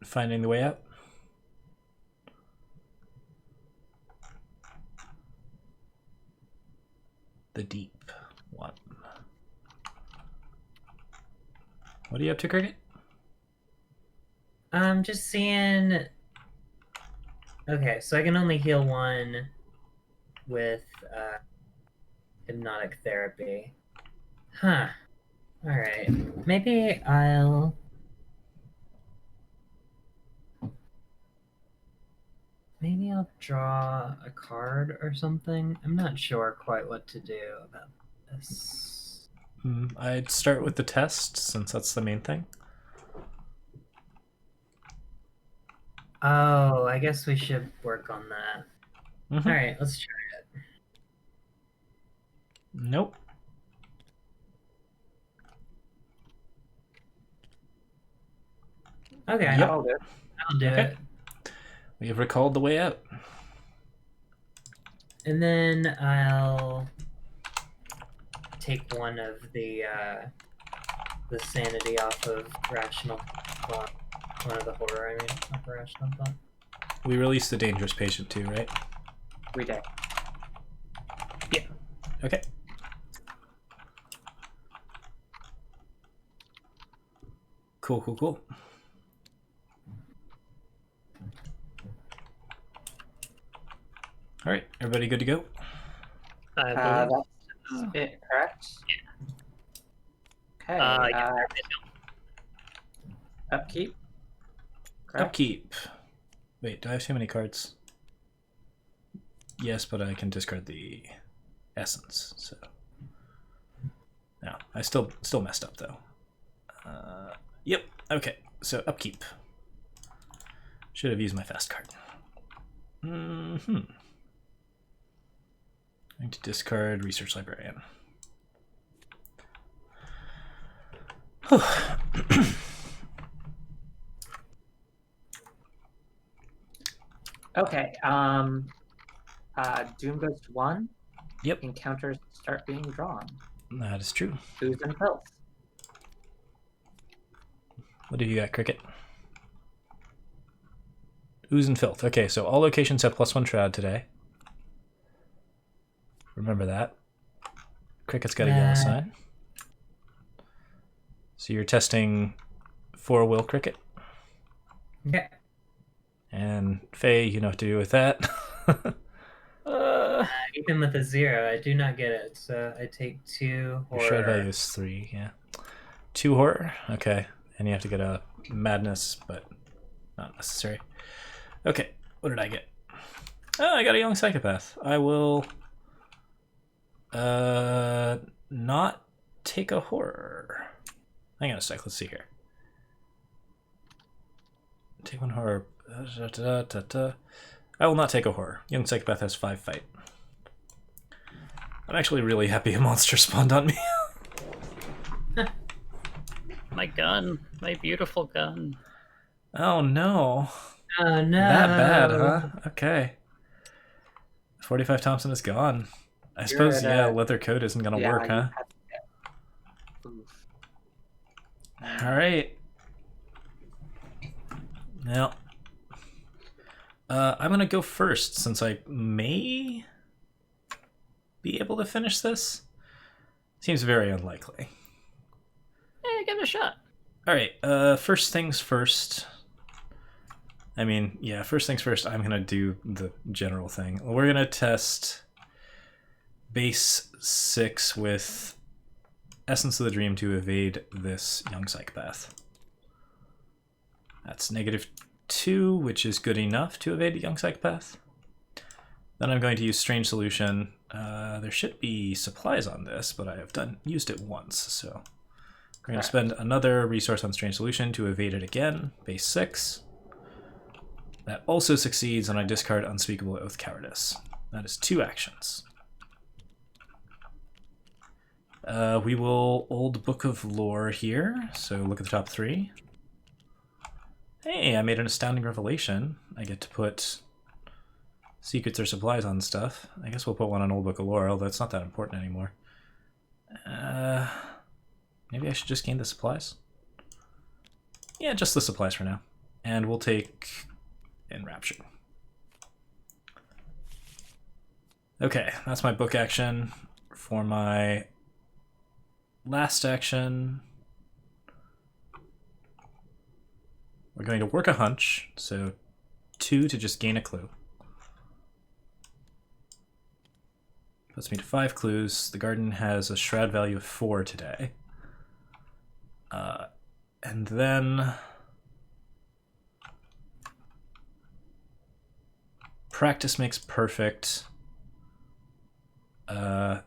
finding the way out? The deep one. What are you up to, Cricket? I'm just seeing. Okay, so I can only heal 1 with hypnotic therapy. Huh. Alright. Maybe I'll draw a card or something. I'm not sure quite what to do about this. I'd start with the test, since that's the main thing. Oh, I guess we should work on that. Mm-hmm. Alright, let's try it. Nope. Okay, Yep. I'll do it. I'll do it. We have recalled the way out. And then I'll take 1 of the sanity off of rational thought. 1 of the horror, I mean, not the rational thought. We released the dangerous patient too, right? We did. Yeah. Okay. Cool. All right, everybody good to go? That's it, correct? Okay. Upkeep. Correct? Upkeep. Wait, do I have too many cards? Yes, but I can discard the essence. So no, I still messed up though. Yep. Okay. So upkeep. Should have used my fast card. Going to discard Research Librarian. Okay. Doom goes to 1. Yep, Encounters start being drawn. that is true. Ooze and filth. What have you got, Cricket? Ooze and filth. Okay, so all locations have +1 shroud today. Remember that. Cricket's got a yellow sign. So you're testing 4 will, Cricket. Yeah. And Faye, you know what to do with that. Even with a 0, I do not get it. So I take 2 Your horror. shroud value is 3, yeah. 2 horror, okay. And you have to get a madness, but not necessary. Okay, what did I get? Oh, I got a young psychopath. I will not take a horror. Hang on a sec, let's see here. Take 1 horror. I will not take a horror. Young psychopath has 5 fight. I'm actually really happy a monster spawned on me. My gun, my beautiful gun. Oh no. Oh no. That bad, huh? Okay. 45 Thompson is gone. I suppose, at, yeah, leather coat isn't gonna work, you huh? have to get- Oof. Alright. Now, I'm gonna go first since I may be able to finish this. Seems very unlikely. Hey, give it a shot. Alright, first things first. I mean, yeah, first things first, I'm gonna do the general thing. We're gonna test base 6 with Essence of the Dream to evade this young psychopath. That's -2, which is good enough to evade a young psychopath. Then I'm going to use Strange Solution. There should be supplies on this, but I have used it once, so we're going to spend another resource on Strange Solution to evade it again, base 6. That also succeeds, and I discard Unspeakable Oath Cowardice. That is 2 actions. We will Old Book of Lore here, so look at the top 3. Hey, I made an astounding revelation. I get to put secrets or supplies on stuff. I guess we'll put one on Old Book of Lore, although it's not that important anymore. Maybe I should just gain the supplies? Yeah, just the supplies for now. And we'll take Enraptured. Okay, that's my book action. For my last action, we're going to work a hunch, so 2 to just gain a clue. Puts me to 5 clues. The garden has a shroud value of 4 today. And then practice makes perfect. So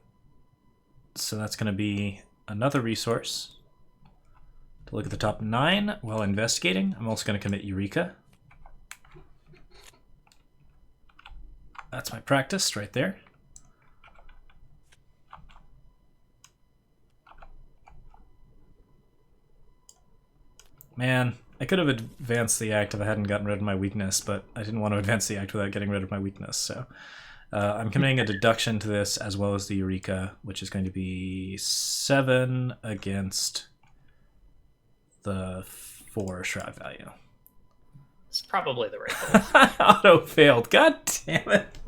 that's going to be another resource to look at the top 9 while investigating. I'm also going to commit Eureka. That's my practice right there. Man, I could have advanced the act if I hadn't gotten rid of my weakness, but I didn't want to advance the act without getting rid of my weakness, so I'm committing a deduction to this as well as the Eureka, which is going to be 7 against the 4 shroud value. It's probably the right goal. Auto failed. God damn it.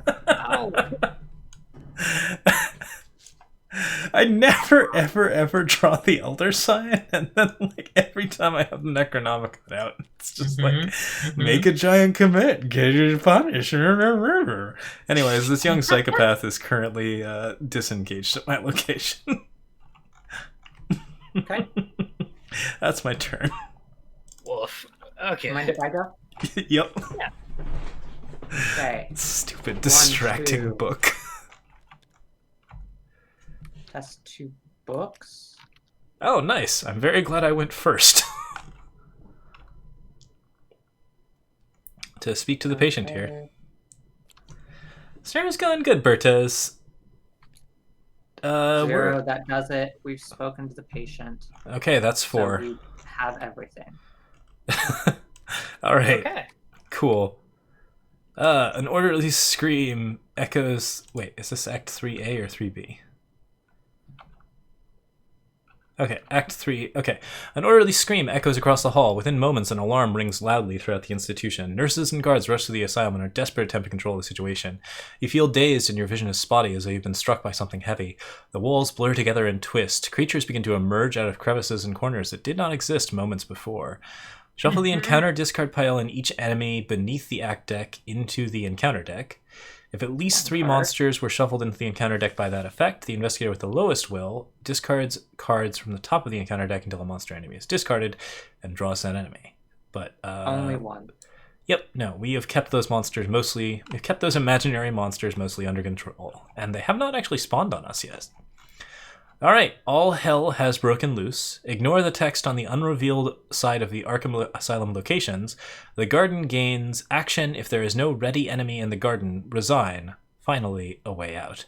I never, ever draw the Elder Sign, and then like every time I have the Necronomicon out, it's just like, make a giant commit, get your punish. Anyways, this young psychopath is currently disengaged at my location. Okay. That's my turn. Woof. Okay. Mind if I go? Yep. Yeah. Okay. Stupid distracting 2. book. Test 2 books. Oh, nice. I'm very glad I went first. To speak to the patient here. Sarah's going good, Bertez. 0, that does it. We've spoken to the patient. Okay, that's 4. So we have everything. All right. Okay. Cool. An orderly scream echoes... Wait, is this Act 3A or 3B? Okay, Act 3. Okay. An orderly scream echoes across the hall. Within moments, an alarm rings loudly throughout the institution. Nurses and guards rush to the asylum and are desperate to attempt to control the situation. You feel dazed and your vision is spotty as though you've been struck by something heavy. The walls blur together and twist. Creatures begin to emerge out of crevices and corners that did not exist moments before. Shuffle the encounter discard pile in each enemy beneath the act deck into the encounter deck. If at least 3 monsters were shuffled into the encounter deck by that effect, the investigator with the lowest will discards cards from the top of the encounter deck until a monster enemy is discarded and draws that enemy. But Only one. Yep, no, we have kept those monsters mostly... We've kept those imaginary monsters mostly under control, and they have not actually spawned on us yet. Alright, all hell has broken loose. Ignore the text on the unrevealed side of the Arkham Asylum locations. The garden gains action if there is no ready enemy in the garden. Resign. Finally, a way out.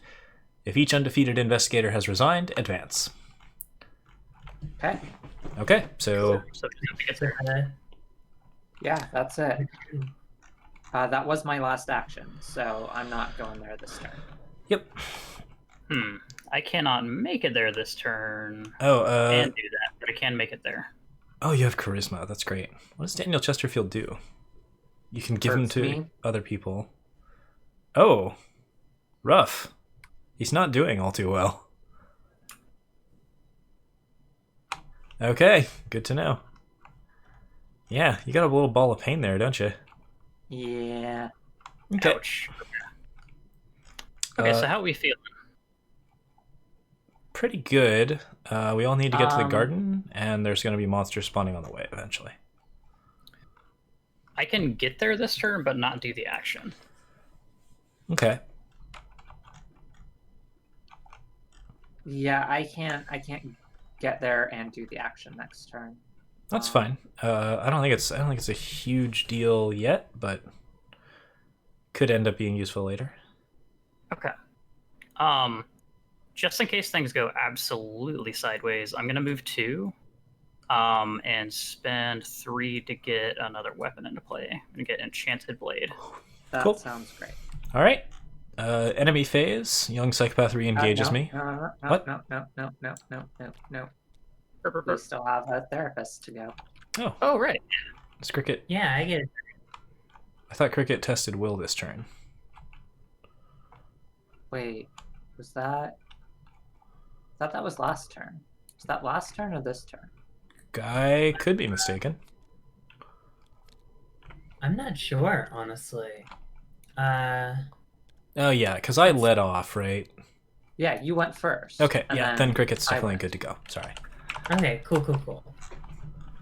If each undefeated investigator has resigned, advance. Okay. Okay, so... Yeah, that's it. That was my last action, so I'm not going there this turn. Yep. I cannot make it there this turn. Oh, and do that, but I can make it there. Oh, you have charisma. That's great. What does Daniel Chesterfield do? You can give him to other people. Oh, rough. He's not doing all too well. Okay, good to know. Yeah, you got a little ball of pain there, don't you? Yeah. Okay. Ouch. Okay, so how are we feeling? Pretty good. We all need to get to the garden, and there's going to be monsters spawning on the way eventually. I can get there this turn, but not do the action. Okay. Yeah, I can't get there and do the action next turn. That's fine. I don't think it's a huge deal yet, but could end up being useful later. Okay. Just in case things go absolutely sideways, I'm gonna move 2, and spend 3 to get another weapon into play. I'm gonna get Enchanted Blade. That Cool. sounds great. All right. Enemy phase. Young psychopath re-engages me. No, What? No. We still have a therapist to go. Oh, right. It's Cricket. Yeah, I get it. I thought Cricket tested Will this turn. Wait, was that? I thought that was last turn. Was that last turn or this turn? I could be mistaken. I'm not sure, honestly. Oh yeah, because I led off, right? Yeah, you went first. Okay, and yeah, then Cricket's I definitely went. good to go. Sorry. Okay, cool.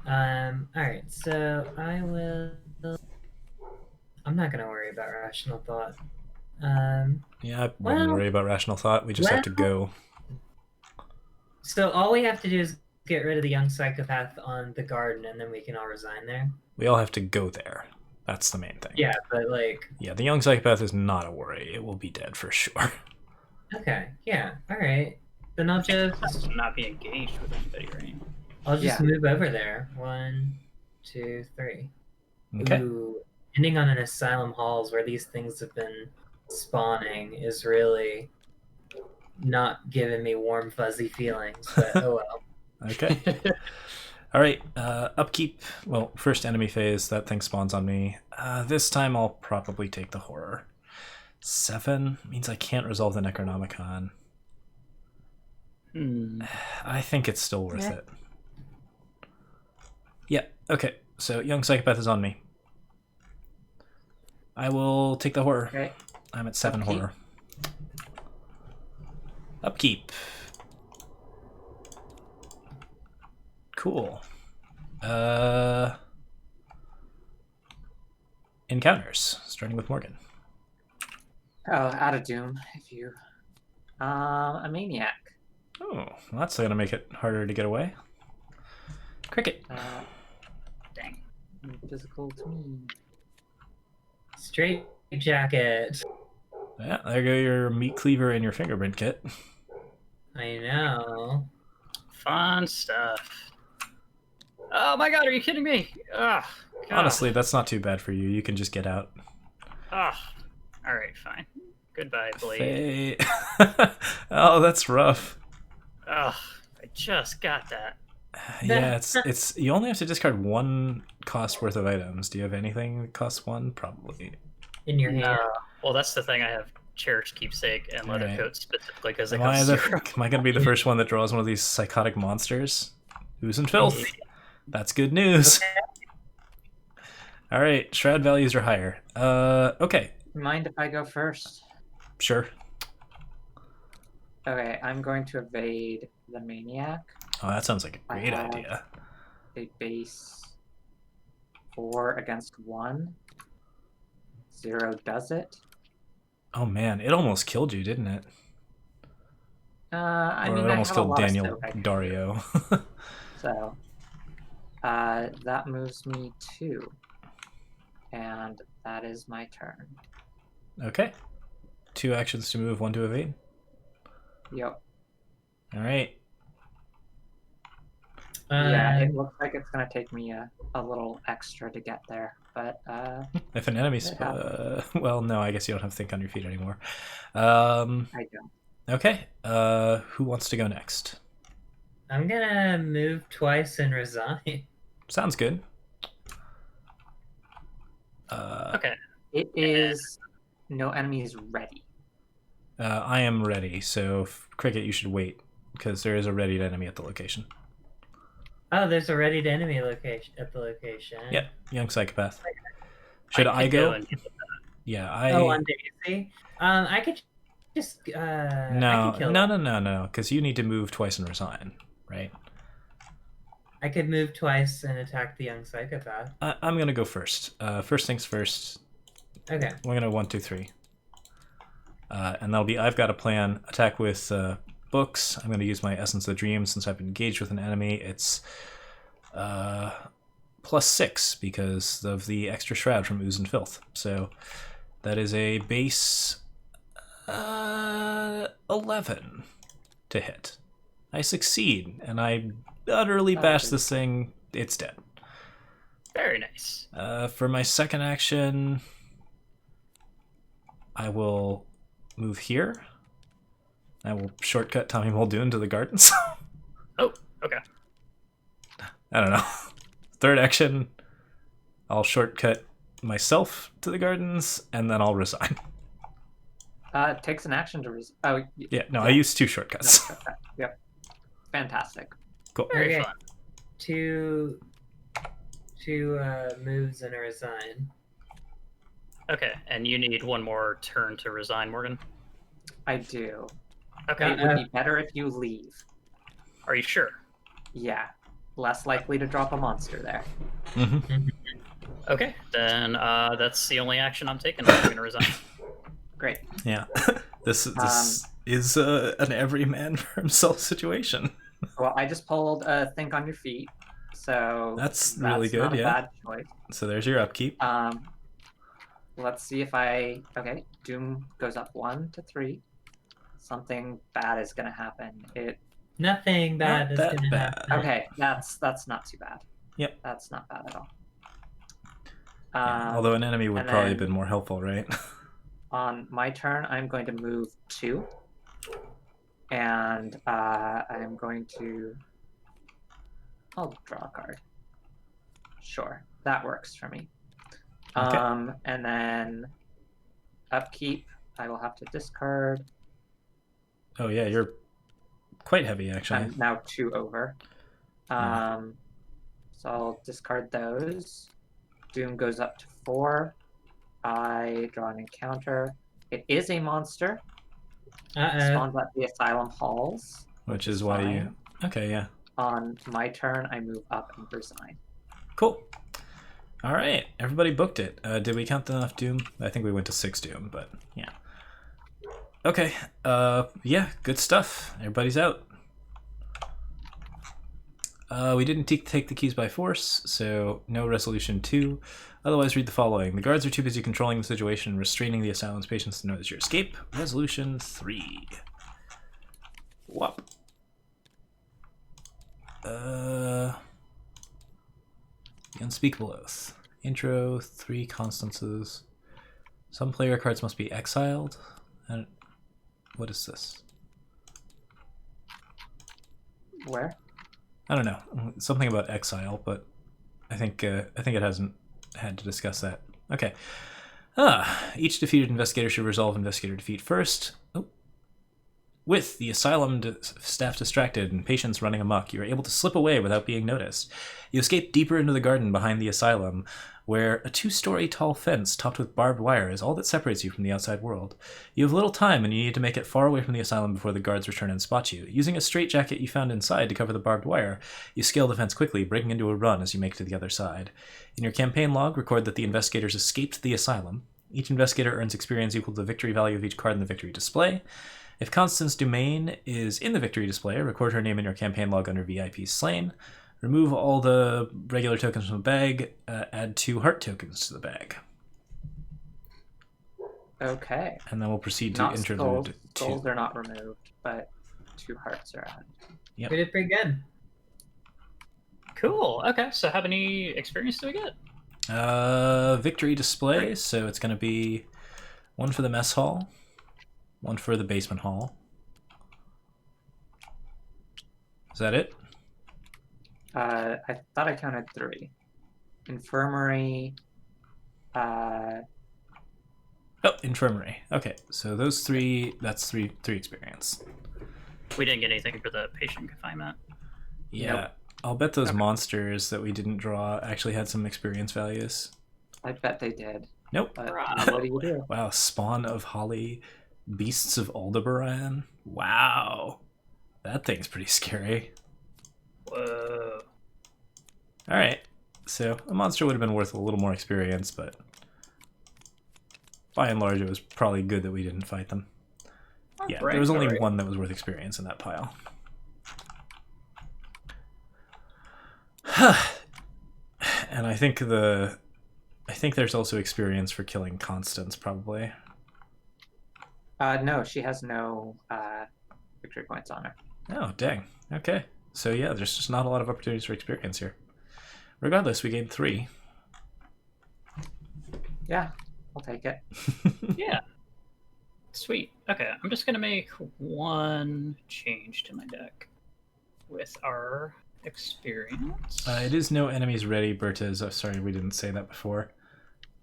Alright, so I will... I'm not gonna worry about rational thought. Yeah, I wouldn't worry about rational thought. We just have to go. So all we have to do is get rid of the young psychopath on the garden, and then we can all resign there? We all have to go there. That's the main thing. Yeah, but like... Yeah, the young psychopath is not a worry. It will be dead for sure. Okay, yeah, alright. Then I'll just... Not be engaged with anybody, right? I'll just move over there. 1, 2, 3. Okay. Ooh, ending on an asylum halls where these things have been spawning is really not giving me warm, fuzzy feelings, but oh well. Okay. All right. Upkeep. Well, first enemy phase. That thing spawns on me. This time I'll probably take the horror. 7 means I can't resolve the Necronomicon. I think it's still worth it. Yeah. Okay. So young psychopath is on me. I will take the horror. Okay. I'm at 7 Upkeep. horror. Upkeep. Cool. Encounters, starting with Morgan. Oh, out of Doom, if you... a Maniac. Oh, well, that's going to make it harder to get away. Cricket. Dang. Physical to me. Straight jacket. Yeah, there go your meat cleaver and your fingerprint kit. I know. Fun stuff. Oh my god, are you kidding me? Ugh, God. Honestly, that's not too bad for you. You can just get out. Ah, all right, fine. Goodbye, Blade. Oh, that's rough. Ugh, I just got that. Yeah, it's you only have to discard one cost worth of items. Do you have anything that costs one? Probably. In your hand. Well, that's the thing. I have cherished keepsake and leather Alright. coat specifically because they Am I cost the 0. am I gonna be the first one that draws one of these psychotic monsters? Who's in filth? That's good news. All right, shroud values are higher. Okay, Mind if I go first? sure. Okay, I'm going to evade the maniac. Oh, that sounds like a great I have idea. a base 4 against 1. 0 does it. Oh man, it almost killed you, didn't it? I Or mean, it I almost have a killed lot of Daniel soak I can do. Dario. So, that moves me 2. And that is my turn. Okay. 2 actions to move, 1 to evade. Yep. All right. Yeah, it looks like it's going to take me a little extra to get there. But, If an enemy, it happens. well, no, I guess you don't have to think on your feet anymore. I don't. Okay. Who wants to go next? I'm gonna move twice and resign. Sounds good. Okay. It is no enemies ready. I am ready, so Cricket, you should wait because there is a readied enemy at the location. Oh, there's a ready to enemy location at the location. Yep, young psychopath. Should I could go? and get Yeah, I. Oh, on Daisy. I could just I could kill No, because you need to move twice and resign, right? I could move twice and attack the young psychopath. I'm gonna go first. First things first. Okay. We're gonna 1, 2, 3. And that'll be I've got a plan. Attack with books. I'm gonna use my Essence of the Dream since I've engaged with an enemy. It's +6 because of the extra shroud from Ooze and Filth. So that is a base 11 to hit. I succeed, and I utterly bash this thing. It's dead. Very nice. For my second action, I will move here. I will shortcut Tommy Muldoon to the gardens. Oh, okay. I don't know. Third action, I'll shortcut myself to the gardens, and then I'll resign. It takes an action to I used 2 shortcuts. Yep. Fantastic. Cool. Very Okay. fun. Two moves and a resign. Okay, and you need one more turn to resign, Morgan. I do. Okay. It would be better if you leave. Are you sure? Yeah. Less likely to drop a monster there. Mm-hmm. Okay, then that's the only action I'm taking. I'm going to resign. Great. Yeah. This is an every man for himself situation. Well, I just pulled Think on Your Feet, so That's really good, not a yeah. bad choice. So there's your upkeep. Let's see if okay, Doom goes up 1 to 3. Something bad is gonna happen. Nothing bad is that gonna bad. happen. Okay, that's not too bad. Yep. That's not bad at all. Yeah, although an enemy would and probably have then- been more helpful, right? On my turn, I'm going to move 2. And I'm going to... I'll draw a card. Sure, that works for me. Okay. And then upkeep, I will have to discard. Oh yeah, you're quite heavy actually. I'm now 2 over. Yeah. So I'll discard those. Doom goes up to 4. I draw an encounter. It is a monster. Spawns at the Asylum halls. Which is why you... fine. Okay, yeah. On my turn, I move up and resign. Cool. All right, everybody booked it. Did we count enough Doom? I think we went to 6 Doom, but yeah. Okay, yeah, good stuff. Everybody's out. We didn't take the keys by force, so no resolution 2. Otherwise, read the following. The guards are too busy controlling the situation and restraining the asylum's patients to notice your escape. Resolution 3. Whop. The Unspeakable Oath. Intro, 3 constances. Some player cards must be exiled. And what is this? Where? I don't know. Something about exile, but I think it hasn't had to discuss that. Okay. Each defeated investigator should resolve investigator defeat first. Oh. With the asylum staff distracted and patients running amok, you are able to slip away without being noticed. You escape deeper into the garden behind the asylum, where a 2-story tall fence topped with barbed wire is all that separates you from the outside world. You have little time and you need to make it far away from the asylum before the guards return and spot you. Using a straitjacket you found inside to cover the barbed wire, you scale the fence quickly, breaking into a run as you make it to the other side. In your campaign log, record that the investigators escaped the asylum. Each investigator earns experience equal to the victory value of each card in the victory display. If Constance Dumaine is in the victory display, record her name in your campaign log under VIP Slain. Remove all the regular tokens from the bag. Add 2 heart tokens to the bag. Okay. And then we'll proceed to Not interlude 2. skulls are not removed, but 2 hearts are added. Yep. We did pretty good. Cool. Okay, so how many experience do we get? Victory display, so it's going to be 1 for the mess hall, 1 for the basement hall. Is that it? I thought I counted 3. Infirmary. Oh, infirmary. Okay, so those 3, that's 3 experience. We didn't get anything for the patient confinement. Yeah, Nope. I'll bet those Okay. monsters that we didn't draw actually had some experience values. I bet they did. Nope. But Right. what do you do? Wow, Spawn of Holly, Beasts of Aldebaran. Wow. That thing's pretty scary. Whoa. Alright, so a monster would have been worth a little more experience, but by and large it was probably good that we didn't fight them. Yeah, Right, there was only alright. 1 that was worth experience in that pile. And I think there's also experience for killing Constance, probably. No, she has no victory points on her. Oh, dang. Okay. So yeah, there's just not a lot of opportunities for experience here. Regardless, we gained 3. Yeah, I'll take it. Yeah. Sweet. Okay, I'm just gonna make 1 change to my deck with our experience. It is no enemies ready, Berta. Oh, sorry, we didn't say that before.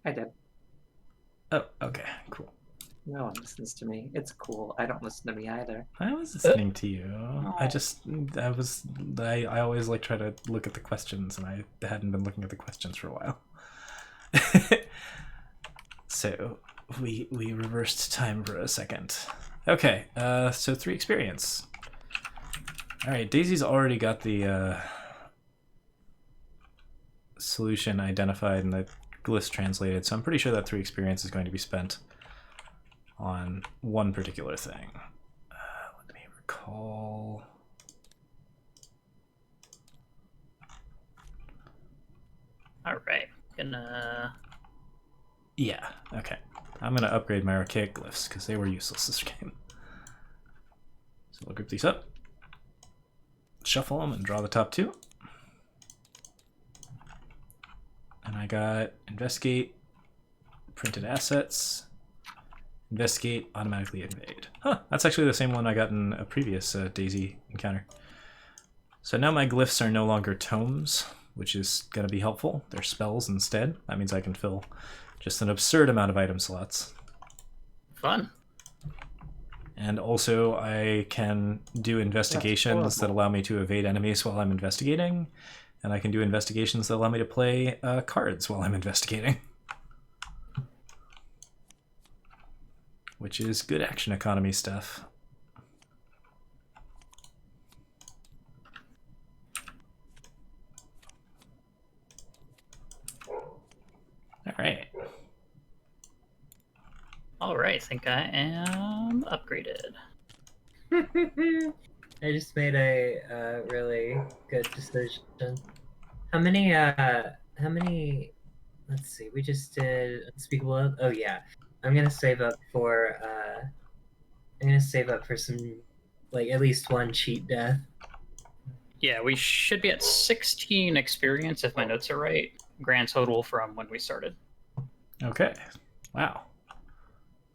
I did. Oh, okay, cool. No one listens to me. It's cool. I don't listen to me either. I was listening to you. I always like try to look at the questions, and I hadn't been looking at the questions for a while. So we reversed time for a second. Okay, so 3 experience. All right, Daisy's already got the solution identified and the glyphs translated, so I'm pretty sure that 3 experience is going to be spent on one particular thing. Let me recall. All right, gonna. Yeah, okay. I'm going to upgrade my archaic glyphs because they were useless this game. So we'll group these up, shuffle them, and draw the top 2. And I got investigate, printed assets, investigate, automatically invade. Huh, that's actually the same one I got in a previous Daisy encounter. So now my glyphs are no longer tomes, which is going to be helpful. They're spells instead. That means I can fill just an absurd amount of item slots. Fun. And also I can do investigations that allow me to evade enemies while I'm investigating. And I can do investigations that allow me to play cards while I'm investigating. Which is good action economy stuff. Alright. All right, I think I am upgraded. I just made a really good decision. How many? Let's see. We just did unspeakable. Oh yeah, I'm gonna save up for. I'm gonna save up for some, like at least 1 cheat death. Yeah, we should be at 16 experience if my notes are right. Grand total from when we started. Okay. Wow.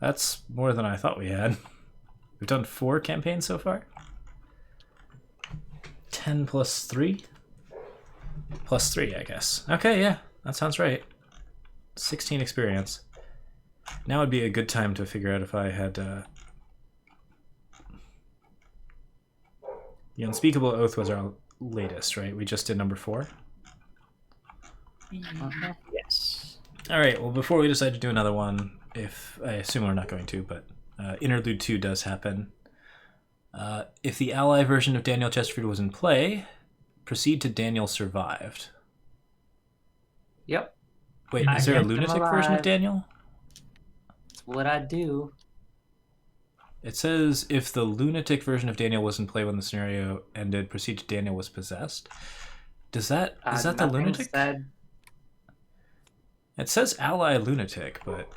That's more than I thought we had. We've done 4 campaigns so far. 10 plus 3? Plus 3, I guess. Okay, yeah, that sounds right. 16 experience. Now would be a good time to figure out if I had... The Unspeakable Oath was our latest, right? We just did number 4? Yes. Alright, well, before we decide to do another one, if I assume we're not going to, but Interlude 2 does happen. If the ally version of Daniel Chesterfield was in play, proceed to Daniel Survived. Yep. Wait, I is there a kept him lunatic version of alive. Daniel? That's what I do. It says if the lunatic version of Daniel was in play when the scenario ended, proceed to Daniel was possessed. Is that the Nothing lunatic? Said... It says ally lunatic, but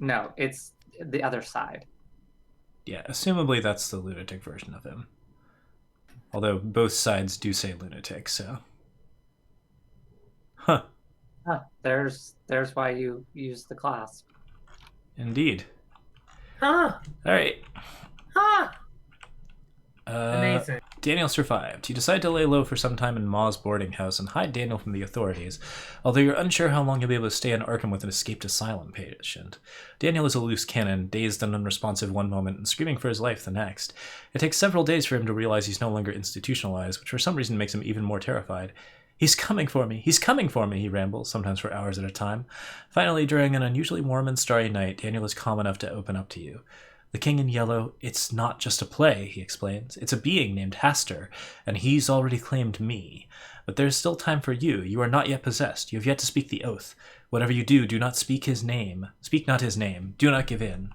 No, it's the other side. yeah, assumably that's the lunatic version of him. Although both sides do say lunatic, so. Huh. Huh, there's why you use the class. Indeed. Huh. Alright. Huh. Uh, Amazing. Daniel survived. You decide to lay low for some time in Ma's boarding house and hide Daniel from the authorities, although you're unsure how long you'll be able to stay in Arkham with an escaped asylum patient. Daniel is a loose cannon, dazed and unresponsive one moment and screaming for his life the next. It takes several days for him to realize he's no longer institutionalized, which for some reason makes him even more terrified. "He's coming for me! He's coming for me!" he rambles, sometimes for hours at a time. Finally, during an unusually warm and starry night, Daniel is calm enough to open up to you. "The King in Yellow, it's not just a play," he explains. "It's a being named Haster, and he's already claimed me. But there's still time for you. You are not yet possessed. You have yet to speak the oath. Whatever you do, do not speak his name. Speak not his name. Do not give in."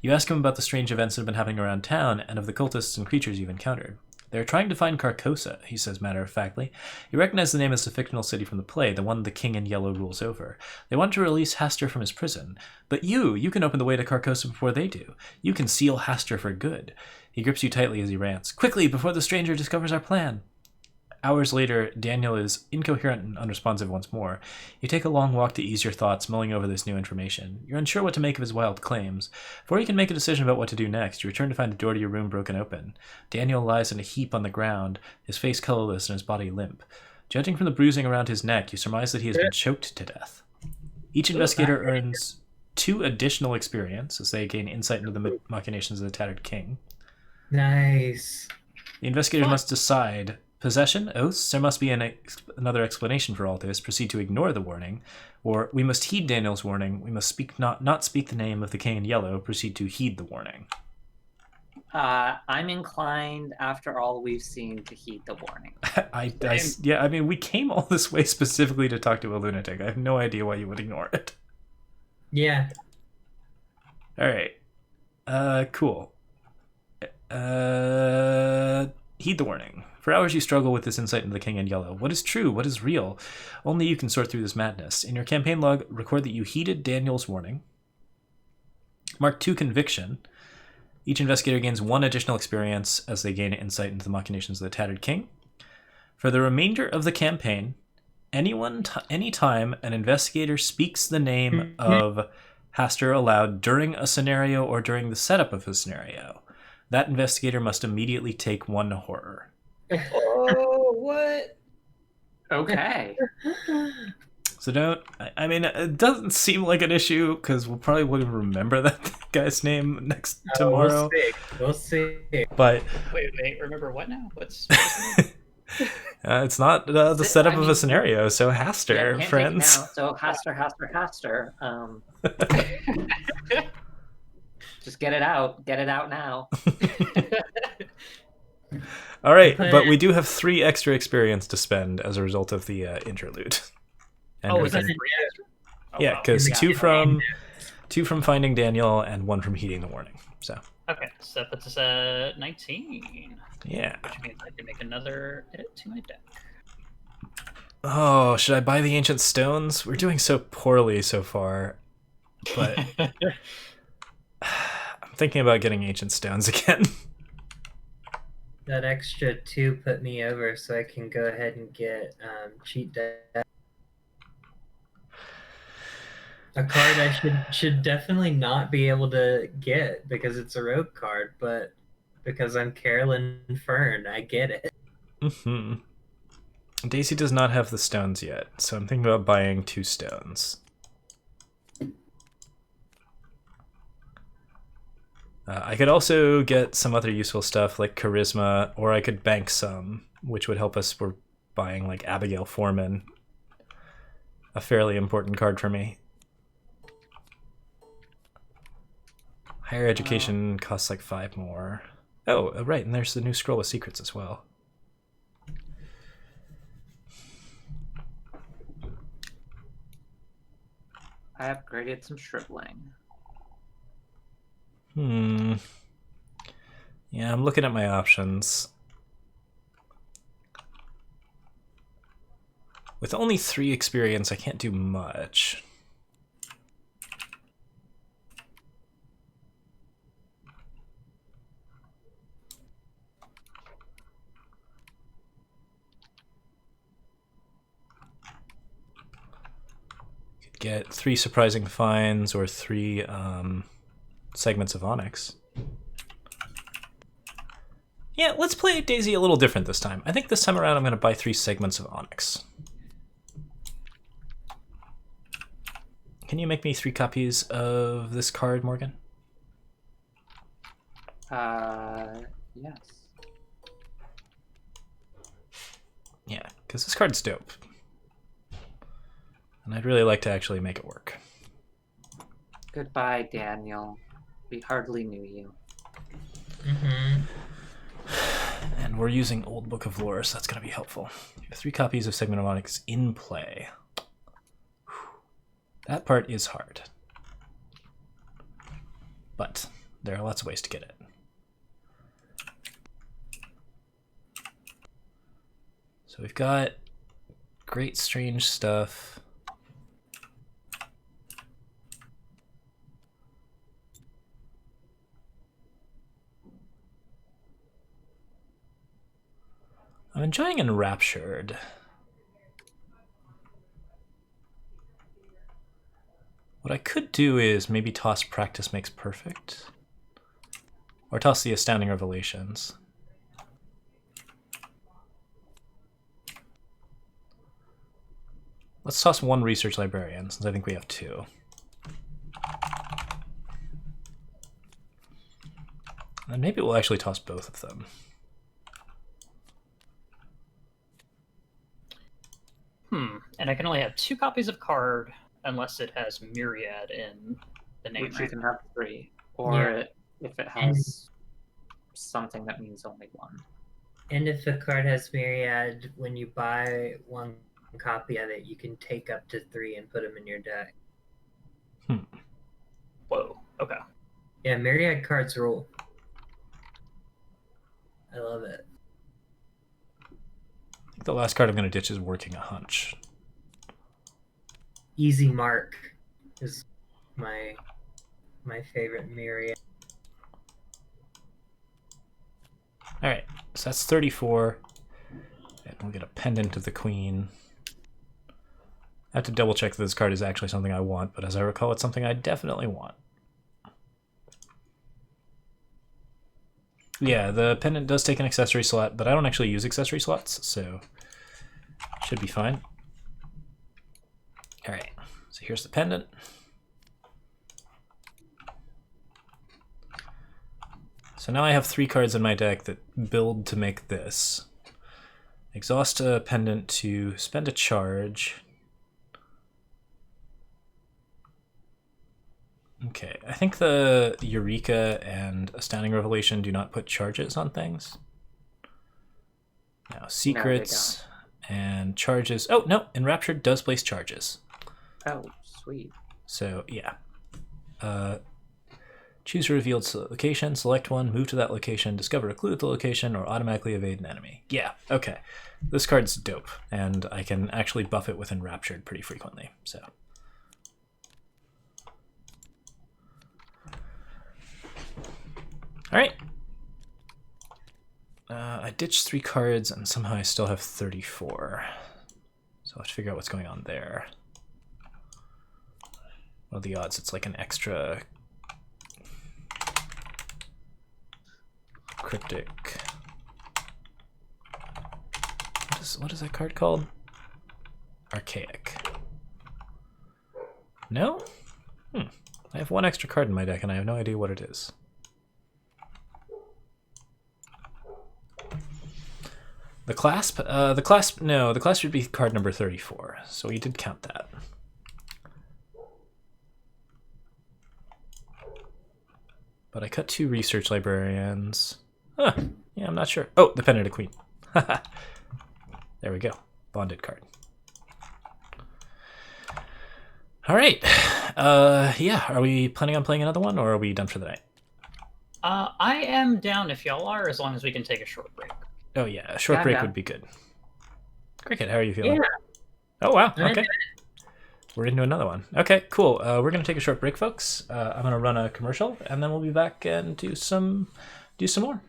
You ask him about the strange events that have been happening around town and of the cultists and creatures you've encountered. "They're trying to find Carcossa," he says matter-of-factly. You recognize the name as the fictional city from the play, the one the King in Yellow rules over. They want to release Haster from his prison. But you can open the way to Carcossa before they do. You can seal Haster for good. He grips you tightly as he rants. "Quickly, before the stranger discovers our plan." Hours later, Daniel is incoherent and unresponsive once more. You take a long walk to ease your thoughts, mulling over this new information. You're unsure what to make of his wild claims. Before you can make a decision about what to do next, you return to find the door to your room broken open. Daniel lies in a heap on the ground, his face colorless and his body limp. Judging from the bruising around his neck, you surmise that he has been choked to death. Each investigator earns 2 additional experience as they gain insight into the machinations of the Tattered King. Nice. The investigators must decide: possession, oaths, there must be another explanation for all this, proceed to ignore the warning, or we must heed Daniel's warning, we must not speak the name of the King in Yellow, proceed to heed the warning. I'm inclined, after all we've seen, to heed the warning. I mean, we came all this way specifically to talk to a lunatic. I have no idea why you would ignore it. Yeah. Alright. Cool. Heed the warning. For hours you struggle with this insight into the King in Yellow. What is true? What is real? Only you can sort through this madness. In your campaign log, record that you heeded Daniel's warning. Mark 2 conviction. Each investigator gains 1 additional experience as they gain insight into the machinations of the Tattered King. For the remainder of the campaign, anytime an investigator speaks the name of Haster aloud during a scenario or during the setup of a scenario, that investigator must immediately take 1 horror. Oh, what? Okay. So don't... I mean, it doesn't seem like an issue, because we'll probably wouldn't remember that guy's name next tomorrow. We'll see. But Wait, remember what now? What's it's not the setup of a scenario, so Haster, Can't friends. take it now, so Haster. Just get it out. Get it out now. All right, but we do have 3 extra experience to spend as a result of the interlude. And is that everything- 3 extra? Oh, yeah, wow. because 2 from finding Daniel and 1 from heeding the warning. So Okay, so that puts us at 19. yeah. Which means I can make another edit to my deck. Oh, should I buy the ancient stones? We're doing so poorly so far, but I'm thinking about getting ancient stones again. That extra 2 put me over, so I can go ahead and get cheat deck. A card I should definitely not be able to get because it's a rogue card, but because I'm Carolyn Fern, I get it. Hmm. Daisy does not have the stones yet, so I'm thinking about buying 2 stones. I could also get some other useful stuff like charisma, or I could bank some, which would help us. We're buying like Abigail Foreman, a fairly important card for me. Higher education costs like 5 more. Oh, right, and there's the new scroll of secrets as well. I upgraded some shriveling. Yeah, I'm looking at my options. With only 3 experience, I can't do much. Could get 3 surprising finds or 3 segments of Onyx. Yeah, let's play Daisy a little different this time. I think this time around I'm going to buy 3 segments of Onyx. Can you make me 3 copies of this card, Morgan? Yes. Yeah, because this card's dope. And I'd really like to actually make it work. Goodbye, Daniel. We hardly knew you. Mm-hmm. And we're using Old Book of Lore, so that's going to be helpful. You have 3 copies of Segment of Onyx in play. That part is hard. But there are lots of ways to get it. So we've got great strange stuff. I'm enjoying Enraptured. What I could do is maybe toss Practice Makes Perfect. Or toss the Astounding Revelations. Let's toss 1 Research Librarian, since I think we have 2. And maybe we'll actually toss both of them. And I can only have 2 copies of card unless it has Myriad in the name. Which you Right? can have 3. Or Yeah. if it has something that means only 1. And if a card has Myriad, when you buy 1 copy of it, you can take up to 3 and put them in your deck. Whoa. Okay. Yeah, Myriad cards rule. I love it. I think the last card I'm going to ditch is Working a Hunch. Easy Mark is my favorite Myriad. Alright, so that's 34. And we'll get a Pendant of the Queen. I have to double check that this card is actually something I want, but as I recall, it's something I definitely want. Yeah, the pendant does take an accessory slot, but I don't actually use accessory slots, so should be fine. Alright, so here's the pendant. So now I have 3 cards in my deck that build to make this. Exhaust a pendant to spend a charge. Okay, I think the Eureka and Astounding Revelation do not put charges on things. Now, secrets and charges. Oh, no, Enraptured does place charges. Oh, sweet. So, yeah. Choose a revealed location, select one, move to that location, discover a clue at the location, or automatically evade an enemy. Yeah, okay. This card's dope, and I can actually buff it with Enraptured pretty frequently, so... Alright. I ditched 3 cards, and somehow I still have 34. So I'll have to figure out what's going on there. What are the odds? It's like an extra cryptic. What is that card called? Archaic. No? I have one extra card in my deck and I have no idea what it is. The clasp? No, the clasp would be card number 34, so we did count that. But I cut 2 research librarians. Huh, yeah, I'm not sure. Oh, the Pendant of Queen. There we go. Bonded card. All right. Yeah, are we planning on playing another one, or are we done for the night? I am down if y'all are, as long as we can take a short break. Oh yeah, a short Yeah, break yeah. would be good. Cricket, how are you feeling? Yeah. Oh wow, I'm okay. We're into another one. Okay, cool. We're gonna take a short break, folks. I'm gonna run a commercial, and then we'll be back and do some more.